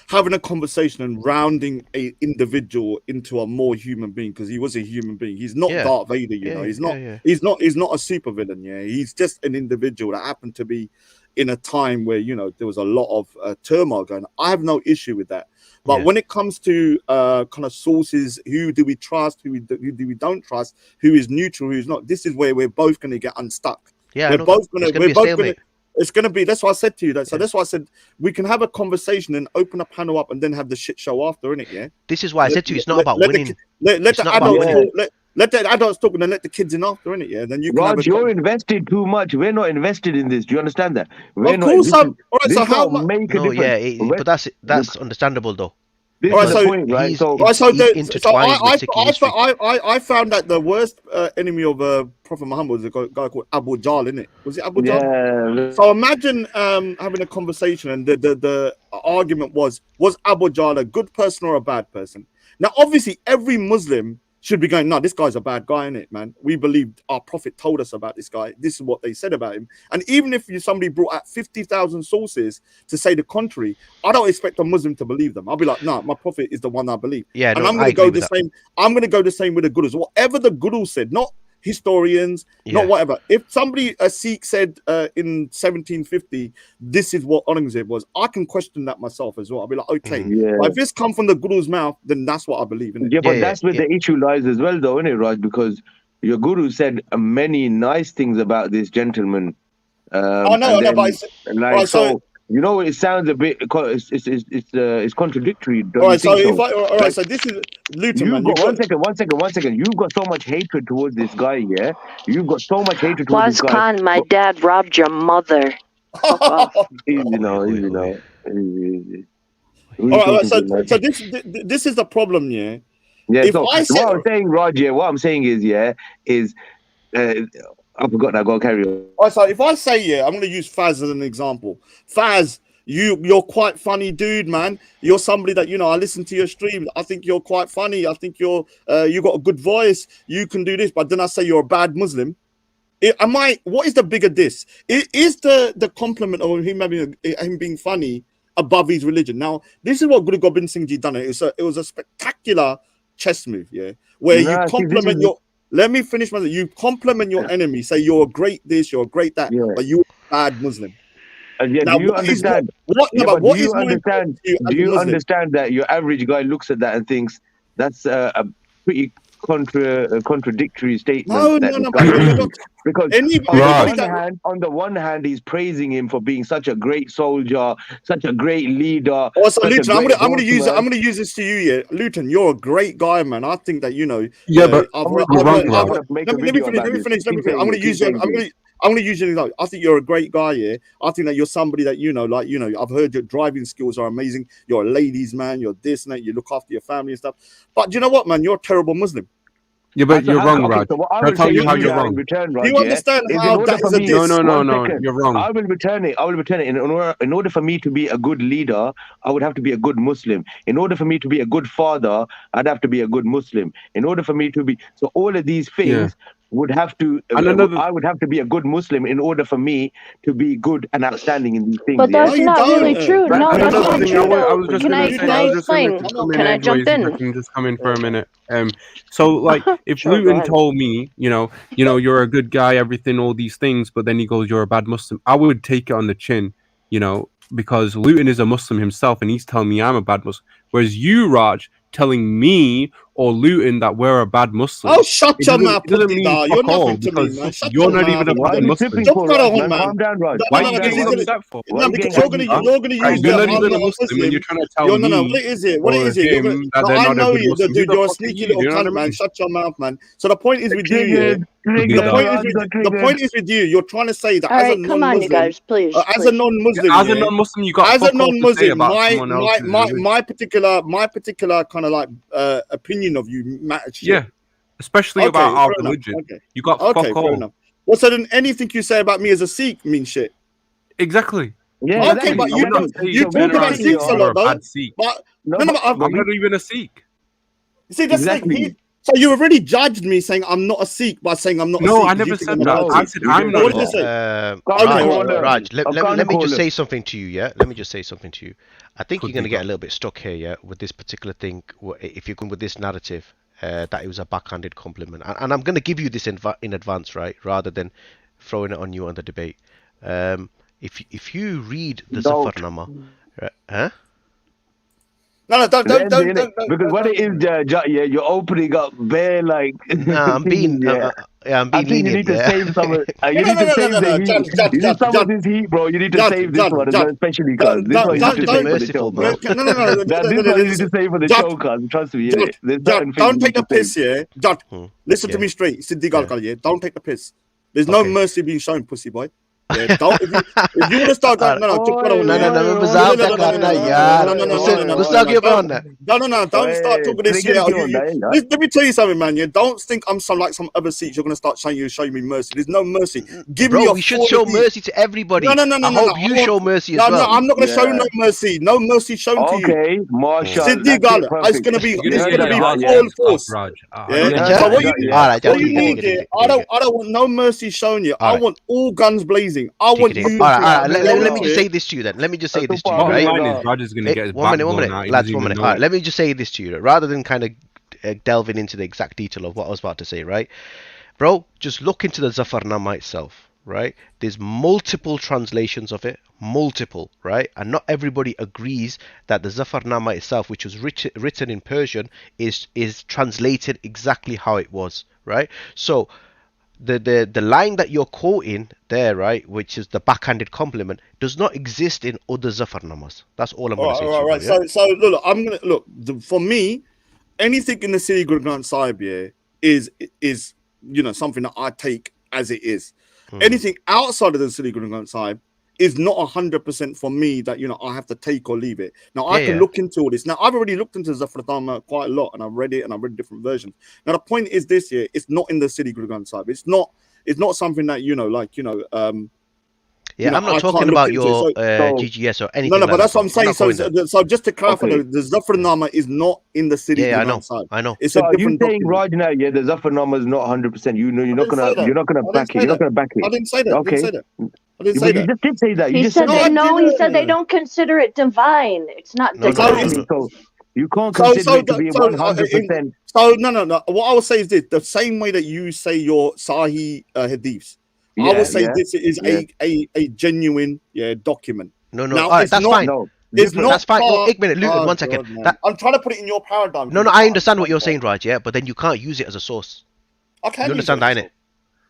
having a conversation and rounding an individual into a more human being, because he was a human being. He's not Darth Vader, he's not a supervillain. Yeah, he's just an individual that happened to be in a time where there was a lot of turmoil going on. I have no issue with that. But when it comes to kind of sources, who do we trust, who do we don't trust, who is neutral, who's not, this is where we're both going to get unstuck. Yeah, we're both going to it's going to be, that's why I said to you that. So that's why I said we can have a conversation and open a panel up and then have the shit show after, innit? Yeah. This is why I said to you, it's not about winning. Let the adults talk and then let the kids in after, innit? Yeah. Then you can Raj, you're invested too much. We're not invested in this. Do you understand that? Of course, all right. So how much? No, yeah, but that's understandable though. This is the point, right? I found that the worst enemy of Prophet Muhammad was a guy called Abu Jahl, innit? Was it Abu Jahl? Yeah. So imagine having a conversation and the argument was Abu Jahl a good person or a bad person? Now, obviously, every Muslim should be going, no, this guy's a bad guy, innit, man? We believed our prophet told us about this guy. This is what they said about him. And even if somebody brought out 50,000 sources to say the contrary, I don't expect a Muslim to believe them. I'll be like, no, my prophet is the one I believe. Yeah, and I'm going to go the same. I'm going to go the same with the Gurus. Whatever the Guru said, not historians, not whatever. If somebody, a Sikh said in 1750, this is what Aurangzeb was, I can question that myself as well. I'll be like, okay, if this come from the Guru's mouth, then that's what I believe in. Yeah, but that's where the issue lies as well, though, isn't it, Raj? Because your Guru said many nice things about this gentleman. You know, it sounds a bit. It's contradictory. All right, so so this is Luton, man. One second. You've got so much hatred towards this guy, yeah. You've got so much hatred towards this guy. Khan, my dad robbed your mother. Easy. All right, so this is the problem, yeah. Yeah. What I'm saying, Raj, what I'm saying is I forgot that. Go carry on. All right, so if I say, I'm going to use Faz as an example. Faz, you're quite funny, dude, man. You're somebody that I listen to your stream. I think you're quite funny. I think you got a good voice. You can do this, but then I say you're a bad Muslim. What is the bigger diss? Is the compliment of him being funny above his religion? Now, this is what Guru Gobind Singh Ji done. It was a spectacular chess move, where you compliment your. Let me finish my. You compliment your enemy, say you're a great this, you're a great that, but you're a bad Muslim. Now, do you understand? Do you understand that your average guy looks at that and thinks that's a pretty contradictory statement? No. Because on the one hand, he's praising him for being such a great soldier, such a great leader. Also, Luton, I'm gonna use this to you, Luton, you're a great guy, man. I think that Yeah, but let me finish. I'm gonna use you. I'm going to use you. I think you're a great guy. Yeah, I think that you're somebody that I've heard your driving skills are amazing. You're a ladies' man. You're this and that. You look after your family and stuff. But do you know what, man? You're a terrible Muslim. Yeah, but you're wrong, Raj. I'll tell you how you're wrong. Do you understand how that is a diss? No, you're wrong. I will return it. In order for me to be a good leader, I would have to be a good Muslim. In order for me to be a good father, I'd have to be a good Muslim. In order for me to be... So all of these things... would have to I would have to be a good Muslim in order for me to be good and outstanding in these things. But that's not really true. No, that's not true. Can I explain? Can I jump in? I can just come in for a minute. So like if Luton told me, you're a good guy, everything, all these things, but then he goes, you're a bad Muslim, I would take it on the chin, because Luton is a Muslim himself and he's telling me I'm a bad Muslim. Whereas you, Raj, telling me or Luton that we're a bad Muslim. Oh, shut your mouth, you're nothing to me, man. You're not even a bad Muslim. Calm down, Raj. Why are you getting upset for? No, because you're gonna use you're not even a Muslim and you're trying to tell me. No, what is it? I know you, dude. You're a sneaky little cunt, man. Shut your mouth, man. So the point is with you, the point is with you. You're trying to say that as a non-Muslim. Come on, you guys, please. As a non-Muslim, you got as a non-Muslim, my particular kind of like opinion of you matters. Yeah, especially about our religion. You got fuck all. Well, so then anything you say about me as a Sikh means shit. Exactly. Yeah. Okay, but you talk about Sikhs a lot, though. But I'm not even a Sikh. See, that's like. So you already judged me saying I'm not a Sikh by saying I'm not a Sikh. No, I never said that. I said I'm not. What did you say? Raj, let me just say something to you, yeah? Let me just say something to you. I think you're going to get a little bit stuck here, yeah, with this particular thing, if you're going with this narrative, that it was a backhanded compliment. And I'm going to give you this in advance, right, rather than throwing it on you on the debate. If you read the Don't. Zafarnama, huh? No, don't. Because what it is, yeah, you're opening up bare like. Nah, I'm being yeah. I'm I being think you lenient. need to Yeah. save some. You need to save the heat. You need some of this heat, bro. You need to save this one, especially because this one You you have need to to be save for the merciful, show, bro. Now this one you need to save for the show, cause trust me, innit? There's certain things Don't you take need the to save. piss, yeah. Judge, listen to me straight. Siddi Galkal, yeah. Don't take the piss. There's no mercy being shown, pussy boy. Yeah, don't. If you want to start, No, don't start talking this. Yeah, let me tell you something, man. Yeah, don't think I'm some other seats. You're gonna start showing me mercy. There's no mercy. Give me we should show mercy to everybody. I hope you show mercy as well. No, I'm not gonna show no mercy. No mercy shown to you. Okay, Marshall. Siddi Gal, it's gonna be full force. Yeah. So what you need? I don't want no mercy shown you. I want all guns blazing. I want you. Let me just say this to you then. Let me just say this to you, right? Raj is gonna get his 1 minute, lads. 1 minute. All right, let me just say this to you, rather than kind of delving into the exact detail of what I was about to say, right, bro? Just look into the Zafarnama itself, right? There's multiple translations of it, right? And not everybody agrees that the Zafarnama itself, which was written in Persian, is translated exactly how it was, right? So the line that you're quoting there, right, which is the backhanded compliment, does not exist in other Zafarnamas. That's all I'm going to say. All right. So look, I'm gonna look. For me, anything in the Siri Guru Granth Sahib is something that I take as it is. Anything outside of the Siri Guru Granth Sahib is not 100% for me that I have to take or leave it. Now I can look into all this. Now I've already looked into Zafarnama quite a lot, and I've read it and I've read different versions. Now the point is this here: it's not in the Siri Guru Granth Sahib. It's not something that I'm not talking about your GGS or anything. No, but that's what I'm saying. So just to clarify, the Zafarnama is not in the Siri Guru Granth Sahib. I know. It's so are you saying right now, the Zafarnama is not 100%? You're not gonna back it. You're not gonna back it. I didn't say that. Okay. I didn't say that. You just did say that. He said they don't consider it divine. It's not divine. So you can't consider it to be 100%. So no. What I would say is this: the same way that you say your Sahih hadiths, I would say this is a genuine document. No. That's fine. That's fine. Oh, Luton, 1 second. I'm trying to put it in your paradigm. No, I understand what you're saying, Raj. Yeah, but then you can't use it as a source. I can. You understand that, innit?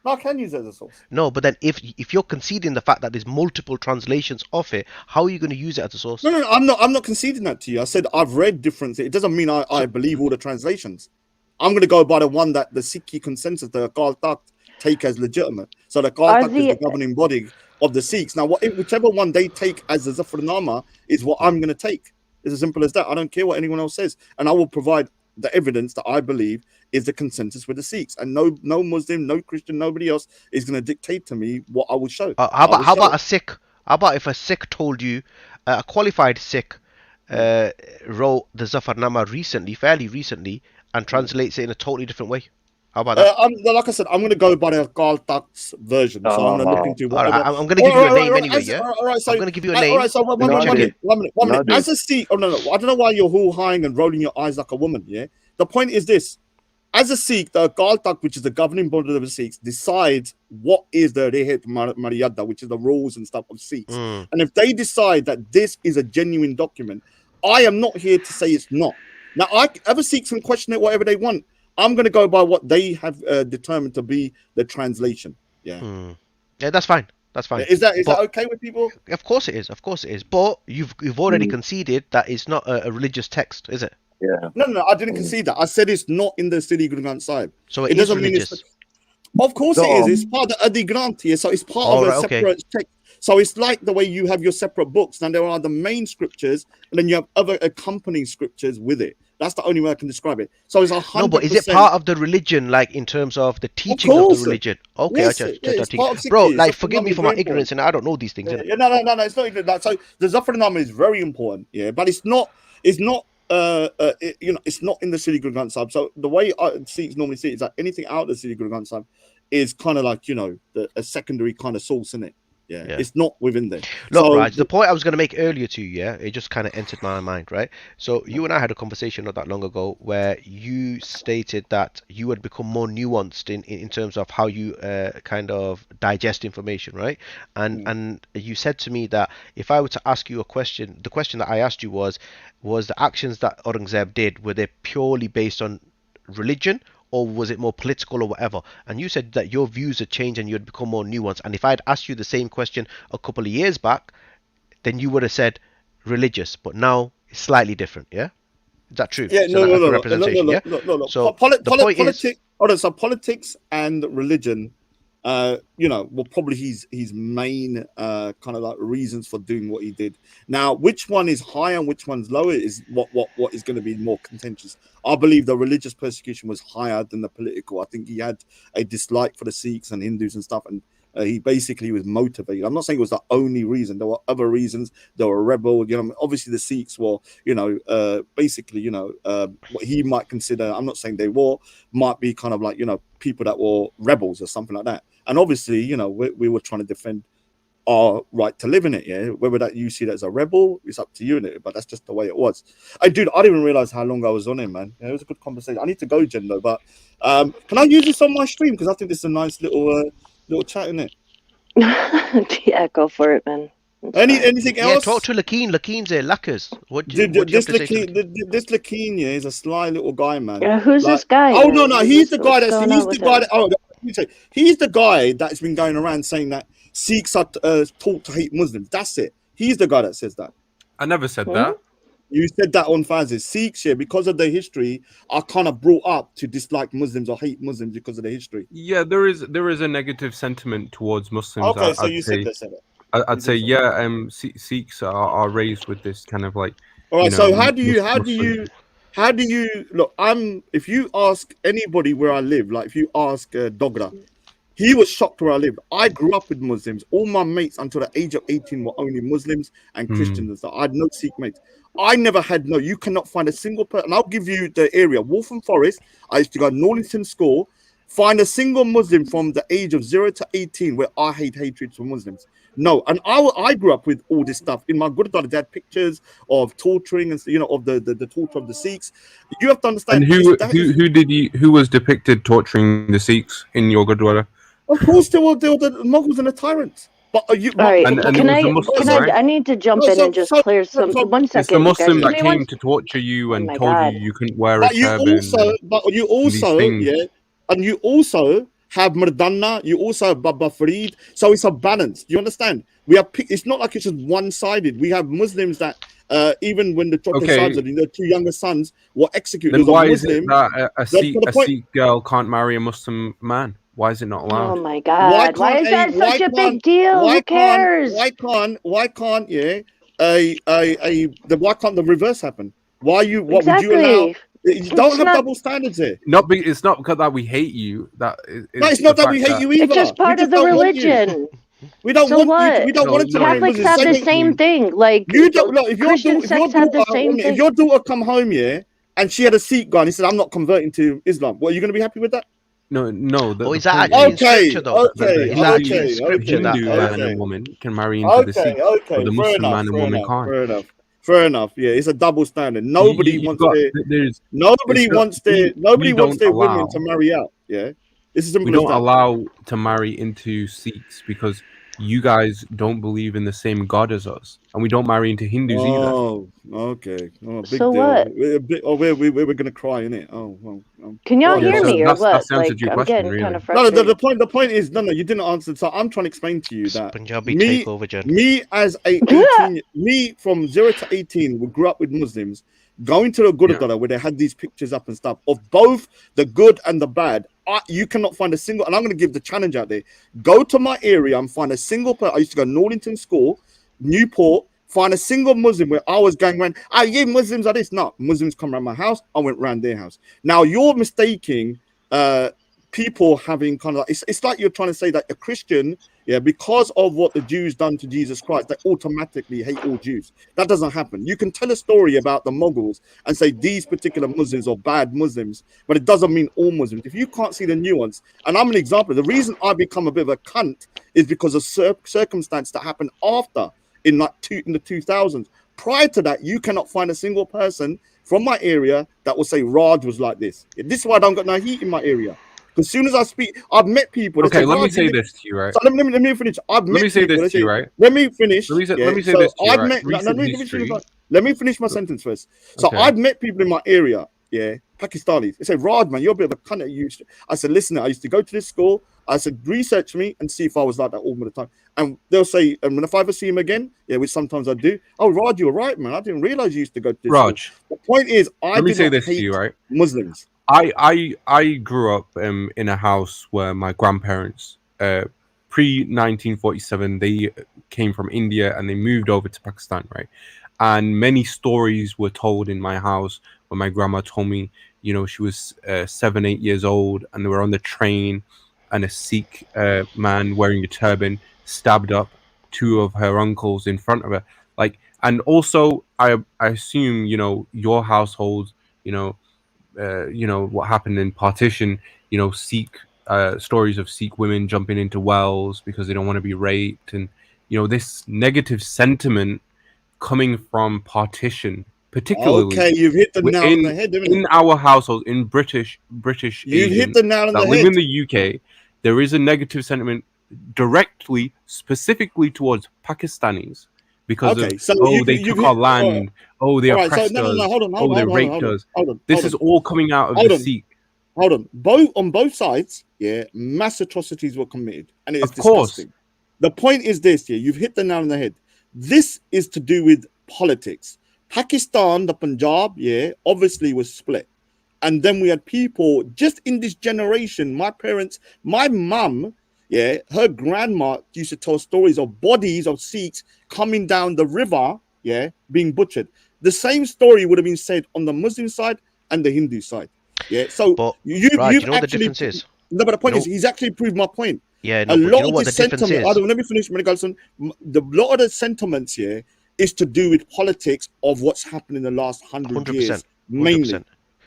No, I can use it as a source. No, but then if you're conceding the fact that there's multiple translations of it, how are you going to use it as a source? No, I'm not conceding that to you. I said I've read different. It doesn't mean I believe all the translations. I'm going to go by the one that the Sikhi consensus, the Akal Takht, take as legitimate. So the Akal Takht is the governing body of the Sikhs. Now, whichever one they take as the Zafarnama is what I'm going to take. It's as simple as that. I don't care what anyone else says, and I will provide the evidence that I believe is the consensus with the Sikhs, and no Muslim, no Christian, nobody else is going to dictate to me what I will show. How about a Sikh? How about if a Sikh told you, a qualified Sikh wrote the Zafarnama fairly recently, and translates it in a totally different way? How about that? Like I said, I'm going to go by the Akal Takht's version. So I'm going to look into whatever. I'm going to give you a name anyway, All right, so I'm going to give you a name. All right, so one minute. As a Sikh, I don't know why you're hoo-haing and rolling your eyes like a woman, yeah? The point is this. As a Sikh, the Akal Takht, which is the governing body of the Sikhs, decides what is the Rehet Maryada, which is the rules and stuff of Sikhs. And if they decide that this is a genuine document, I am not here to say it's not. Now, other Sikhs can question it whatever they want. I'm going to go by what they have determined to be the translation. Yeah, that's fine. That's fine. Is that okay with people? Of course it is. But you've already conceded that it's not a religious text, is it? Yeah. No, I didn't concede that. I said it's not in the Siri Guru Granth Sahib. So it doesn't mean it's. Of course it is. It's part of the Adi Granth here, so it's part of a separate text. So it's like the way you have your separate books. Now there are the main scriptures, and then you have other accompanying scriptures with it. That's the only way I can describe it. So it's 100%. No, but is it part of the religion, like in terms of the teaching of the religion? Okay, yes, bro, like forgive me for my ignorance, and I don't know these things. No, it's not even that. So the Zafarnama is very important, but it's not in the Siri Guru Granth Sahib. So the way Sikhs normally see it is that anything out of the Siri Guru Granth Sahib is kind of like a secondary kind of source in it. Yeah, Yeah. it's not within there. Look, So Raj, the point I was going to make earlier to you, yeah, it just kind of entered my mind, right? So you and I had a conversation not that long ago where you stated that you had become more nuanced in terms of how you kind of digest information, right? And you said to me that if I were to ask you a question, the question that I asked you was the actions that Aurangzeb did, were they purely based on religion, or was it more political or whatever? And you said that your views had changed and you had become more nuanced. And if I'd asked you the same question a couple of years back, then you would have said religious, but now it's slightly different. Yeah, is that true? yeah, Is that like a representation? Yeah. no. So the point is, Politics. Hold on. So politics and religion, were probably his main kind of like reasons for doing what he did. Now, which one is higher and which one's lower is what is going to be more contentious. I believe the religious persecution was higher than the political. I think he had a dislike for the Sikhs and Hindus and stuff, and he basically was motivated. I'm not saying it was the only reason. There were other reasons. There were rebel. Obviously the Sikhs were, basically, what he might consider. I'm not saying they might be kind of like, people that were rebels or something like that. And obviously, we were trying to defend our right to live in it. Yeah, whether that you see that as a rebel, it's up to you in it. But that's just the way it was. Dude, I didn't even realize how long I was on it, man. Yeah, it was a good conversation. I need to go, Jen, though. But can I use this on my stream? Because I think this is a nice little chat, isn't it? Yeah, go for it, man. Anything else? Yeah, talk to Lakeen. Lakeen's a Lackers. What do you have to say to Lakeen? This Lakeen, yeah, is a sly little guy, man. Yeah, who's this guy? Oh no, he's the guy that's he's the guy that's been going around saying that Sikhs are taught to hate Muslims. That's it. He's the guy that says that. I never said that. You said that on Faz's. Sikhs, yeah, because of their history, are kind of brought up to dislike Muslims or hate Muslims because of their history. Yeah, there is a negative sentiment towards Muslims. Okay, so you said that. I'd say yeah. Sikhs are raised with this kind of like. All right. So how do you look? If you ask anybody where I live, like if you ask Dogra, he was shocked where I lived. I grew up with Muslims. All my mates until the age of 18 were only Muslims and Christians and stuff. I had no Sikh mates. I never had you cannot find a single person. And I'll give you the area. Waltham Forest. I used to go to Norlington School. Find a single Muslim from the age of 0 to 18 where I hate hatred for Muslims. No, and I grew up with all this stuff. In my Gurdwara, they had pictures of torturing and of the torture of the Sikhs. You have to understand. And who was depicted torturing the Sikhs in your Gurdwara? Of course, they were the Mughals and the tyrants. But all right, I need to jump in and just clear some. 1 second. It's the Muslim that came to torture you and told you couldn't wear a turban. But you also have Mardana, you also have Baba Farid. So it's a balance. Do you understand? It's not like it's just one-sided. We have Muslims that even when the sons of the two younger sons were executed. Then why is it that a Sikh girl can't marry a Muslim man? Why is it not allowed? Oh my God! Why is that such a big deal? Who cares? Why can't the reverse happen? Would you allow? You don't have double standards here. It's not because that we hate you. It's not that we hate you either. It's just part of the religion. We don't want you. We don't want it to be Catholics have the same thing. Like Christian sects have the same thing. If your daughter come home here and she had a Sikh guy and he said, "I'm not converting to Islam," are you going to be happy with that? No. Is that actually in scripture though? Hindu man and woman can marry into the Sikh, but the Muslim man and woman can't. Fair enough. Yeah, it's a double standard. Nobody wants their women to marry out. Yeah, this is we don't allow to marry into Sikhs because you guys don't believe in the same God as us, and we don't marry into Hindus either. Oh, okay. Oh, big so deal. What? We're gonna cry in it. Can y'all hear me or what? Like, I'm getting kind of frustrated. No, the point is, no, you didn't answer. So I'm trying to explain to you that Punjabi takeover, Jen. Me as me from 0 to 18, we grew up with Muslims, going to the Gurdwara where they had these pictures up and stuff of both the good and the bad. You cannot find a single, and I'm going to give the challenge out there. Go to my area and find a single person. I used to go to Norlington School, Newport, find a single Muslim where I was going around. Muslims are this. No, Muslims come around my house. I went around their house. Now you're mistaking people having kind of like, it's like you're trying to say that a Christian, because of what the Jews done to Jesus Christ, they automatically hate all Jews. That doesn't happen. You can tell a story about the Mughals and say these particular Muslims are bad Muslims, but it doesn't mean all Muslims. If you can't see the nuance, and I'm an example, the reason I become a bit of a cunt is because of circumstance that happened after in the 2000s. Prior to that, you cannot find a single person from my area that will say Raj was like this. This is why I don't got no heat in my area. Because as soon as I speak, I've met people. Okay, let me say this to you, right? So let me finish. I've met let me say people, this to you, right? Let me finish. Let me say this to you, right? Let me finish my sentence first. So okay. I've met people in my area, Pakistanis. They say, Raj, man, you're a bit of a cunt. I said, listen, I used to go to this school. I said, research me and see if I was like that all the time. And they'll say, and if I ever see him again, which sometimes I do, oh, Raj, you're right, man. I didn't realize you used to go to this School. The point is, let me say this to you, right? Muslims. I grew up in a house where my grandparents, pre-1947, they came from India and they moved over to Pakistan, right? And many stories were told in my house when my grandma told me, she was 7-8 years old and they were on the train and a Sikh man wearing a turban stabbed up 2 of her uncles in front of her. And also I assume, your household, what happened in Partition, Sikh stories of Sikh women jumping into wells because they don't want to be raped, and this negative sentiment coming from Partition, particularly. Okay, you've hit the nail on the head, in our household, in British you hit the nail on the head. Live in the UK, there is a negative sentiment directly, specifically towards Pakistanis. Because they took our land. They oppressed us. They raped us. This is all coming out of the Sikh. Hold on. On both sides, mass atrocities were committed. And it is disgusting. The point is this, you've hit the nail on the head. This is to do with politics. Pakistan, the Punjab, obviously was split. And then we had people just in this generation, my parents, my mum, her grandma used to tell stories of bodies of Sikhs coming down the river, being butchered. The same story would have been said on the Muslim side and the Hindu side. So but, you know actually, what the difference is? No, but the point is, he's actually proved my point. Yeah, no, a lot of the sentiment. Let me finish, Carlson. A lot of the sentiments here is to do with politics of what's happened in the last 100 years, mainly.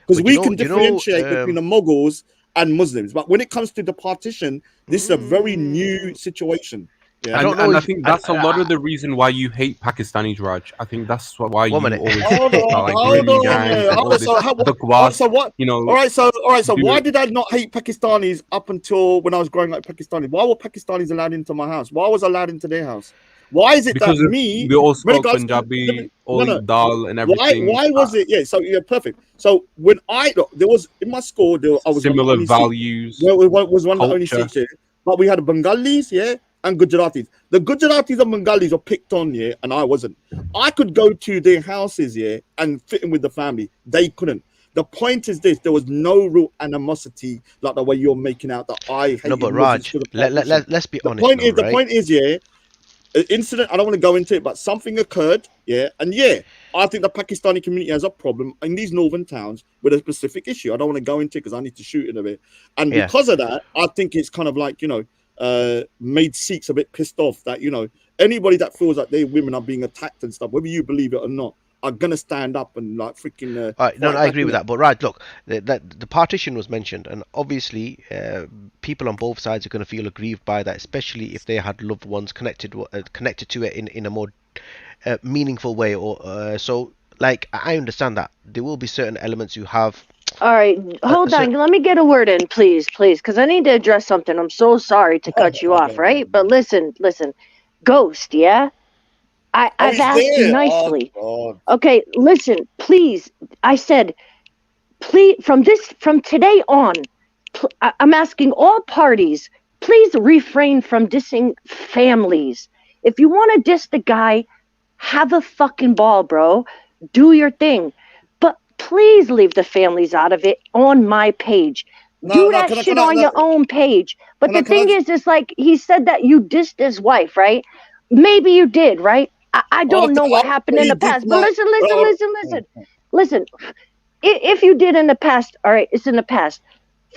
Because we can differentiate between the Mughals and Muslims, but when it comes to the partition, this is a very new situation. I don't know. And I think that's a lot of the reason why you hate Pakistanis, Raj. I think that's why you always hold on. So what? All right. So why did I not hate Pakistanis up until when I was growing up Pakistani? Why were Pakistanis allowed into my house? Why was I allowed into their house? Why is it because that me? We all spoke Punjabi, all dal and everything. Why was it? Yeah. So perfect. So when there was in my school, I was similar values. Well, it was one of the only Sikhs here, but we had Bengalis, and Gujaratis. The Gujaratis and Bengalis were picked on, and I wasn't. I could go to their houses, and fit in with the family. They couldn't. The point is this: there was no real animosity like the way you're making out that I hate. No, but Raj, let's be honest. The point is, an incident. I don't want to go into it, but something occurred, and I think the Pakistani community has a problem in these northern towns with a specific issue. I don't want to go into it because I need to shoot in a bit, and because of that, I think it's kind of like made Sikhs a bit pissed off that anybody that feels like their women are being attacked and stuff, whether you believe it or not, are gonna stand up and like freaking. I agree with that. But right, look, the partition was mentioned, and obviously, people on both sides are going to feel aggrieved by that, especially if they had loved ones connected to it in a more meaningful way. Or so, like, I understand that there will be certain elements you have. All right, hold on. Let me get a word in, please, because I need to address something. I'm so sorry to cut you off, right? But listen, Ghost, I've asked you nicely. Okay, listen, please. I said, please, from today on, I'm asking all parties, please refrain from dissing families. If you want to diss the guy, have a fucking ball, bro. Do your thing. Please leave the families out of it on my page. Do that shit on your own page. But the thing is like he said that you dissed his wife, right? Maybe you did, right? I don't know what happened in the past. But listen. If you did in the past, all right, it's in the past.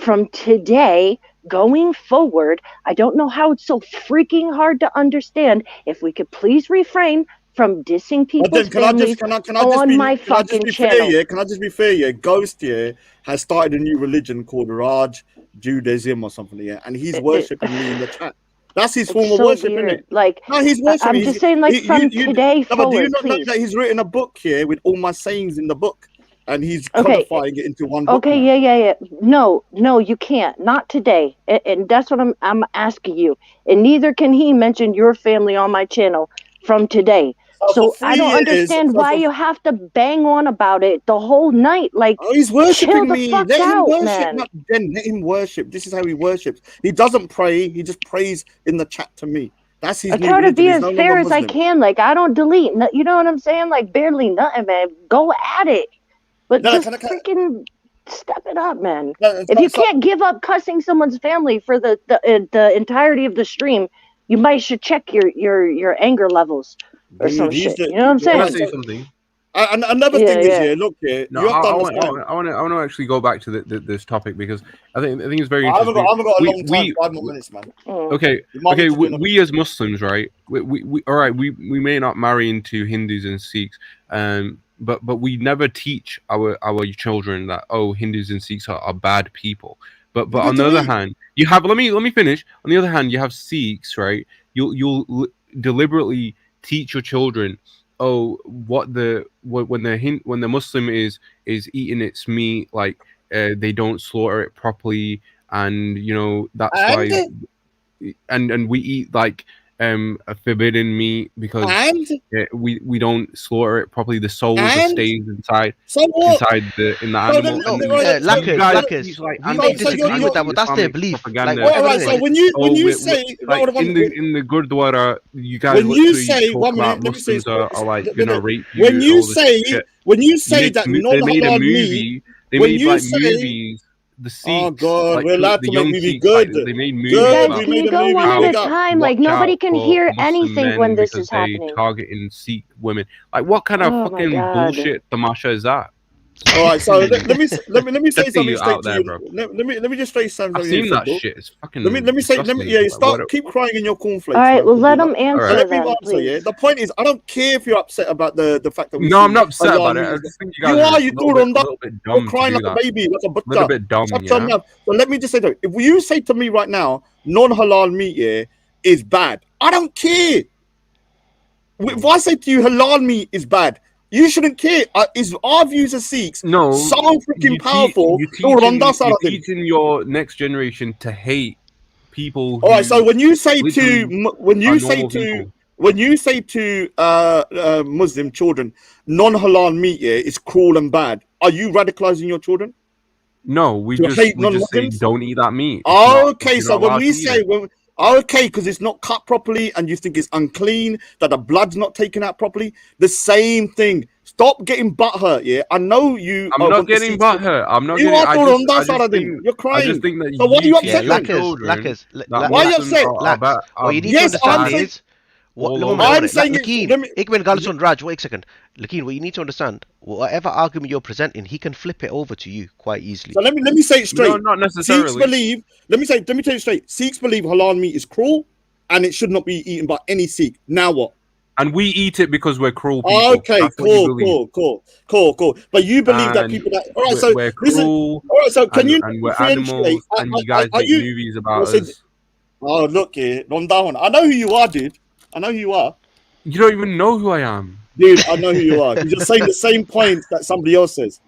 from today going forward. I don't know how it's so freaking hard to understand. If we could please refrain from dissing But then people's families can I just on be my can I just fucking be fair? channel. Yeah, can I just be fair? Yeah, Ghost has started a new religion called Raj Judaism or something. Yeah, and he's worshiping me in the chat. That's his form It's of so worship, isn't weird. it? Like, No, he's worshiping. I'm just saying, like, from today no, but do you forward, not know please. that he's written a book here with all my sayings in the book, and he's Okay. codifying it into one book Okay, now? yeah. No, you can't. Not today. And that's what I'm asking you. And neither can he mention your family on my channel from today. So for I 3 don't years, understand why you have to bang on about it the whole night. Like, he's chill worshiping the me. fuck Let him out, worship. man. Let him worship. This is how he worships. He doesn't pray. He just prays in the chat to me. That's his I new try to religion. be He's as no longer fair as I Muslim. can. Like, I don't delete. You know what I'm saying? Like, barely nothing, man. Go at it. But No, just freaking step it up, man. No, If you can't give up cussing someone's family for the entirety of the stream, you might should check your anger levels or Dude, some he's shit. the- You know what I'm saying? Can I say something? And another Yeah, thing is, yeah. yeah, look, yeah, No, you have to I understand. want to actually go back to this topic because I think it's very I haven't interesting. got a long time. 5 more minutes, man. Okay, You might okay. need to do another- We as Muslims, right? We all right. We may not marry into Hindus and Sikhs, but we never teach our children that Hindus and Sikhs are bad people. But on the other hand, you have let me finish. On the other hand, you have Sikhs, right? You'll deliberately teach your children, when the Muslim is eating its meat, like they don't slaughter it properly, and you know that's why, and we eat like a forbidden meat because we don't slaughter it properly. The soul just stays inside the animal. Lackers. We may disagree with that, but that's their belief. Like, Alright, so when you say in the Gurdwara, you guys when you literally say talk 1 minute, about let me say Muslims are like gonna rape you. when you all this say shit. that They made a non-halal movie. meat, They when made you like say, movies. The Sikhs, oh god, like we're allowed the to make young movies. Sikhs, like Good, they made movies good. about We Can made you a go movie. one at Big a up. time? Like, watch nobody out can for hear Muslim anything when men this because is they happening. target and Sikh women. Like, what kind of Oh my fucking God. bullshit tamasha is that? All right, so let me say Definitely something straight out to there, you. bro. Let me just say something I've to you, seen that football. shit. It's fucking Let me say disgusting. stop keep crying in your cornflakes. All right, man, well, let Kabila. him answer So let me then, answer. please. Yeah, the point is, I don't care if you're upset about the fact that we No, see I'm not upset halal about it. meat. I just think you guys are You a do on that. little bit You're dumb to crying do like that. a baby, like a A little butta. bit dumb, Shut yeah. your mouth. So let me just say that if you say to me right now, non-halal meat is bad, I don't care. If I say to you halal meat is bad, you shouldn't care. Is our views as Sikhs No, so freaking powerful? You're teaching your next generation to hate people who all right, so when you say to Muslim children, non-halal meat is cruel and bad, are you radicalizing your children? No, we To just hate say non-Muslims? don't eat that meat. Okay, so when we say because it's not cut properly and you think it's unclean, that the blood's not taken out properly, the same thing. Stop getting butthurt. Yeah, I know you. I'm not getting butthurt. I'm not You getting. You're crying. I just think that so why are you upset? Lackers. Why are you upset? What you need to understand is I'm saying ik ben Galison Raj, wait a second. Lakeen, what you need to understand, whatever argument you're presenting, he can flip it over to you quite easily. So let me say it straight. No, not necessarily. Sikhs believe. Let me tell you straight. Sikhs believe halal meat is cruel, and it should not be eaten by any Sikh. Now what? And we eat it because we're cruel people. Okay, cool. But you believe that people that all right? So we're cruel. All right, so can you and we're animals, and you guys make movies about us. Oh look here, Rondawan. I know who you are, dude. I know who you are. You don't even know who I am, dude. I know who you are. You're saying the same point that somebody else says.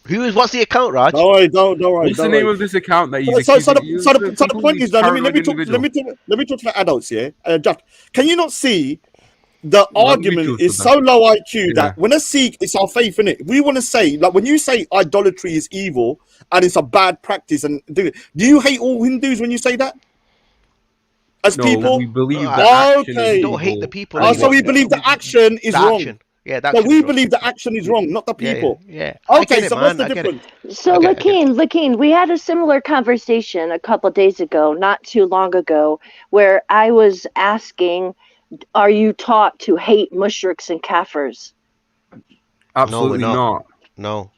What's the account, Raj? Don't worry. What's the name of this account that he's so the point is that let me talk to the adults, yeah. Just, can you not see the argument is so low IQ that when a Sikh, it's our faith in it. We want to say, like, when you say idolatry is evil and it's a bad practice, and do you hate all Hindus when you say that? As people, we believe the action is you don't hate the people. So we believe the action is wrong. Action. Yeah, so we believe the action is wrong, not the people. Yeah. Okay, so what's the difference? So, Lakeen, we had a similar conversation a couple days ago, not too long ago, where I was asking, are you taught to hate mushriks and kafirs? Absolutely not. No.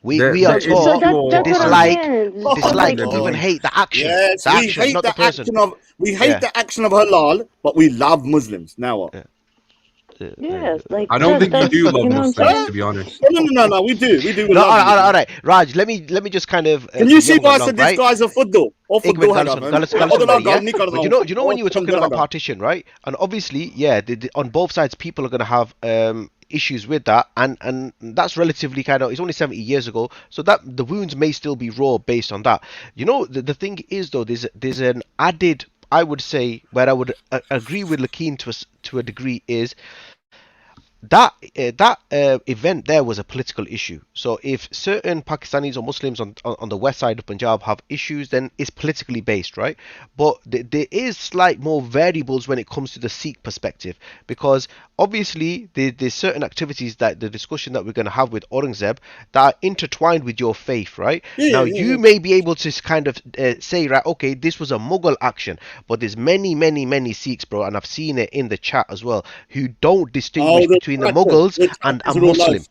We There, we are there is So taught that to that's what I'm pure dislike, saying. Oh, So like, even liberation. hate the action, yes, we hate not the the person. action of Yeah. the action of halal, but we love Muslims. Now what? yes, like I don't think we that's do love you know what I'm Muslims, saying. to be honest. No. We do. We No, love Muslims. all right. Raj, let me just kind of Can you because you see haven't why got I long, said this right? guy's a football? Or एक minute football गल हैगा सुन man. गल गल Other सुन ना मेरी, yeah. गल नहीं करना But हूं. you know when you were talking about हैगा. partition, right? And obviously, yeah, on both sides, people are going to have issues with that, and that's relatively kind of, it's only 70 years ago, so that the wounds may still be raw based on that. You know, the thing is though, there's an added, I would say, where I would agree with Lakeen to a degree, is that event there was a political issue. So if certain Pakistanis or Muslims on the west side of Punjab have issues, then it's politically based, right? But there is slight more variables when it comes to the Sikh perspective, because obviously there's certain activities that the discussion that we're going to have with Aurangzeb that are intertwined with your faith, right? Now you may be able to kind of say, right, okay, this was a Mughal action, but there's many Sikhs, bro, and I've seen it in the chat as well, who don't distinguish between the Mughals and a Muslim,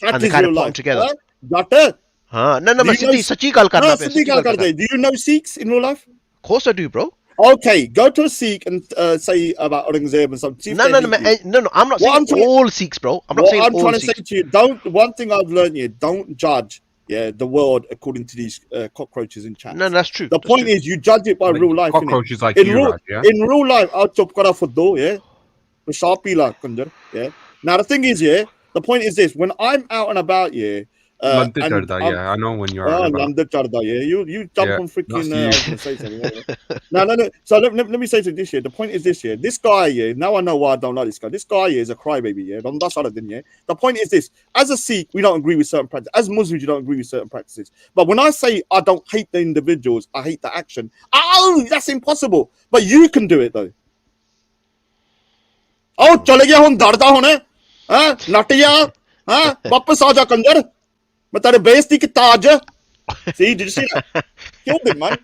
That and they is kind real of put them life. together. Doctor, हाँ ना ना do मैं you know? सच्ची गल करना No, पे Siddiq सच्ची गल करना. do you know Sikhs in real life? Of course I do, bro. Okay, go to a Sikh and say about Aurangzeb and something. See if No, they no, hate you. no, I'm not saying all Sikhs, bro. I'm not saying What I'm all trying to Sikhs. say to you, one thing I've learned here, don't judge the world according to these cockroaches in chats. No, that's true. The point is you judge it by Like real life, innit? cockroaches like In you, real Raj, yeah? in real life, I'll chop kara fuddo, yeah. Sharpie kunjar, yeah. Now the thing is, yeah, the point is this: when I'm out and about, yeah, Lante and charda, I'm yeah, I know when you're out and about. London Charda, yeah, you jump Yeah, on freaking. that's I you. was gonna say something. No. So let me say to this year. The point is this year. This guy, yeah. Now I know why I don't like this guy. This guy, yeah, is a crybaby, yeah. That's other than yeah. The point is this: as a Sikh, we don't agree with certain practices. As Muslims, you don't agree with certain practices. But when I say I don't hate the individuals, I hate the action. Oh, that's impossible. But you can do it though. Oh, चले गया हूँ डरता हूँ ने, हाँ नटिया, हाँ वापस आ जा कंजर, मैं तेरे बेइज्जती की ताज. See, did you see that? Killed him, man.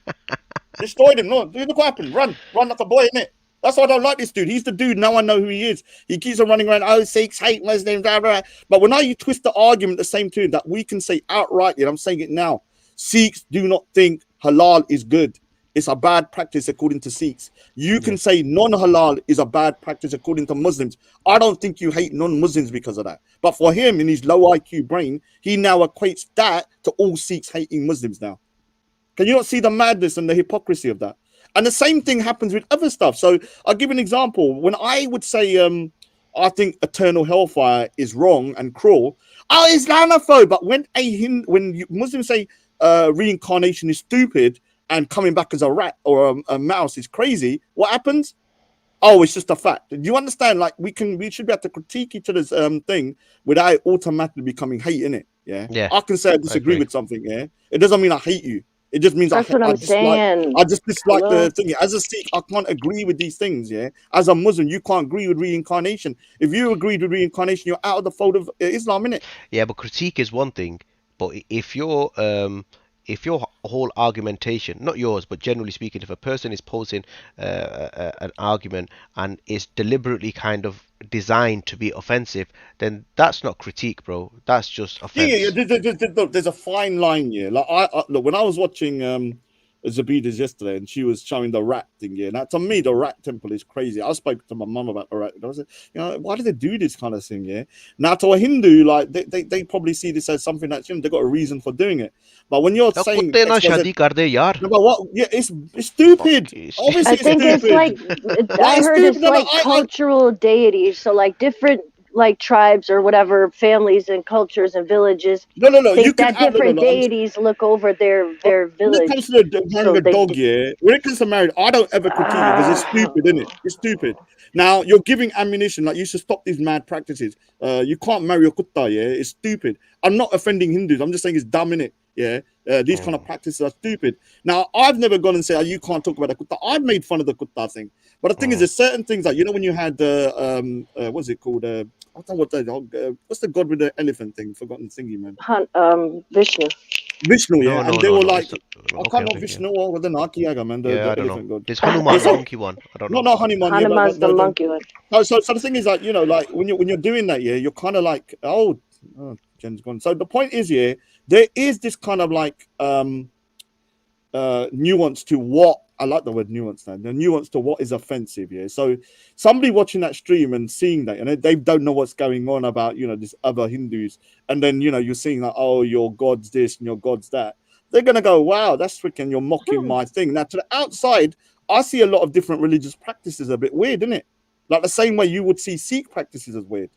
Destroyed him. No, look what happened. Run like a boy, innit? That's why I don't like this dude. He's the dude. Now I know who he is. He keeps on running around. Oh, Sikhs hate Muslims. Blah, blah. But when you twist the argument the same tune that we can say outrightly, and I'm saying it now, Sikhs do not think halal is good. It's a bad practice according to Sikhs. You can say non-halal is a bad practice according to Muslims. I don't think you hate non-Muslims because of that. But for him, in his low IQ brain, he now equates that to all Sikhs hating Muslims now. Can you not see the madness and the hypocrisy of that? And the same thing happens with other stuff. So I'll give an example. When I would say, I think eternal hellfire is wrong and cruel, oh, Islamophobe. But when Muslims say reincarnation is stupid and coming back as a rat or a mouse is crazy, what happens? Oh, it's just a fact. Do you understand? Like we should be able to critique each other's thing without automatically becoming hate in it. Yeah. I can say I disagree with something. Yeah. It doesn't mean I hate you. It just means That's what I'm saying. I just dislike the thing. As a Sikh, I can't agree with these things. Yeah. As a Muslim, you can't agree with reincarnation. If you agreed with reincarnation, you're out of the fold of Islam, innit? Yeah, but critique is one thing. But if your whole argumentation, not yours, but generally speaking, if a person is posing an argument and is deliberately kind of designed to be offensive, then that's not critique, bro. That's just offense. Yeah. There's a fine line here. Like I look, when I was watching Zabida's yesterday, and she was showing the rat thing. Yeah, now to me, the rat temple is crazy. I spoke to my mum about the rat. I was like, why do they do this kind of thing? Yeah. Now to a Hindu, like they probably see this as something that's they've got a reason for doing it. But when you're saying, no, but what? Yeah, it's stupid. Obviously, I think it's like I heard it's like cultural deities. So like different like tribes or whatever families and cultures and villages think that different deities look over their village. When it comes to the dog, yeah, when it comes to marriage, I don't ever critique it because it's stupid, isn't it? It's stupid. Now you're giving ammunition, like you should stop these mad practices. You can't marry a kutta, yeah, it's stupid. I'm not offending Hindus, I'm just saying it's dumb, innit? Yeah, these kind of practices are stupid. Now, I've never gone and said, you can't talk about the kutta. I've made fun of the kutta thing. But the thing is, there's certain things like, when you had, what's it called? I don't know what what's the god with the elephant thing? Forgotten thingy, man. Vishnu. Vishnu, yeah. And they were like, I can't know Vishnu or the Nakiyaga, man. The elephant god. There's Hanuman, the monkey one. I don't know. No, Hanuman. Hanuman's the monkey one. No, so the thing is, like, like when you're doing that, yeah, you're kind of like, Jen's gone. So the point is, yeah, there is this kind of like nuance to what I like the word nuance now. The nuance to what is offensive, yeah. So somebody watching that stream and seeing that, and they don't know what's going on about, you know, this other Hindus, and then, you know, you're seeing that, oh, your God's this and your God's that. They're gonna go, wow, that's freaking, you're mocking my thing. Now to the outside, I see a lot of different religious practices a bit weird, isn't it? Like the same way you would see Sikh practices as weird.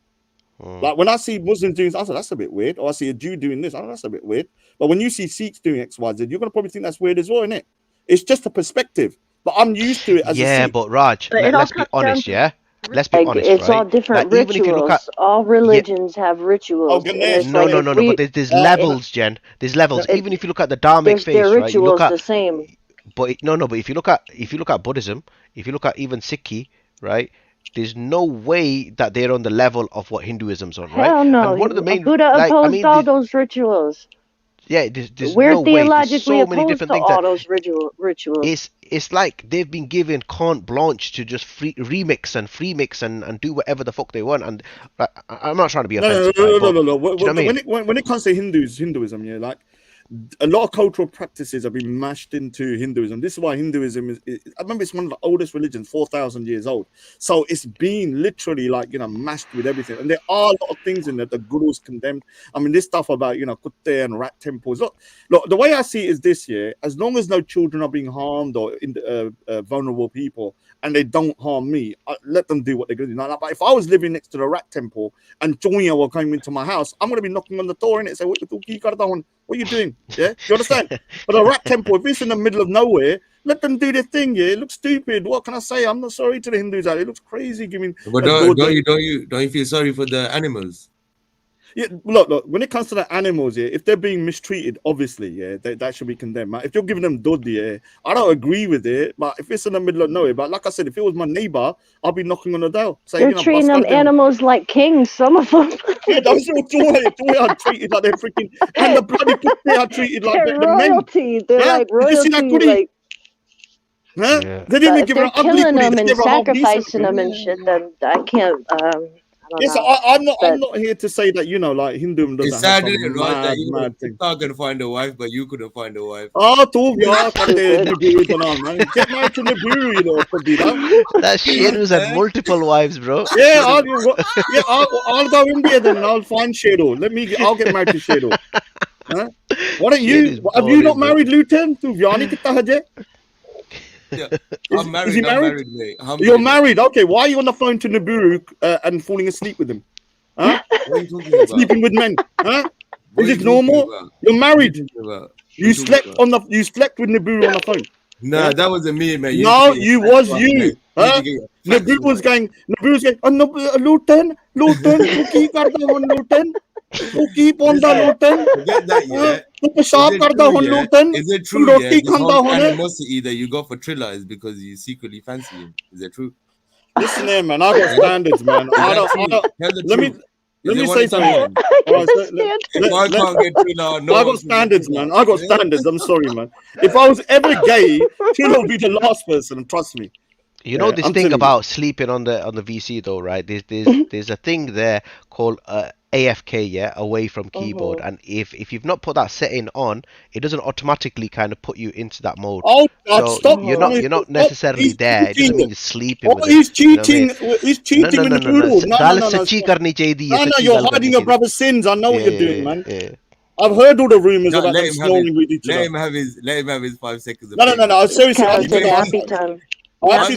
Like when I see Muslims doing, I say that's a bit weird. Or I see a Jew doing this, oh, that's a bit weird. But when you see Sikhs doing X, Y, Z, you're gonna probably think that's weird as well, isn't it? It's just a perspective. But I'm used to it as a Sikh. But Raj, let's be honest, yeah. Let's be honest, it's right? all different Like, even if you look at all religions have rituals. Oh, Ganesh, and no. But there's levels, Jen. There's levels. Even if you look at the Dharmic faith, their right? You look rituals at the same. But but if you look at Buddhism, if you look at even Sikhi, right? There's no way that they're on the level of what Hinduism's on, right? Hell no. And one of the main, Buddha like, opposed I mean, all those rituals. Yeah, there's We're no way. There's theologically so many opposed different to things all that those rituals. it's like they've been given carte blanche to just remix and free mix and do whatever the fuck they want. And I'm not trying to be offensive. No. Do you know what I mean? When it comes to Hinduism, yeah, like a lot of cultural practices have been mashed into Hinduism. This is why Hinduism is I remember it's one of the oldest religions, 4,000 years old. So it's been literally like, you know, mashed with everything. And there are a lot of things in there the gurus condemned. I mean, this stuff about, you know, kutte and rat temples. Look, the way I see it is this year, as long as no children are being harmed or vulnerable people, and they don't harm me, let them do what they're going to do. Now, but if I was living next to the rat temple and Jonya were coming into my house, I'm going to be knocking on the door and say, what are you doing? Yeah, do you understand? But a rat temple, if it's in the middle of nowhere, let them do their thing. Yeah, it looks stupid. What can I say? I'm not sorry to the Hindus out. It looks crazy. Giving. But don't you feel sorry for the animals? Yeah, look. When it comes to the animals, yeah, if they're being mistreated, obviously, yeah, that should be condemned. If you're giving them dud, yeah, I don't agree with it. But if it's in the middle of nowhere, but like I said, if it was my neighbor, I'll be knocking on the door. They're treating them animals like kings. Some of them. Yeah, that's what they are treated like they're freaking, and the bloody they are treated like they're royalty. Men. They're like royalty. Like, huh? Yeah. They didn't even give they're an ugly killing them and sacrificing them and shit. Then I can't. Yes, I'm not here to say that, you know, like Hinduism doesn't it's have sad, some that you mad thing. not gonna find a wife, but you couldn't find a wife. Oh, too man. Get married to Nibiru, you know, could be that. That Sheru's had multiple wives, bro. Yeah, I'll go India then and I'll find Sheru. I'll get married to Sheru. Huh? Why don't you? Have you not married Luton? To Vyani kitta haje? Yeah, I'm married. Is he married? Mate. You're married. Okay, why are you on the phone to Nibiru and falling asleep with him? Huh? Sleeping with men? Huh? Is it normal? You're married. You slept with Nibiru on the phone. Nah, that wasn't me, man. No, you. Huh? Nibiru was going, Luton, ਕੀ ਕਰਦਾ ਹੁਣ Luton? ਤੂੰ ਕੀ ਪਾਉਂਦਾ Luton? Forget that, yeah. ਤੂੰ ਪਿਸ਼ਾਬ ਕਰਦਾ ਹੁਣ Luton? Is it true, yeah? This whole animosity that you got for Triller is because you secretly fancy him. Is it true? Listen here, man. I got standards, man. Let me say something. I can't get Triller. No, I got standards, man. I got standards. I'm sorry, man. If I was ever gay, Triller would be the last person. Trust me. You know this thing about sleeping on the VC though, right? There's a thing there called AFK, yeah, away from keyboard, and if you've not put that setting on, it doesn't automatically kind of put you into that mode. Oh God, so stop! You're not necessarily there. It doesn't mean you're sleeping. Oh, he's cheating. He's cheating with the guru. No, you're hiding your brother's sins. I know what you're doing, man. Yeah. I've heard all the rumors about them snoring with each other. Let him have his 5 seconds. No. Seriously, happy time. I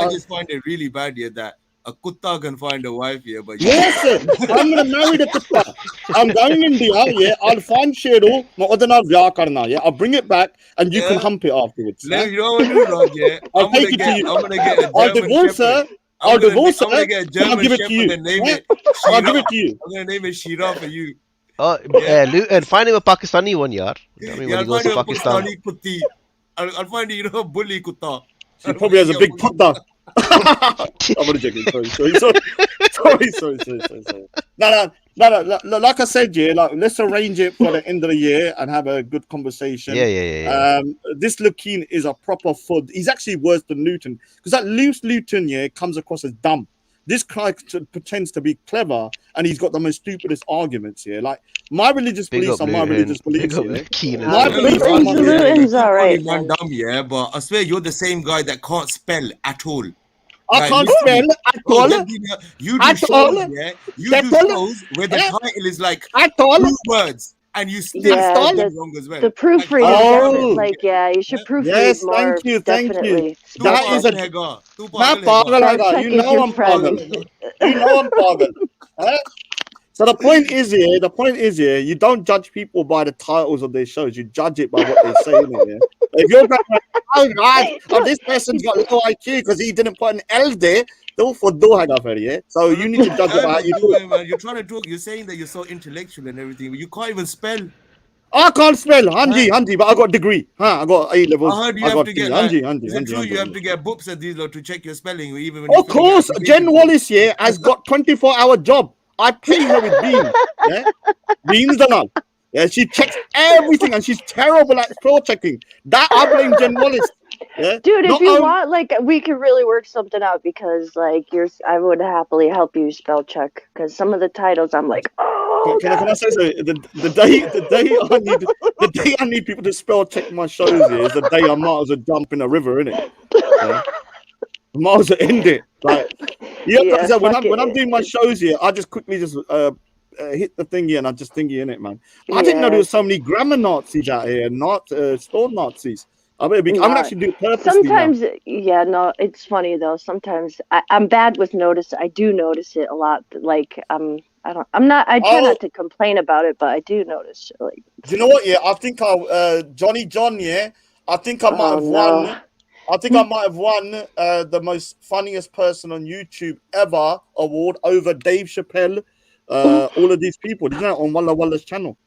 just find it really bad here that a kutta can find a wife here, but yes, sir. I'm gonna marry the kutta. I'm going in India, yeah. I'll find Sheru, yeah. I'll bring it back and you can hump it afterwards. You know what I do, Rod, yeah? I'll take it to you. I'm gonna get a I'll divorce her. I'll divorce her. I'm gonna get a German I'll give it to you. I'll give it to you. I'm gonna name it Shira for you. Oh, Luton, find him a Pakistani one, yaar. I mean, when he goes to Pakistan. I'll find you a bully kutta. She probably has a big kutta. I'm only joking. Sorry. No. Like I said, yeah, like let's arrange it for the end of the year and have a good conversation. Yeah. This Lukin is a proper fud. He's actually worse than Luton because that loose Luton, yeah, comes across as dumb. This guy pretends to be clever, and he's got the most stupidest arguments here. Like, my religious Big beliefs up are my religious Big beliefs up here. Keen as My well. beliefs are my Yeah, Luton's you all right, calling man man. dumb, yeah, but I swear you're the same guy that can't spell at all. I Like, can't literally. spell at Bro, all. Gedina, you do At shows, all. yeah? You do At all. shows where the Eh? title is like At all. 2 words, and you still Yeah, spell the it wrong as well. the Like, proofreading how Oh. definitely, like, yeah, you should proofread Yes, more. thank you. Definitely. Tu That Spell is a check. pagal, tu मैं pagal hai पागल ga. है Spell check You is know your I'm friend. pagal. You know I'm pagal. Eh? So the point is here, you don't judge people by the titles of their shows. You judge it by what they say in it. Yeah? If you're going like, oh God, oh, this person's got low IQ because he didn't put an L there, yeah? So you need to judge it by how you talk. Man, you're trying to talk, you're saying that you're so intellectual and everything, but you can't even spell. I can't spell Hanji, but I got a degree. I got A levels. I heard you I have got to D. get like, Hanji. is it true you have to get books at these to check your spelling even when Of course, Jen Wallace here has got 24-hour job. I pay her with beans. Yeah, beans and all. Yeah, she checks everything and she's terrible at spell checking. That I blame Jen Wallace. Yeah, Dude, if Not you only- want, like, we could really work something out because, like, I would happily help you spell check because some of the titles I'm like, oh. Can I say so? The day I need people to spell check my shows here is the day I might as well jump in a river, innit? Yeah. I might as well end it. Like, Yeah, when fuck I'm it. doing my shows here, I just quickly just hit the thingy and I just thingy in it, man. I didn't know Yeah. there was so many grammar Nazis out here, not spell Nazis. I'm gonna actually do it purposely now. Sometimes, yeah, no, it's funny though. Sometimes I'm bad with notice. I do notice it a lot. Like, I try not to complain about it, but I do notice. Like, Do you know what? Yeah, I think Johnny John. Yeah, I think I might have won. I think I might have won the most funniest person on YouTube ever award over Dave Chappelle. All of these people, isn't it, on Walla Walla's channel?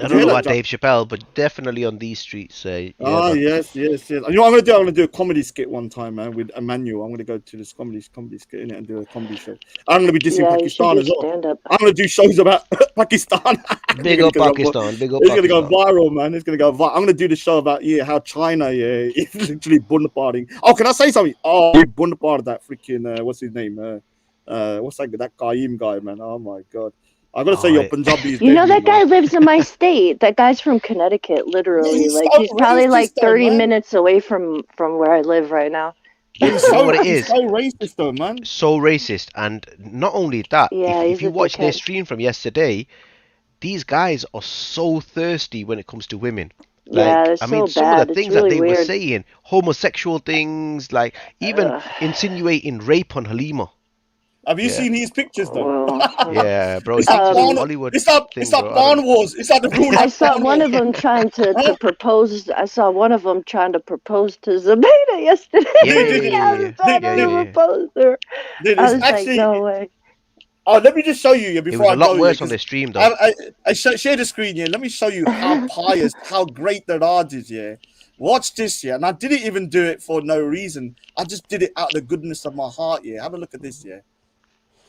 I don't know about Dave Chappelle, but definitely on these streets. Yes. You know what I'm gonna do? I'm gonna do a comedy skit one time, man, with Emmanuel. I'm gonna go to this comedy skit in it and do a comedy show. I'm gonna be dissing Pakistan as well. I'm gonna do shows about Pakistan. Big up Pakistan. Big up It's gonna go viral, man. It's gonna go viral. I'm gonna do the show about how China is literally bombarding. Oh, can I say something? Oh, we bombarded that freaking what's his name? What's that Qayyim guy, man? Oh my god. I gotta say, your Punjabi is you know deadly, that guy lives in my state. That guy's from Connecticut, literally. He's like so he's probably like racist, though, 30 man. minutes away from where I live right now. You know what it He's is? so racist, though, man. So racist, and not only that. Yeah, if he's you a watch their dickhead. stream from yesterday, these guys are so thirsty when it comes to women. Yeah, Like, it's I mean, so some of bad. the It's things really that they were weird. saying, homosexual things, like even insinuating rape on Halima. Have you seen his pictures, though? Yeah, bro. It's like Hollywood. It's like Barn Wars. It's like the rule. I saw one of them trying to propose. I saw one of them trying to propose to Zabina yesterday. Yeah. Propose to her. Dude, I it's was actually, like, no way. Oh, let me just show you It before was I a lot go. worse on their stream, though. I share the screen here. Let me show you how pious, how great the Raj is. Yeah, watch this. Yeah, and I didn't even do it for no reason. I just did it out of the goodness of my heart. Yeah, have a look at this. Yeah.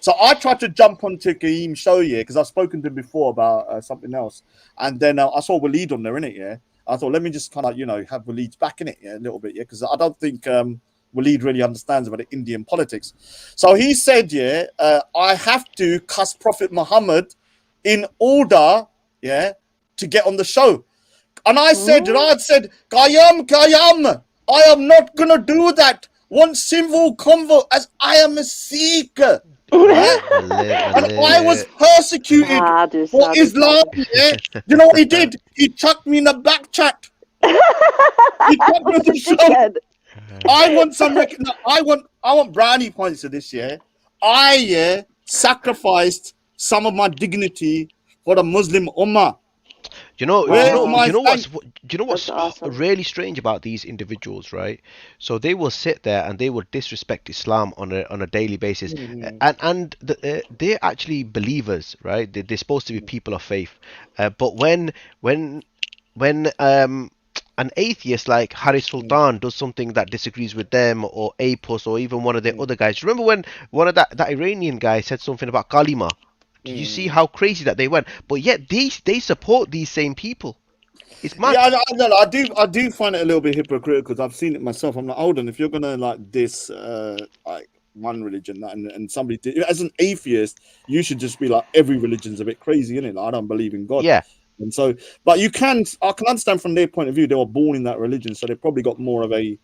So I tried to jump onto Kaeem's show, yeah, because I've spoken to him before about something else, and then I saw Waleed on there, innit, yeah. I thought, let me just kind of, have Waleed's back in it, yeah, a little bit, yeah, because I don't think Waleed really understands about the Indian politics. So he said, yeah, I have to cuss Prophet Muhammad in order, yeah, to get on the show. And I said, Raj said, Qayyam, I am not gonna do that. One civil convo as I am a Sikh. Right? And I was persecuted for Islam. Yeah? You know what he did? He chucked me in the back chat. He chucked me to show. I want some. I want brownie points for this. Yeah, I sacrificed some of my dignity for the Muslim Ummah. Do you know what's awesome. really strange about these individuals, right? So they will sit there and they will disrespect Islam on a daily basis, and they're actually believers, right? They're supposed to be people of faith, but when an atheist like Haris Sultan does something that disagrees with them, or Apus, or even one of the other guys. Remember when one of that Iranian guy said something about Kalima? Did you see how crazy that they went? But yet they support these same people. It's mad. Yeah, I do find it a little bit hypocritical because I've seen it myself. I'm like, hold on, if you're gonna like this like one religion, and somebody did, as an atheist, you should just be like, every religion's a bit crazy, isn't it? Like, I don't believe in God. Yeah. And so, but I can understand from their point of view, they were born in that religion, so they probably got more of a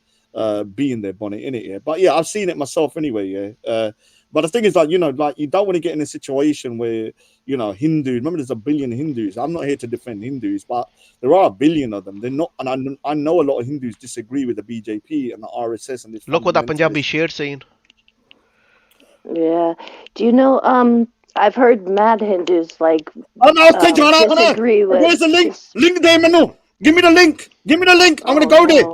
bee in their bonnet, in it. Yeah. But yeah, I've seen it myself anyway. Yeah. But the thing is, like, you know, like, you don't want to get in a situation where, you know, Hindus, remember there's a billion Hindus. I'm not here to defend Hindus, but there are a billion of them. They're not, and I know a lot of Hindus disagree with the BJP and the RSS and this. Look what that Punjabi shared saying. Yeah. Do you know, I've heard mad Hindus like disagree with. Where's the link? Link there, Manu. Give me the link. Give me the link. I'm gonna go there.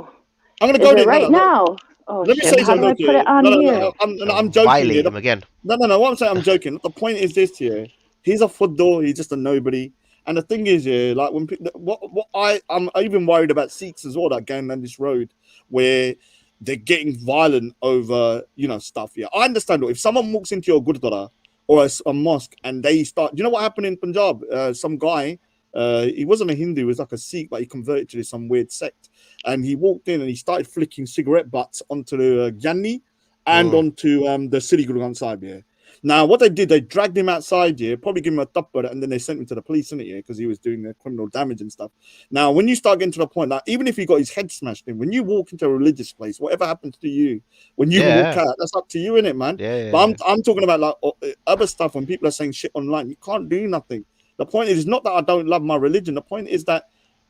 I'm gonna go there right now. Oh, let me say how do I something. put it on here? I'm joking. Violate him again. No. What I'm saying, I'm joking. The point is this here. He's a football. He's just a nobody. And the thing is, yeah, like when people, I'm even worried about Sikhs as well that going down this road where they're getting violent over, you know, stuff. Yeah, I understand. If someone walks into your gurdwara or a mosque and they start, you know what happened in Punjab? Some guy, he wasn't a Hindu, he was like a Sikh, but he converted to some weird sect. And he walked in and he started flicking cigarette butts onto the Gyani and onto the city Guru Granth Sahib. Yeah. Now, what they did, they dragged him outside here, probably give him a thupper, and then they sent him to the police, innit, yeah, because he was doing the criminal damage and stuff. Now, when you start getting to the point, like, even if he got his head smashed in, when you walk into a religious place, whatever happens to you, when you walk out, that's up to you, innit, man? But I'm talking about, like, other stuff, when people are saying shit online, you can't do nothing. The point is not that I don't love my religion. The point is that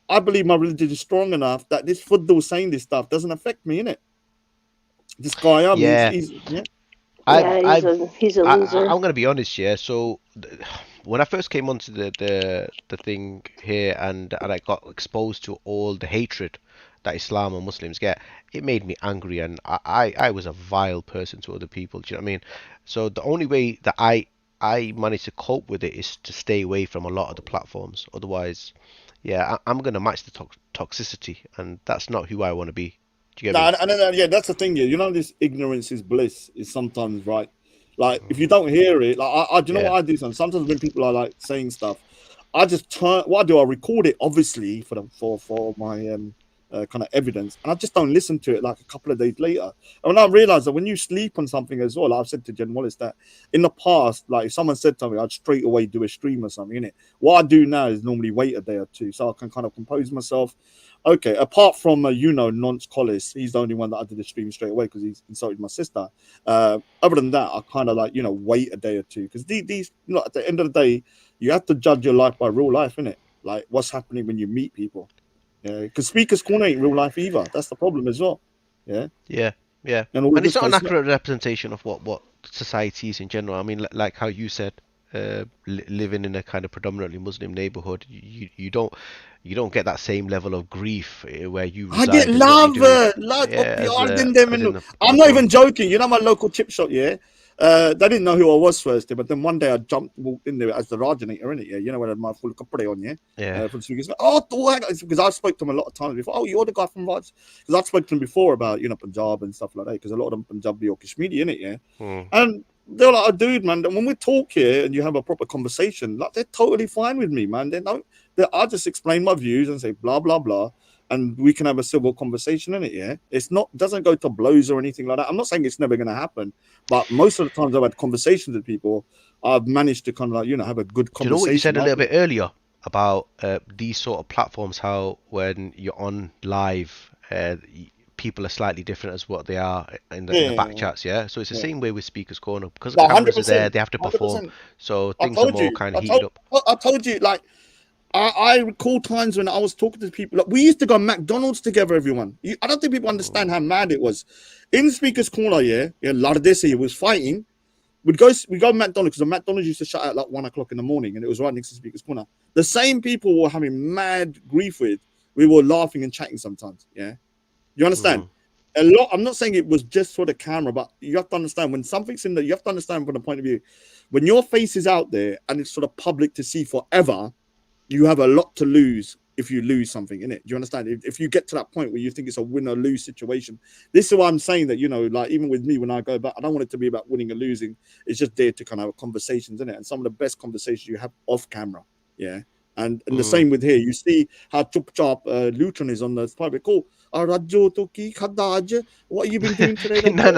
I believe my religion is strong enough that this football saying this stuff doesn't affect me, innit? This guy, he's he's a loser. I'm gonna be honest, yeah. So when I first came onto the thing here and I got exposed to all the hatred that Islam and Muslims get, it made me angry, and I was a vile person to other people. Do you know what I mean? So the only way that I managed to cope with it is to stay away from a lot of the platforms. Otherwise, yeah, I'm gonna match the toxicity, and that's not who I want to be. Do you get me? Yeah, that's the thing. Yeah, you know, this ignorance is bliss is sometimes right. Like, if you don't hear it, like, do you know what I do? Sometimes when people are like saying stuff, I just turn. What I do, I record it, obviously, for my kind of evidence, and I just don't listen to it like a couple of days later. And when I realize that when you sleep on something as well, I've said to Jen Wallace that in the past, like, if someone said something, I'd straight away do a stream or something, innit? What I do now is normally wait a day or two so I can kind of compose myself. Okay, apart from Nonce Collis, he's the only one that I did a stream straight away because he's insulted my sister. Other than that, I kind of like, wait a day or two, because these at the end of the day, you have to judge your life by real life, innit? Like, what's happening when you meet people. Yeah, because Speaker's Corner ain't real life either. That's the problem as well. Yeah. And it's not an accurate representation of what society is in general. I mean, like how you said, living in a kind of predominantly Muslim neighborhood, you don't get that same level of grief where you reside. I get love. I'm not even joking. You know my local chip shop, yeah? They didn't know who I was first, but then one day I walked in there as the Rajanator, innit? Yeah, you know, when I had my full kapre on, yeah? Yeah. Because I spoke to him a lot of times before. Oh, you're the guy from Raj? Because I spoke to him before about, Punjab and stuff like that, because a lot of them Punjabi or Kashmiri, innit, yeah? And they're like, oh, dude, man, when we talk here and you have a proper conversation, like, they're totally fine with me, man. I just explain my views and say blah, blah, blah. And we can have a civil conversation in it, yeah? Doesn't go to blows or anything like that. I'm not saying it's never going to happen, but most of the times I've had conversations with people, I've managed to kind of like, have a good conversation. Do you know what you said a little bit earlier about these sort of platforms, how when you're on live, people are slightly different as what they are in the back chats, yeah? So it's the same way with Speaker's Corner. Because the cameras are there, they have to perform. 100%. So things are more kind of heated up. I told you, like, I recall times when I was talking to people. Like, we used to go McDonald's together, everyone. I don't think people understand how mad it was. In Speaker's Corner, yeah, Lardesi was fighting. We'd go McDonald's, because the McDonald's used to shut at like 1 o'clock in the morning, and it was right next to Speaker's Corner. The same people were having mad grief with, we were laughing and chatting sometimes, yeah? You understand? A lot. I'm not saying it was just for the camera, but you have to understand when something's in there, you have to understand from the point of view, when your face is out there and it's sort of public to see forever, you have a lot to lose if you lose something in it. Do you understand? If you get to that point where you think it's a win or lose situation, this is why I'm saying that, like, even with me, when I go back, I don't want it to be about winning or losing. It's just there to kind of have conversations in it. And some of the best conversations you have off camera. Yeah. And the same with here. You see how Chup Chop Luton is on the private call. Rajjo Toki Khadaj. What have you been doing today, Rajjo? No. How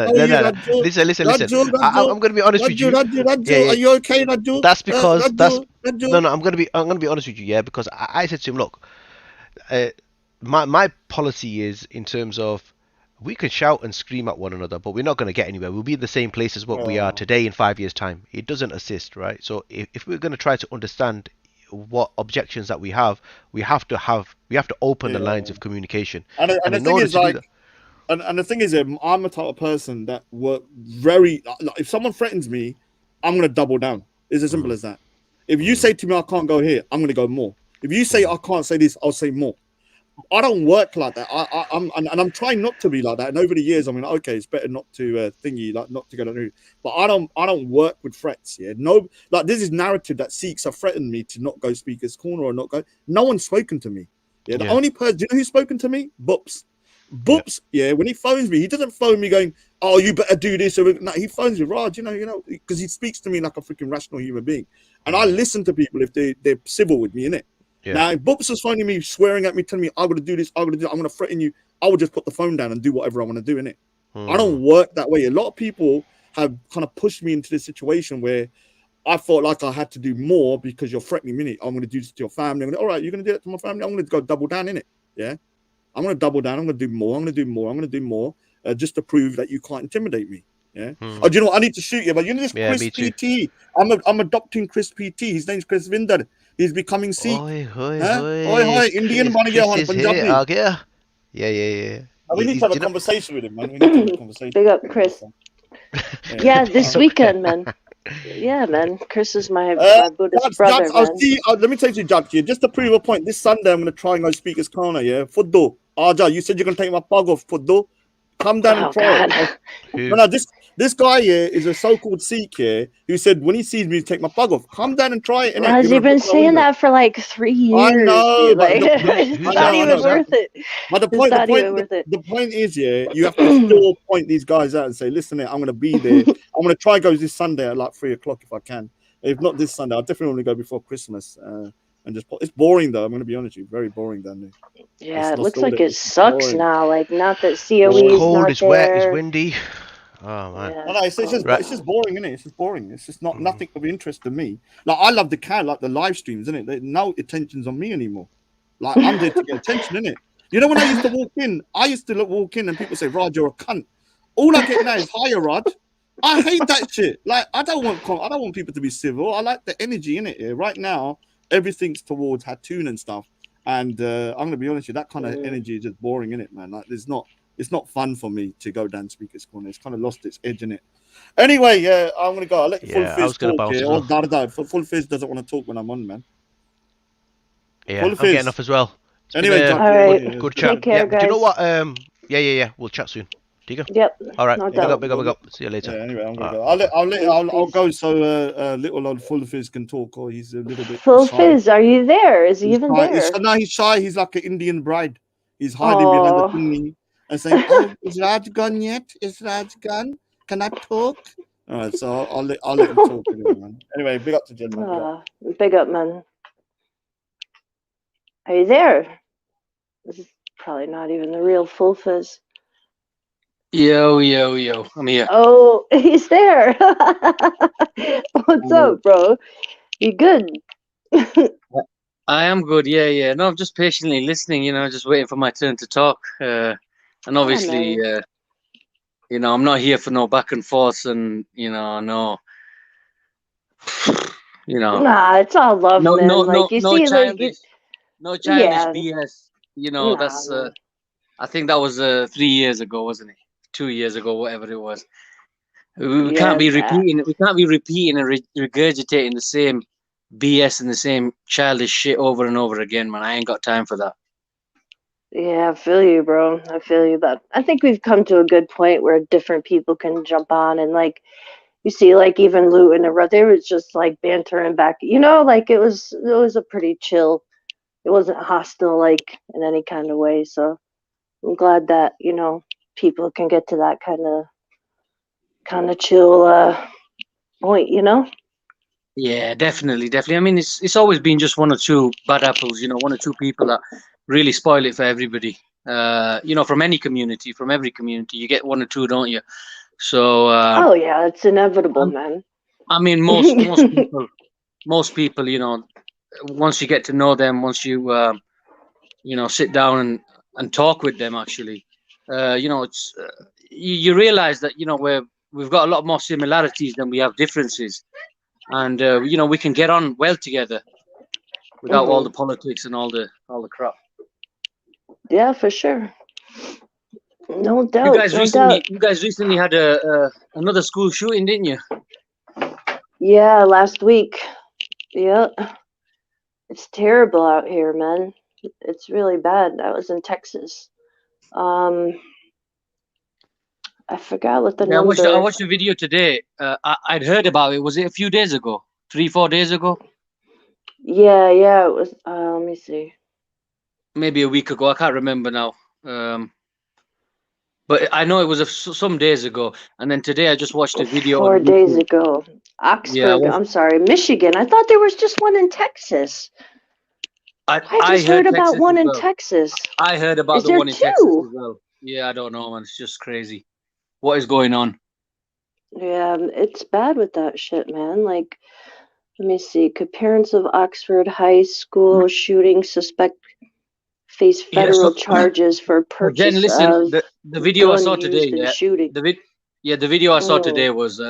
are you, Rajjo? Listen. Rajjo. I'm gonna be honest with you. Rajjo. Are you okay, Rajjo? That's because Rajjo. no. I'm gonna be honest with you. Yeah, because I said to him, look, my policy is in terms of we can shout and scream at one another, but we're not going to get anywhere. We'll be in the same place as what we are today in 5 years' time. It doesn't assist, right? So if we're going to try to understand what objections that we have to open the lines of communication. And the thing is, like, and the thing is, I'm a type of person that work very. Like, if someone threatens me, I'm going to double down. It's as simple as that. If you say to me I can't go here, I'm going to go more. If you say I can't say this, I'll say more. I don't work like that. I'm trying not to be like that. And over the years, I mean, okay, it's better not to not to go to. But I don't work with threats. Yeah, no, like this is narrative that Sikhs have threatened me to not go Speaker's Corner or not go. No one's spoken to me. Yeah, the only person, do you know who's spoken to me? Boops. Yeah, when he phones me, he doesn't phone me going, "Oh, you better do this." Or no, he phones me, Raj, you know, because he speaks to me like a freaking rational human being, and I listen to people if they're civil with me, innit? Yeah. Now, if Boops was phoning me, swearing at me, telling me I'm going to do this, I'm going to threaten you, I would just put the phone down and do whatever I want to do, innit? I don't work that way. A lot of people have kind of pushed me into this situation where I felt like I had to do more because you're threatening me, innit? I'm going to do this to your family. All right, you're going to do that to my family? I'm going to go double down, innit? Yeah? I'm going to double down. I'm going to do more. I'm going to do more just to prove that you can't intimidate me. Yeah. Oh, do you know what? I need to shoot you, but you know this Chris PT. I'm adopting Chris PT. His name's Chris Vinder. He's becoming Sikh. Oi, Indian bana gaya hoon, Punjabi. Yeah. We need to have a conversation with him, man. We need to have a conversation. Big up, Chris. Yeah, this weekend, man. Yeah, man. Chris is my Buddhist brother, man. Let me tell you, Judge, just to prove a point, this Sunday I'm going to try and go Speaker's Corner, yeah? Fuddo. Aja, you said you're going to take my pug off, Fuddo. Come down and try it. No, this guy here is a so-called Sikh here who said when he sees me take my pug off, come down and try it. Has he been saying that for like 3 years? I know, but it's not even worth it. But the point is, yeah, you have to still point these guys out and say, listen, I'm going to be there. I'm going to try go this Sunday at like 3 o'clock if I can. If not this Sunday, I'll definitely want to go before Christmas. And just it's boring though. I'm going to be honest with you, very boring down there. Yeah, it looks like it sucks now. Like not that COE is cold, not it's there. wet, it's windy. Oh man, no, it's just boring, isn't it? It's just boring. It's just nothing of interest to me. Like I love the live streams, isn't it? No attention's on me anymore. Like I'm there to get attention, isn't it? You know when I used to walk in and people say, Raj, you're a cunt. All I get now is hiya, Raj. I hate that shit. Like I don't want people to be civil. I like the energy in it. Right now, everything's towards Hattoon and stuff. And I'm gonna be honest with you, that kind of energy is just boring, in it, man. Like it's not fun for me to go down Speaker's Corner. It's kind of lost its edge in it. Anyway, I'm gonna go. I'll let Full Fizz talk here. Full Fizz doesn't want to talk when I'm on, man. Yeah, I'm getting off as well. Anyway, all right. Good chat. Take care, guys. Do you know what? Yeah. We'll chat soon. Do you go? Yep. All right. No Big up. See you later. Yeah, anyway, I'm gonna go. I'll go so little old Full Fizz can talk, or he's a little bit. Full Fizz, are you there? Is he even there? No, he's shy. He's like an Indian bride. He's hiding behind the thingy and saying, "Oh, is Raj gone yet? Is Raj gone? Can I talk?" All right, so I'll let him talk anyway, man. Anyway, big up to Jen, man. Big up, man. Are you there? This is probably not even the real Full Fizz. Yo, I'm here. Oh, he's there. What's up, bro? You good? I am good, yeah. No, I'm just patiently listening, just waiting for my turn to talk. And obviously, I'm not here for no back and forth and, no. Nah, it's all love, man. No childish BS. That's, I think that was 3 years ago, wasn't it? 2 years ago, whatever it was. We can't be repeating. We can't be repeating and regurgitating the same BS and the same childish shit over and over again, man. I ain't got time for that. Yeah, I feel you, bro. I feel you. But I think we've come to a good point where different people can jump on and like you see, like even Lou and they was just like bantering back. Like it was a pretty chill. It wasn't hostile, like in any kind of way. So I'm glad that people can get to that kind of chill point, Yeah, definitely. I mean, it's always been just one or two bad apples, one or two people that really spoil it for everybody. From any community, from every community, you get one or two, don't you? So oh yeah, it's inevitable, man. I mean, most people, once you get to know them, once you sit down and talk with them, actually, it's you realize that we've got a lot more similarities than we have differences, and we can get on well together without all the politics and all the crap. Yeah, for sure. No doubt. You guys recently had another school shooting, didn't you? Yeah, last week. Yeah. It's terrible out here, man. It's really bad. I was in Texas. I forgot what the number. I watched the video today. I'd heard about it. Was it a few days ago? 3-4 days ago? Yeah, it was. Let me see. Maybe a week ago. I can't remember now. But I know it was some days ago. And then today I just watched a video. 4 days ago. Oxford. Yeah, I'm sorry, Michigan. I thought there was just one in Texas. I just heard about one in Texas. I heard about the one in Texas as well. Yeah, I don't know, man. It's just crazy. What is going on? Yeah, it's bad with that shit, man. Like, let me see. Could parents of Oxford High School shooting suspect face federal charges for purchase of the video I saw today. Shooting. The video I saw today was,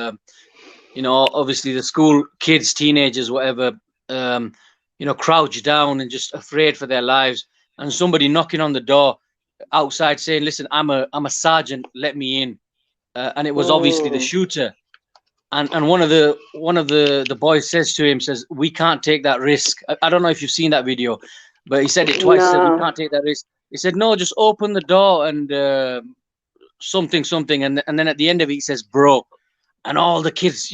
obviously the school kids, teenagers, whatever, crouched down and just afraid for their lives, and somebody knocking on the door outside saying, "Listen, I'm a sergeant, let me in," and it was obviously the shooter. And one of the boys says to him, "We can't take that risk." I don't know if you've seen that video, but he said it twice. He said, "We can't take that risk." He said, "No, just open the door and something." And then at the end of it, he says, "Bro," and all the kids,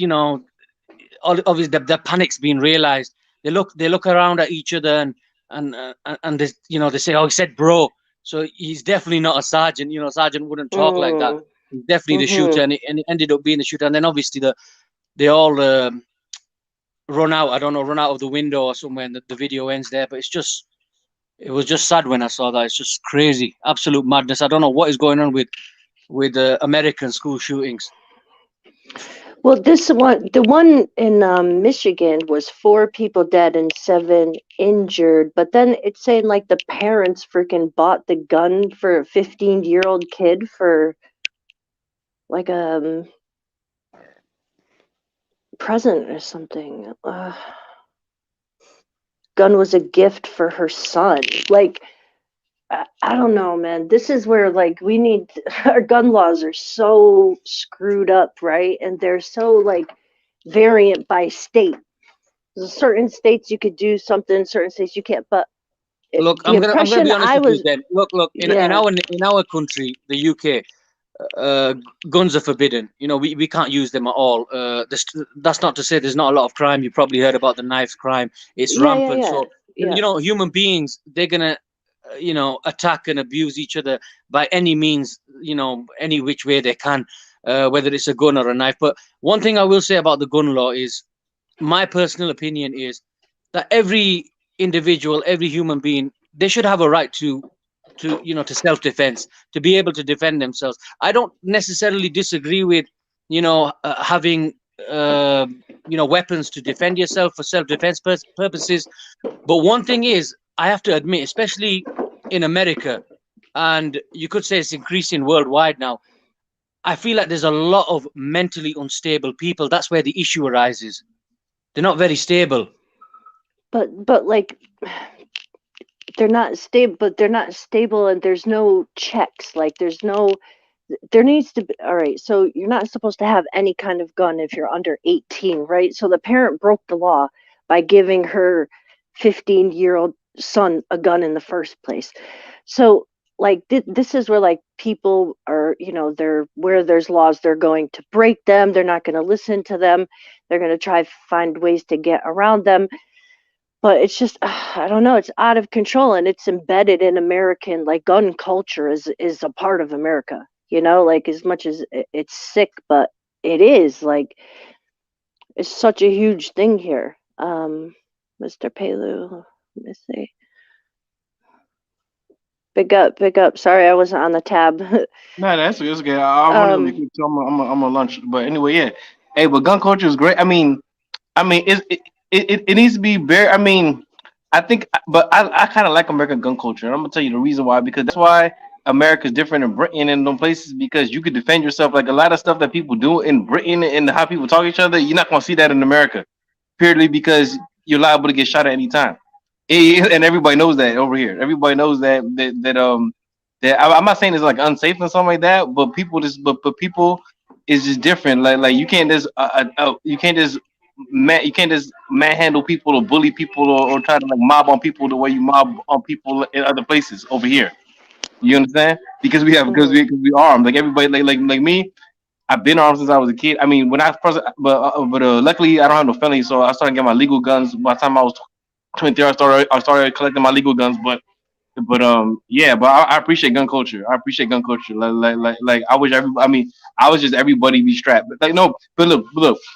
obviously the panic's been realized. They look around at each other and they, they say, "Oh, he said bro." So he's definitely not a sergeant. Sergeant wouldn't talk like that. He's definitely the shooter, and it ended up being the shooter. And then obviously they all run out. I don't know, run out of the window or somewhere, and the video ends there. But it was just sad when I saw that. It's just crazy, absolute madness. I don't know what is going on with American school shootings. Well, the one in Michigan was 4 people dead and 7 injured. But then it's saying like the parents freaking bought the gun for a 15-year-old kid for like a present or something. Gun was a gift for her son. Like, I don't know, man. This is where like we need our gun laws are so screwed up, right? And they're so like variant by state. There's certain states you could do something, certain states you can't. But look, I'm gonna be honest with you then. Look, in our country, the UK, guns are forbidden. We can't use them at all. That's not to say there's not a lot of crime. You probably heard about the knife crime. It's rampant. So human beings, they're gonna attack and abuse each other by any means, any which way they can, whether it's a gun or a knife. But one thing I will say about the gun law is, my personal opinion is that every individual, every human being, they should have a right to self-defense, to be able to defend themselves. I don't necessarily disagree with having weapons to defend yourself for self-defense purposes. But one thing is, I have to admit, especially in America, and you could say it's increasing worldwide now, I feel like there's a lot of mentally unstable people. That's where the issue arises. They're not very stable. But like, they're not stable. But they're not stable, and there's no checks. Like, there needs to be. All right, so you're not supposed to have any kind of gun if you're under 18, right? So the parent broke the law by giving her 15-year-old son a gun in the first place. So like this is where like people are, they're where there's laws, they're going to break them. They're not going to listen to them. They're going to try to find ways to get around them. But it's just, I don't know, it's out of control, and it's embedded in American, like, gun culture is a part of America, like, as much as it's sick, but it is, like, it's such a huge thing here. Mr. Pelu, let me see. Big up. Sorry, I wasn't on the tab. Nah, that's okay. I wanted to be quick, so I'm on lunch. But anyway, yeah. Hey, but gun culture is great. It needs to be very. I think, but I kind of like American gun culture, and I'm gonna tell you the reason why. Because that's why America's different in Britain and those places, because you could defend yourself. Like a lot of stuff that people do in Britain and how people talk to each other, you're not gonna see that in America. Purely because you're liable to get shot at any time. And everybody knows that over here. Everybody knows that I'm not saying it's like unsafe and something like that, but people but people is just different. Like you can't just you can't just manhandle people or bully people or try to like mob on people the way you mob on people in other places over here. You understand? Because we armed. Like everybody like me. I've been armed since I was a kid. I mean, when I first, but luckily I don't have no felony, so I started getting my legal guns by the time I was 23. I started collecting my legal guns, but I appreciate gun culture. I appreciate gun culture. Like I wish everybody. I was just everybody be strapped. But like no, but look.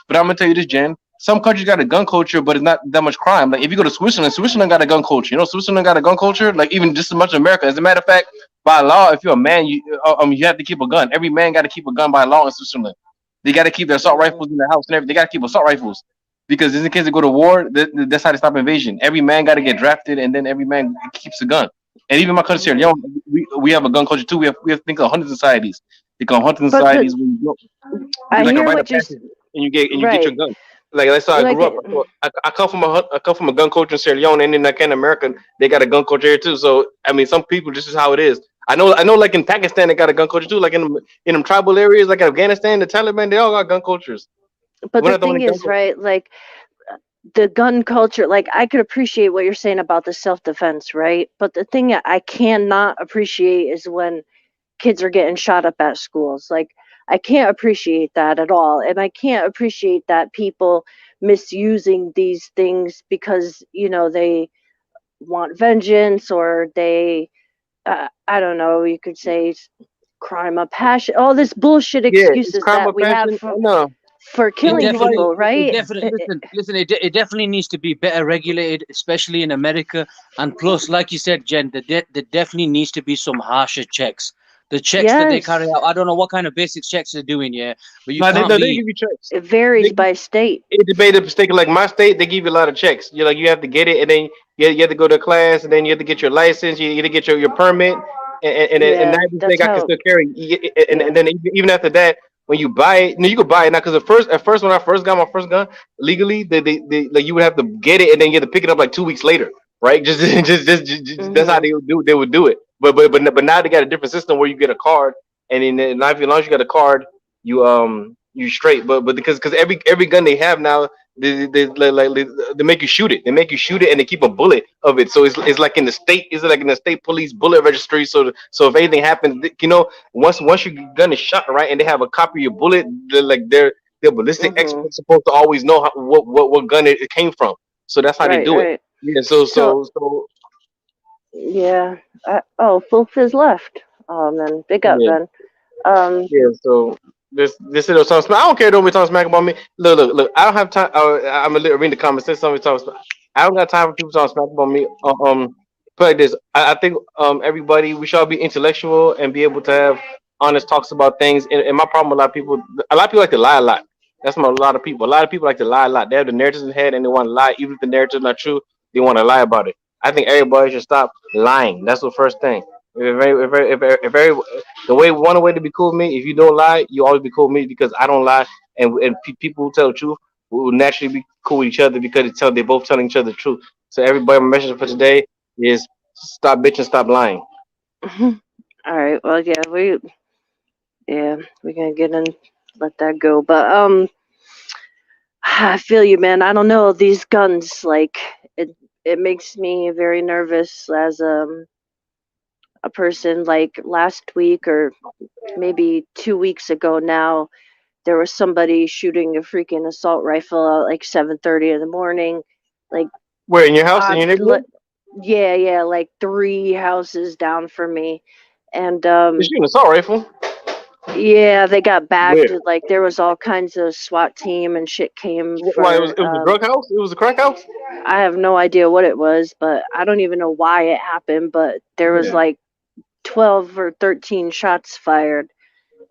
But I'm gonna tell you this, Jen. Some countries got a gun culture, but it's not that much crime. Like if you go to Switzerland, Switzerland got a gun culture. You know, Switzerland got a gun culture, like even just as much as America. As a matter of fact, by law, if you're a man, you have to keep a gun. Every man got to keep a gun by law in Switzerland. They got to keep their assault rifles in their house and everything. They got to keep assault rifles because in case they go to war, that's how they stop invasion. Every man got to get drafted, and then every man keeps a gun. And even my country here, we have a gun culture too. We have things called hunting societies. They call hunting societies when you go, I like a hear rite of what you're passage, and you get right. your gun. Like that's how I Like grew up. I come from a gun culture in Sierra Leone, and in America, they got a gun culture here too. So I mean, some people, this is how it is. I know. Like in Pakistan, they got a gun culture too. Like in them tribal areas, like Afghanistan, the Taliban, they all got gun cultures. But We're the not the only thing gun is, culture. right? Like the gun culture, like I could appreciate what you're saying about the self-defense, right? But the thing I cannot appreciate is when kids are getting shot up at schools. Like I can't appreciate that at all, and I can't appreciate that people misusing these things because they want vengeance, or they I don't know, you could say crime of passion, all this bullshit Yeah, it's excuses crime that of we have passion. I know. for It killing definitely, people, right? it definitely needs to be better regulated, especially in America. And plus, like you said, Jen, there definitely needs to be some harsher checks. The checks that they carry Yes, out, I don't know what kind of basic checks they're doing, yeah, but you No, can't they be. give you checks. it varies They by state. it debated mistake like my state, they give you a lot of checks. You have to get it, and then you have to go to class, and then you have to get your license, you have to get your permit, and Yeah, now this that's thing I can how. still carry. Yeah. And then even after that, when you buy it, no, you could buy it now because at first when I first got my first gun legally, they like you would have to get it, and then you have to pick it up like 2 weeks later, right? Just that's how Mhm. they would do it. But now they got a different system where you get a card, and then now if as long as you got a card, you straight. But because every gun they have now, they make you shoot it. They make you shoot it, and they keep a bullet of it. So it's like in the state. It's like in the state police bullet registry. So if anything happens, once your gun is shot, right, and they have a copy of your bullet, their ballistic Mhm. experts supposed to always know what gun it came from. So that's how they Right, do it. right. Yeah. So yeah. Oh, Full Fizz left. Oh man, big up, Yeah. Ben. Um. Yeah, so this little talk smack. I don't care. Don't be talking smack about me. Look. I don't have time. I'm a little reading the comments. Since somebody talking smack, I don't got time for people talking smack about me. Put like this. I think everybody we should all be intellectual and be able to have honest talks about things. And my problem with a lot of people like to lie a lot. That's my a lot of people. A lot of people like to lie a lot. They have the narratives in their head and they want to lie, even if the narrative's not true. They want to lie about it. I think everybody should stop lying. That's the first thing. If the way to be cool with me, if you don't lie, you always be cool with me because I don't lie, and people who tell the truth will naturally be cool with each other because they both telling each other the truth. So everybody, my message for today is stop bitching, stop lying. All right. Well, we're gonna get in, let that go. But I feel you, man. I don't know, these guns. Like it makes me very nervous as a person. Like last week or maybe 2 weeks ago now, there was somebody shooting a freaking assault rifle at like 7:30 in the morning. Like Where in your house, in your neighborhood? yeah, like 3 houses down from me, and They're shooting an assault rifle. yeah, they got bagged. Where? Like there was all kinds of SWAT team and shit came Why for. it was a drug house? It was a crack house. I have no idea what it was, but I don't even know why it happened. But there was Yeah. like 12 or 13 shots fired.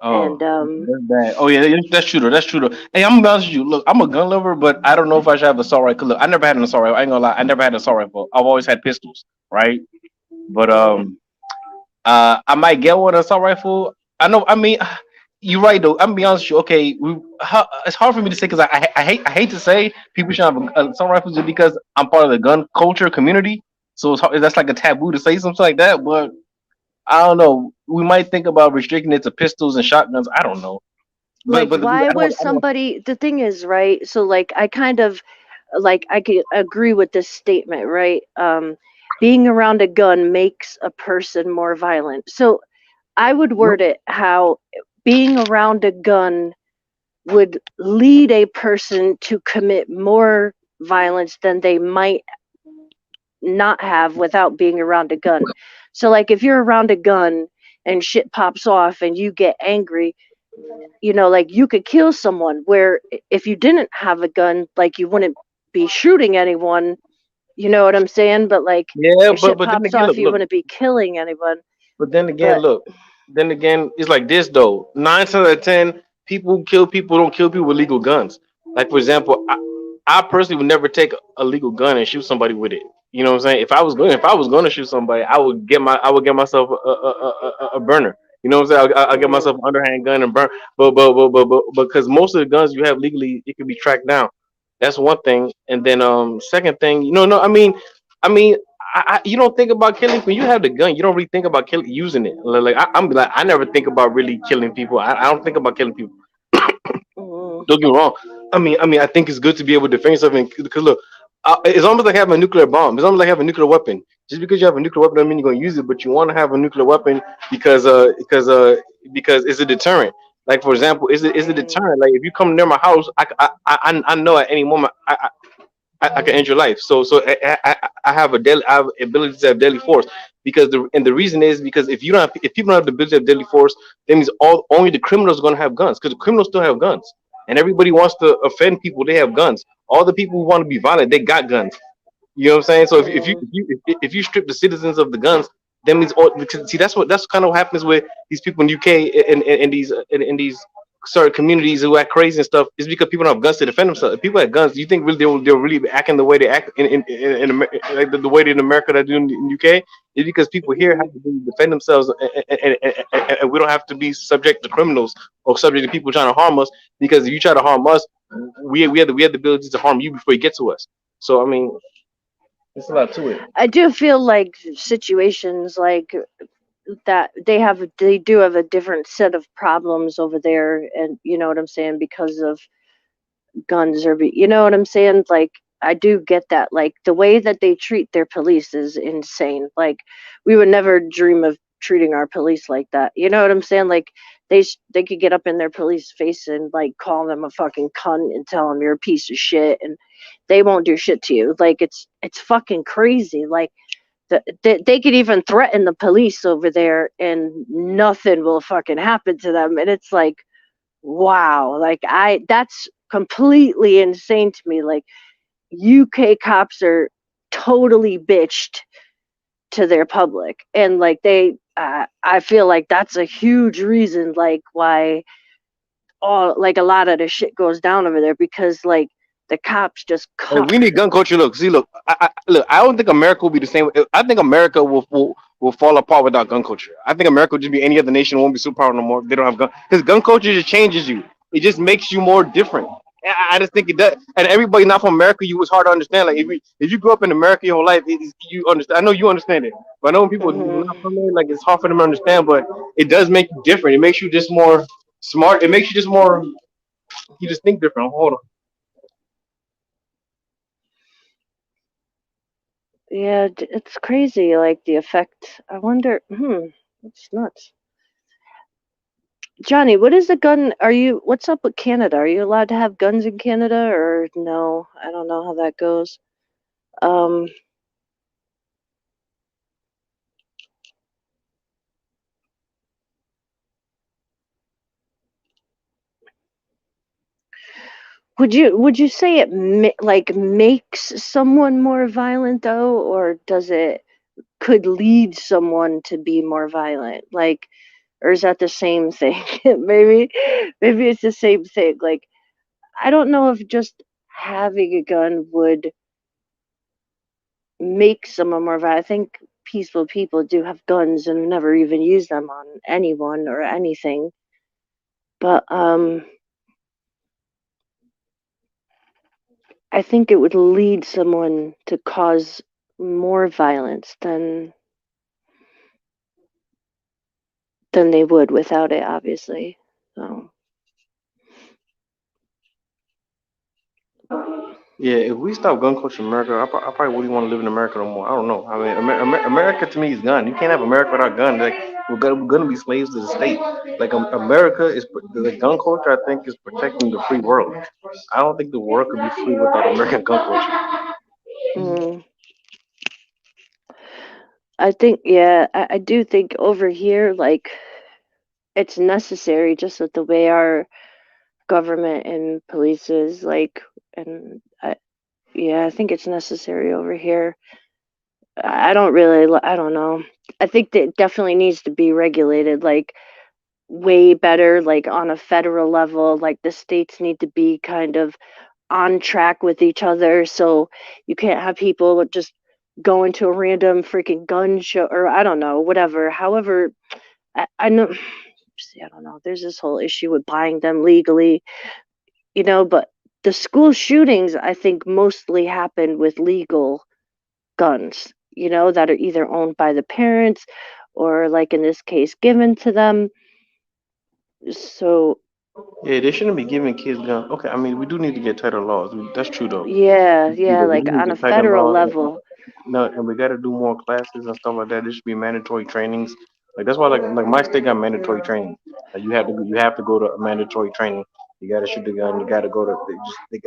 Oh, And that's bad. Oh yeah, that's true though. That's true though. Hey, I'm gonna be honest with you. Look, I'm a gun lover, but I don't know if I should have an assault rifle. 'Cause look, I never had an assault rifle. I ain't gonna lie. I never had an assault rifle. I've always had pistols, right? But I might get one assault rifle. I know. I mean, you're right though. I'm gonna be honest with you. Okay, it's hard for me to say because I hate to say people should have an assault rifles just because I'm part of the gun culture community. So it's hard, that's like a taboo to say something like that. But I don't know. We might think about restricting it to pistols and shotguns. I don't know. But like, but why I don't want. was somebody, the thing is, right? So like, I kind of, like, I could agree with this statement, right? Being around a gun makes a person more violent. So I would word it how being around a gun would lead a person to commit more violence than they might not have without being around a gun. So like, if you're around a gun and shit pops off and you get angry, like, you could kill someone, where if you didn't have a gun, like, you wouldn't be shooting anyone, you know what I'm saying? But like, Yeah, if shit but then pops again, off, look, you look. wouldn't be killing anyone. But then again, But look. Then again, it's like this though. 9 times out of 10, people who kill people don't kill people with legal guns. Like for example, I personally would never take a legal gun and shoot somebody with it. You know what I'm saying? If I was going to shoot somebody, I would get myself a burner. You know what I'm saying? I'll get myself an underhand gun and burn. But because most of the guns you have legally, it can be tracked down. That's one thing. And then second thing, no, I mean, you don't think about killing when you have the gun. You don't really think about killing using it. Like I'm like I never think about really killing people. I don't think about killing people. mm, Don't get me wrong. I mean, I think it's good to be able to defend yourself. Because look, it's almost like having a nuclear bomb. It's almost like having a nuclear weapon. Just because you have a nuclear weapon doesn't mean you're gonna use it. But you want to have a nuclear weapon because it's a deterrent. Like for example, is a deterrent. Like if you come near my house, I know at any moment I can end your life. So I have I have ability to have deadly force because the reason is because if people don't have the ability to have deadly force, that means only the criminals are going to have guns because the criminals still have guns, and everybody wants to offend people. They have guns. All the people who want to be violent, they got guns. You know what I'm saying? So mm, if you strip the citizens of the guns, that means all because see that's kind of what happens with these people in UK in these certain communities who act crazy and stuff is because people don't have guns to defend themselves. If people have guns, do you think really they'll really be acting the way they act like the way they in America that do in UK? Is because people here have to defend themselves and we don't have to be subject to criminals or subject to people trying to harm us because if you try to harm us, we have the ability to harm you before you get to us. So I mean, there's a lot to it. I do feel like situations like that, they do have a different set of problems over there, and you know what I'm saying, because of guns, or you know what I'm saying. Like, I do get that. Like, the way that they treat their police is insane. Like, we would never dream of treating our police like that, you know what I'm saying. Like, they could get up in their police face and like call them a fucking cunt and tell them you're a piece of shit, and they won't do shit to you. Like, it's fucking crazy. Like, they could even threaten the police over there and nothing will fucking happen to them, and it's like, wow. Like, that's completely insane to me. Like, UK cops are totally bitched to their public, and like, I feel like that's a huge reason, like, why all, like, a lot of the shit goes down over there, because like, the cops just Hey, we need gun culture. Look, see, look, look. I don't think America will be the same. I think America will fall apart without gun culture. I think America will just be any other nation. Won't be superpower no more if they don't have gun. Because gun culture just changes you. It just makes you more different. I just think it does. And everybody not from America, you was hard to understand. Like if you grew up in America your whole life, you understand. I know you understand it, but I know when people not from there, like it's hard for them to understand. But it does make you different. It makes you just more smart. It makes you just more. You just think different. Hold on. Yeah, it's crazy, like, the effect. I wonder, it's nuts. Johnny, what is the gun? What's up with Canada? Are you allowed to have guns in Canada, or no? I don't know how that goes. Um, would you say it like makes someone more violent though, or does it could lead someone to be more violent? Like, or is that the same thing? maybe it's the same thing. Like, I don't know if just having a gun would make someone more violent. I think peaceful people do have guns and never even use them on anyone or anything. But I think it would lead someone to cause more violence than they would without it, obviously. So Yeah, if we stop gun culture in America, I probably wouldn't want to live in America no more. I don't know. I mean, America to me is gun. You can't have America without gun. Like we're gonna be slaves to the state. Like America is the gun culture. I think is protecting the free world. I don't think the world could be free without American gun culture. I think, yeah, I do think over here, like, it's necessary just with the way our government and police is, like, and yeah, I think it's necessary over here. I don't know. I think that it definitely needs to be regulated, like, way better, like, on a federal level. Like, the states need to be kind of on track with each other, so you can't have people just go into a random freaking gun show, or I don't know, whatever. However, I know, see, I don't know. There's this whole issue with buying them legally, but the school shootings, I think, mostly happen with legal guns, that are either owned by the parents or, like in this case, given to them. So Yeah, they shouldn't be giving kids guns. Okay, I mean, we do need to get tighter laws. That's true though. yeah, We like do need on to a get tighter federal laws. level. No, and we got to do more classes and stuff like that. There should be mandatory trainings. Like that's why, like my state got mandatory training. Like you have to go to mandatory training. You got to shoot the gun. You got to go to. They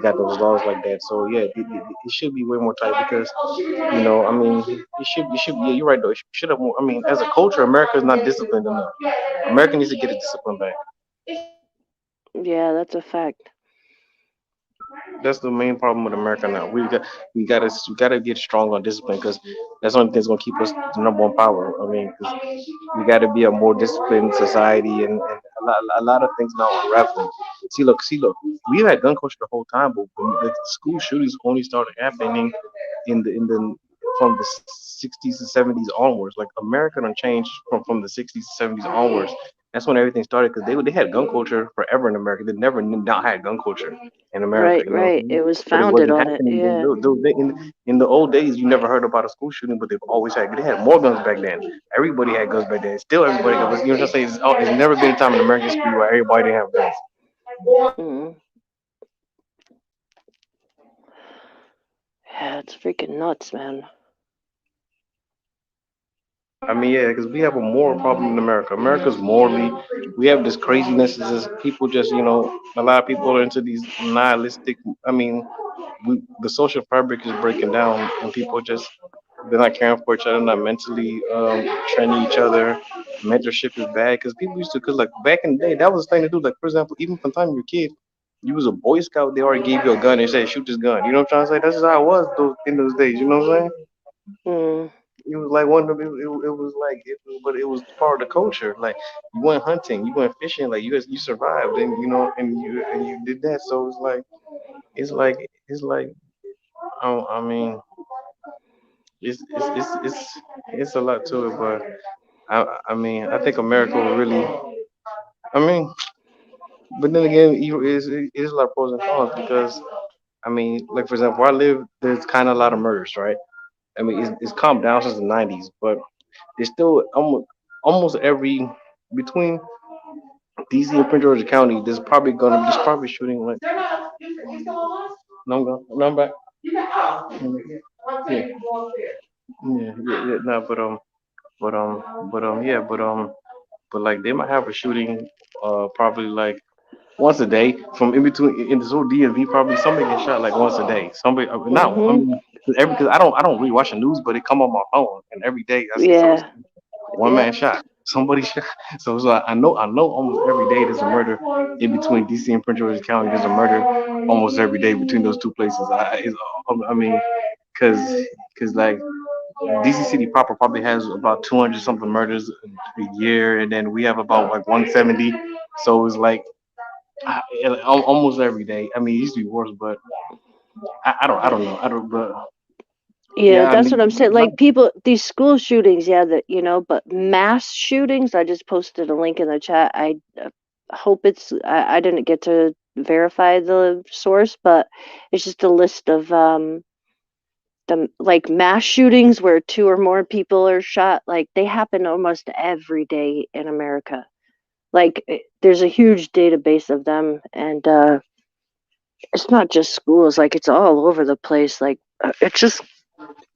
got those laws like that. So yeah, it should be way more tight because, I mean, it should. Yeah, you're right though. It should have more. I mean, as a culture, America is not disciplined enough. America needs to get its discipline back. Yeah, that's a fact. That's the main problem with America now. We gotta get strong on discipline because that's the only thing that's gonna keep us the number one power. I mean, 'cause we gotta be a more disciplined society, and a lot of things now are rampant. See, look, we've had gun culture the whole time, but the school shootings only started happening in the from the 60s and 70s onwards. Like America done changed from the 60s to 70s onwards. That's when everything started because they had gun culture forever in America. They never not had gun culture in America, Right, right. It was but it founded wasn't on it. happening. Yeah. In the old days, you never heard about a school shooting, but they had more guns back then. Everybody had guns back then. Still, everybody got guns. You know what I'm saying? It's never been a time in American history where everybody didn't have guns. Mm. Yeah, it's freaking nuts, man. I mean, yeah, because we have a moral problem in America. America's morally, we have this craziness. Is just people just, a lot of people are into these nihilistic. I mean, the social fabric is breaking down, and people just they're not caring for each other, not mentally training each other. Mentorship is bad because people used to, because like back in the day, that was the thing to do. Like for example, even from the time you were a kid, you was a Boy Scout, they already gave you a gun and said shoot this gun. You know what I'm trying to say? That's just how it was in those days. You know what I'm saying? Mm. It was like one of them. But it was part of the culture. Like you went hunting, you went fishing, like you survived, and and you did that. So it's like I mean, it's a lot to it, but I mean, I think America will really. I mean, but then again, it is a lot of pros and cons because I mean, like for example, where I live, there's kind of a lot of murders, right? I mean, it's calmed down since the '90s, but there's still almost every between DC and Prince George's County. There's probably shooting like no, no, I'm back. Yeah, yeah, no, yeah, but like they might have a shooting, probably like once a day from in between in this whole DMV. Probably somebody gets shot like once a day. Somebody, not I Mhm. mean, because I don't really watch the news, but it come on my phone, and every day I see something. Yeah. One Yep. man shot. Somebody shot. So it's like I know almost every day there's a murder in between DC and Prince George's County. There's a murder almost every day between those two places. I mean, cause like DC City proper probably has about 200 something murders a year, and then we have about like 170. So it's like almost every day. I mean, it used to be worse, but I don't know. I don't. But Yeah, yeah, I that's mean, what I'm saying. Like people, these school shootings, yeah, that but mass shootings. I just posted a link in the chat. I hope it's. I didn't get to verify the source, but it's just a list of the like mass shootings where 2 or more people are shot. Like they happen almost every day in America. Like there's a huge database of them, and it's not just schools. Like it's all over the place. Like it's just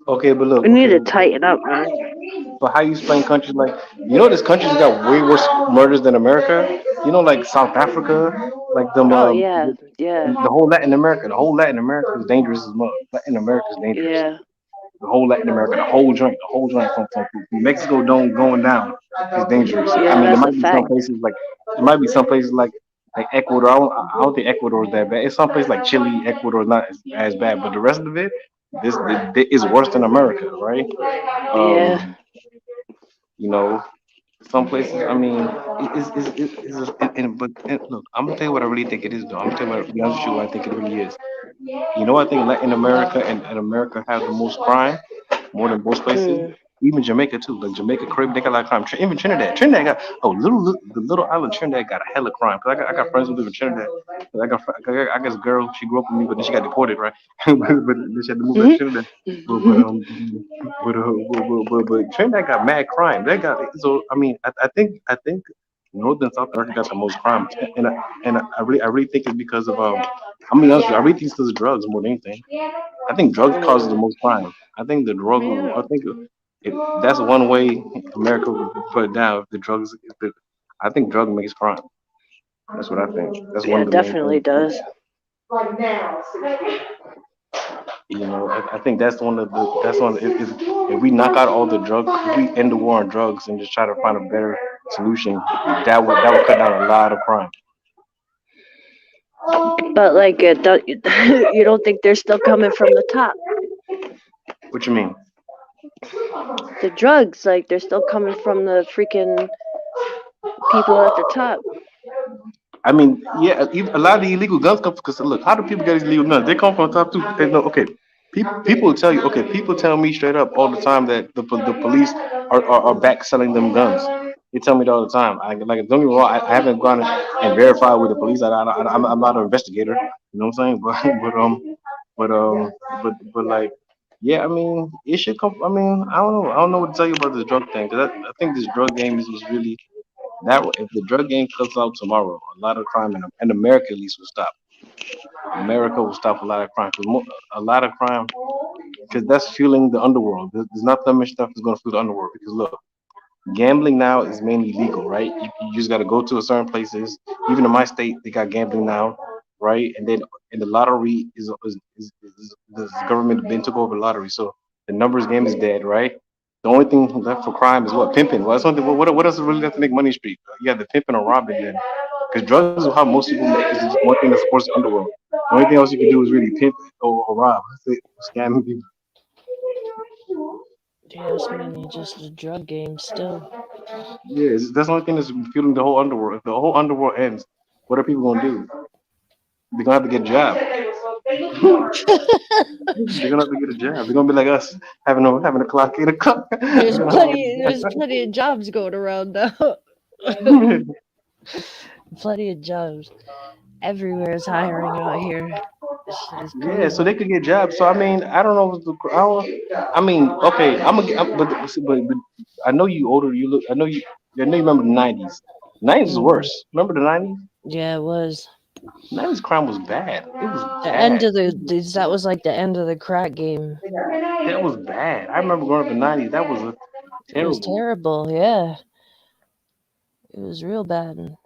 okay, but look, we need okay. to tighten up, man. But how you explain countries like this country's got way worse murders than America? Like South Africa, like them Oh yeah, yeah, the whole Latin America. The whole Latin America is dangerous as much. Latin America is dangerous. yeah, The whole Latin America, the whole joint from Mexico don't going down is dangerous. I yeah. mean, That's a fact. there might be some places like Ecuador. I don't think Ecuador is that bad. It's some places like Chile, Ecuador is not as bad, but the rest of it is worse than America, right? Yeah. Um, you know, some places. I mean, but look, I'm gonna tell you what I really think it is, though. I'm gonna tell you what, be honest with you, what I think it really is. I think Latin America and America have the most crime, more than most places. Mm. Even Jamaica too, like Jamaica, Caribbean, they got a lot of crime. Even Trinidad got the little island Trinidad got a hella crime. Cause I got friends who live in Trinidad. 'Cause I got this girl, she grew up with me, but then she got deported, right? but then she had to move back to Trinidad. But Trinidad got mad crime. They got it. So I mean, I think Northern South America got the most crime, and I really think it's because of I mean, honestly, I really think it's because of drugs more than anything. I think drugs causes the most crime. I think the drug. Yeah. I think that's one way America would put it down. If the drugs, I think drug makes crime. That's what I think. That's Yeah, one of it the main definitely things. does. I think that's one of the that's one. If we knock out all the drugs, if we end the war on drugs and just try to find a better solution, that would cut down a lot of crime. But like, you don't think they're still coming from the top? What you mean? The drugs, like, they're still coming from the freaking people at the top. I mean, yeah, a lot of the illegal guns come because look, how do people get these illegal guns? They come from the top too. They know, okay, people will tell you, okay, people tell me straight up all the time that the police are back selling them guns. They tell me that all the time. Like, don't get me wrong, I haven't gone and verified with the police. I'm not an investigator. You know what I'm saying? But um, but like, yeah, I mean, it should come. I mean, I don't know what to tell you about this drug thing because I think this drug game was really if the drug game cuts out tomorrow, a lot of crime in America at least will stop. America will stop a lot of crime because a lot of crime because that's fueling the underworld. There's not that much stuff that's going to fuel the underworld because look, gambling now is mainly legal, right? You just got to go to a certain places. Even in my state, they got gambling now, right? And then in the lottery is the government been took over the lottery, so the numbers game is dead, right? The only thing left for crime is what pimping. Well, that's one thing. What else is really left to make money street? You have the pimping or robbing then, because drugs is how most people make. It's just one thing that supports the underworld. The only thing else you can do is really pimp or rob, scamming people. Yeah, it's mainly just a drug game still. Yeah, that's the only thing that's fueling the whole underworld. If the whole underworld ends, what are people gonna do? They're gonna have to get a job. They're gonna have to get a job. They're gonna be like us, having a clock, 8 o'clock. There's plenty of jobs going around now. Plenty of jobs. Everywhere is hiring out here. This shit is Yeah, so crazy. they could get jobs. So I mean, I don't know. I mean, okay, but I know you older. You look. I know you remember the '90s. '90s is Mm. worse. Remember the '90s? Yeah, it was. '90s crime was bad. It was The end bad. of that was like the end of the crack game. That was bad. I remember growing up in the '90s. That was It was terrible. terrible. Yeah, it was real bad. I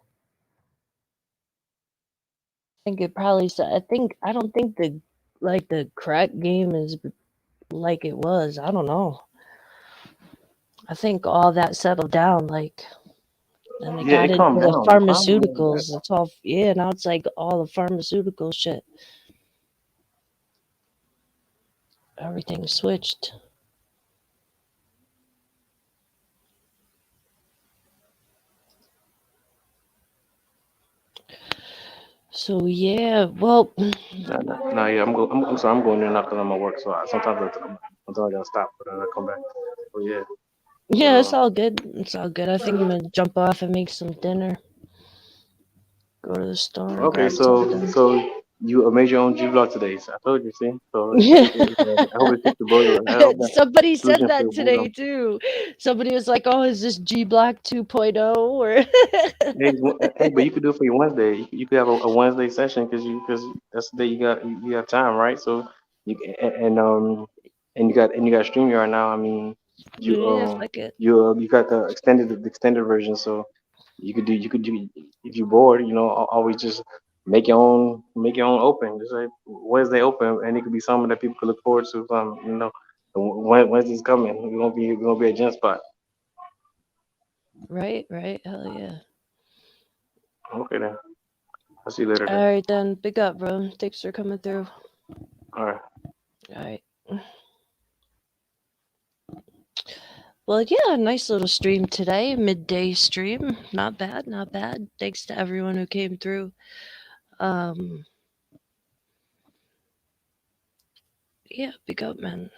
think it probably. I don't think the crack game is like it was. I don't know. I think all that settled down. Like, and they Yeah, got it into calmed the down. The crime was never bad. pharmaceuticals. It's all yeah. Now it's like all the pharmaceutical shit. Everything switched. So yeah, well, No, yeah, I'm sorry, I'm going there now because I'm at work. So sometimes I gotta stop, but then I come back. But yeah, but yeah, it's all good. It's all good. I think I'm gonna jump off and make some dinner. Go to the store and okay. grab So something. you made your own G vlog today. So I told you, see. So Yeah. I hope it fits the boat. I hope that Somebody said solution that fits both of today them. too. Somebody was like, "Oh, is this G Black 2.0 or?" Hey, but you could do it for your Wednesday. You could have a Wednesday session because that's the day you got time, right? So you and you got StreamYard now. I mean, you Yeah, fuck it. you got the extended version, so you could do if you're bored, always just make your own open. Just like Wednesday open, and it could be something that people could look forward to. Wednesday's coming. We're gonna be a gem spot. Right, right. Hell yeah. Okay then. I'll see you later then. All right then. Big up, bro. Thanks for coming through. All right. All right. Well, yeah, nice little stream today. Midday stream. Not bad, not bad. Thanks to everyone who came through. Um, yeah, big up, man.